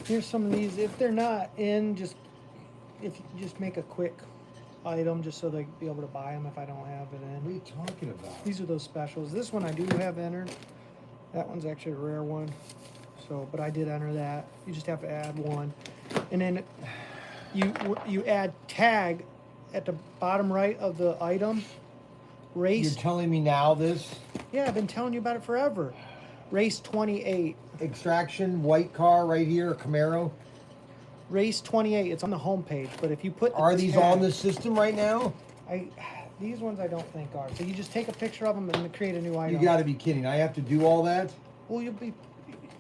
Here's some of these. If they're not in, if you just make a quick item just so they be able to buy them if I don't have it What are in. you talking about? These are those specials. This one I do have entered. That one's actually a rare one. So, but I did enter that. You just have to add one, and then you add tag at the bottom right of the item. Race. You're telling me now this? Yeah, I've been telling you about it forever. Race 28. Extraction, white car right here, a Camaro. Race 28. It's on the home page. But if you put the Are these tag, on the system right now? These ones I don't think are. So you just take a picture of them and create a new item. You got to be kidding. I have to do all that? Well,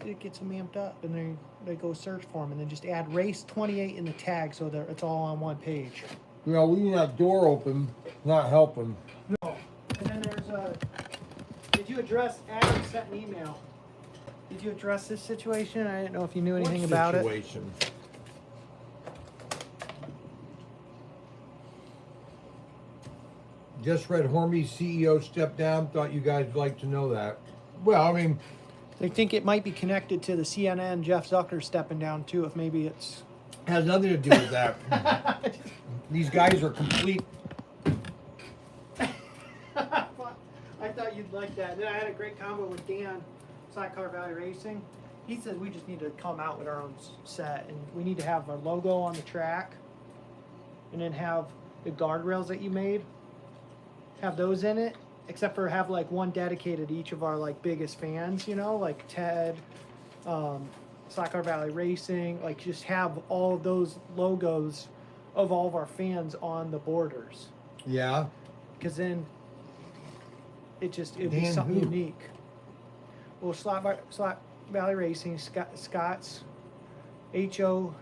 it gets them amped up, and they go search for them, and then just add race 28 in the tag so that it's all on one page. You know, leaving that door open, not helping. No. And then there's did you address Adam sent an email? Did you address this situation? I didn't know if you knew anything about it. Situation? Just read Hormy's CEO stepped down. Thought you guys would like to know that. Well, I mean, They think it might be connected to the CNN Jeff Zucker stepping down too. If maybe it's has nothing to do with that. These guys are complete. I thought you'd like that. Then I had a great combo with Dan, Sidecar Valley Racing. He said we just need to come out with our own set, and we need to have our logo on the track, and then have the guardrails that you made have those in it, except for have like one dedicated to each of our like biggest fans, you know, like Ted, Slacker Valley Racing, like just have all of those logos of all of our fans on the borders. Yeah. Because then it'd be Dan something who? unique. Well, Slack Valley Racing, Scott's HO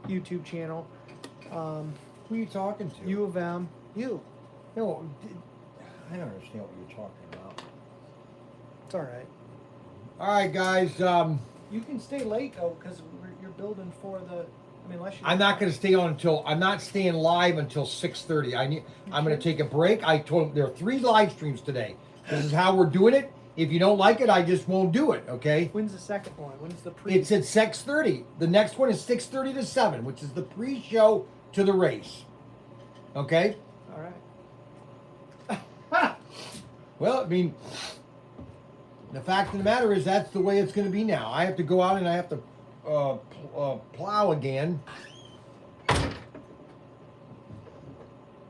YouTube channel, Who are you talking to? U of M, you. No, I don't understand what you're talking about. It's all right. All right, guys. You can stay late though, because you're building for the. I mean, unless you. I'm not going to stay on until I'm not staying live until 6:30. I'm going to take a break. I told them there are 3 live streams today. This is how we're doing it. If you don't like it, I just won't do it. Okay. When's the second one? When's the pre? It's at 6:30. The next one is 6:30 to 7, which is the pre-show to the race. Okay. All right. Well, I mean, the fact of the matter is that's the way it's going to be now. I have to go out and I have to plow again.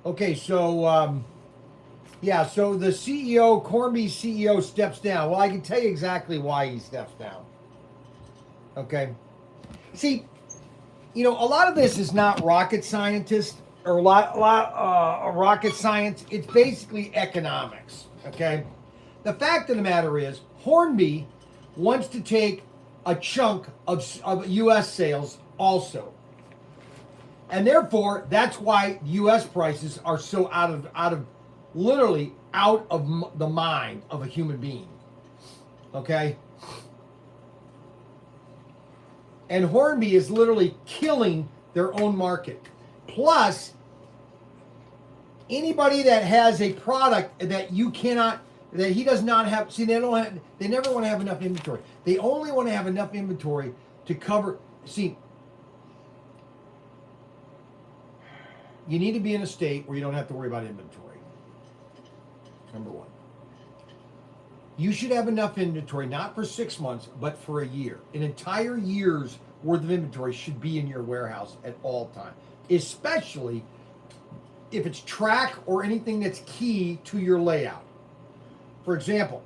Okay, so yeah, so the CEO, Cornby's CEO, steps down. Well, I can tell you exactly why he steps down. Okay, see, you know, a lot of this is not rocket scientist or rocket science. It's basically economics. Okay, the fact of the matter is Hornby wants to take a chunk of U.S. sales also, and therefore that's why U.S. prices are so literally out of the mind of a human being. Okay, and Hornby is literally killing their own market. Plus, anybody that has a product that he does not have, see, they never want to have enough inventory. They only want to have enough inventory to cover, see, you need to be in a state where you don't have to worry about inventory. Number one. You should have enough inventory, not for 6 months, but for a year. An entire year's worth of inventory should be in your warehouse at all times, especially if it's track or anything that's key to your layout. For example,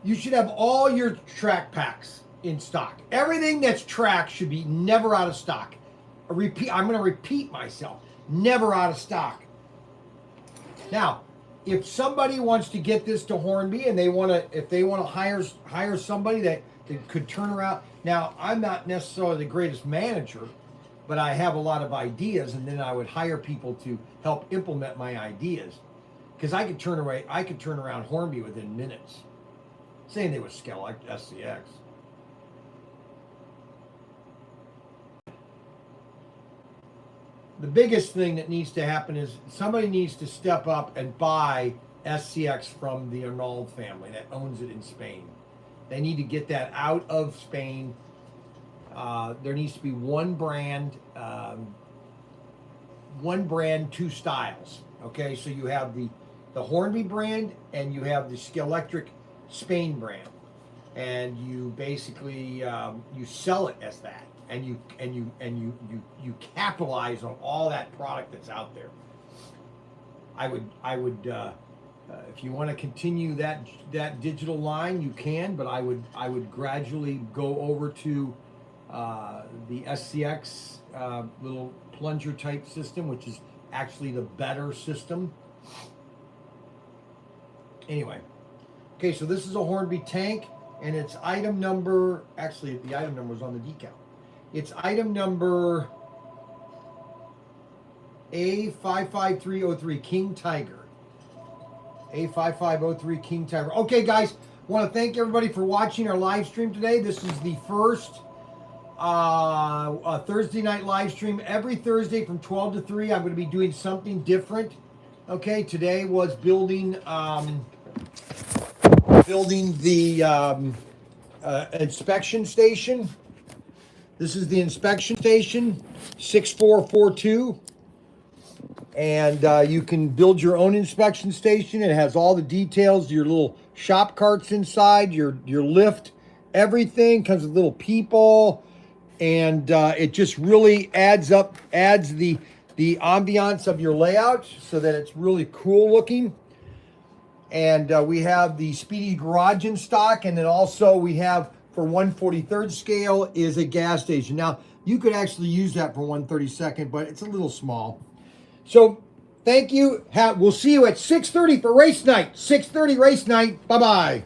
you should have all your track packs in stock. Everything that's track should be never out of stock. I'm going to repeat myself. Never out of stock. Now, if somebody wants to get this to Hornby and if they want to hire somebody that could turn around. Now, I'm not necessarily the greatest manager, but I have a lot of ideas, and then I would hire people to help implement my ideas. Because I could turn around Hornby within minutes. Same thing with SCX. The biggest thing that needs to happen is somebody needs to step up and buy SCX from the Arnold family that owns it in Spain. They need to get that out of Spain. There needs to be one brand, 2 styles. Okay, so you have the Hornby brand and you have the Skeletric Spain brand, and you basically you sell it as that, and you capitalize on all that product that's out there. I would if you want to continue that digital line, you can, but I would gradually go over to the SCX little plunger type system, which is actually the better system. Anyway, okay, so this is a Hornby tank, and it's item number, actually the item number is on the decal. It's item number A55303, King Tiger. A5503 King Tiger. Okay, guys, want to thank everybody for watching our live stream today. This is the first Thursday night live stream. Every Thursday from 12 to 3, I'm going to be doing something different. Okay, today was building the inspection station. This is the inspection station, 6442. And you can build your own inspection station. It has all the details, your little shop carts inside, your lift, everything. Comes with little people, and it just really adds the the ambiance of your layout so that it's really cool looking. And we have the Speedy garage in stock, and then also we have for 1/43rd scale is a gas station. Now you could actually use that for 1/32nd, but it's a little small. So thank you. We'll see you at 6:30 for race night. 6:30 race night. Bye bye.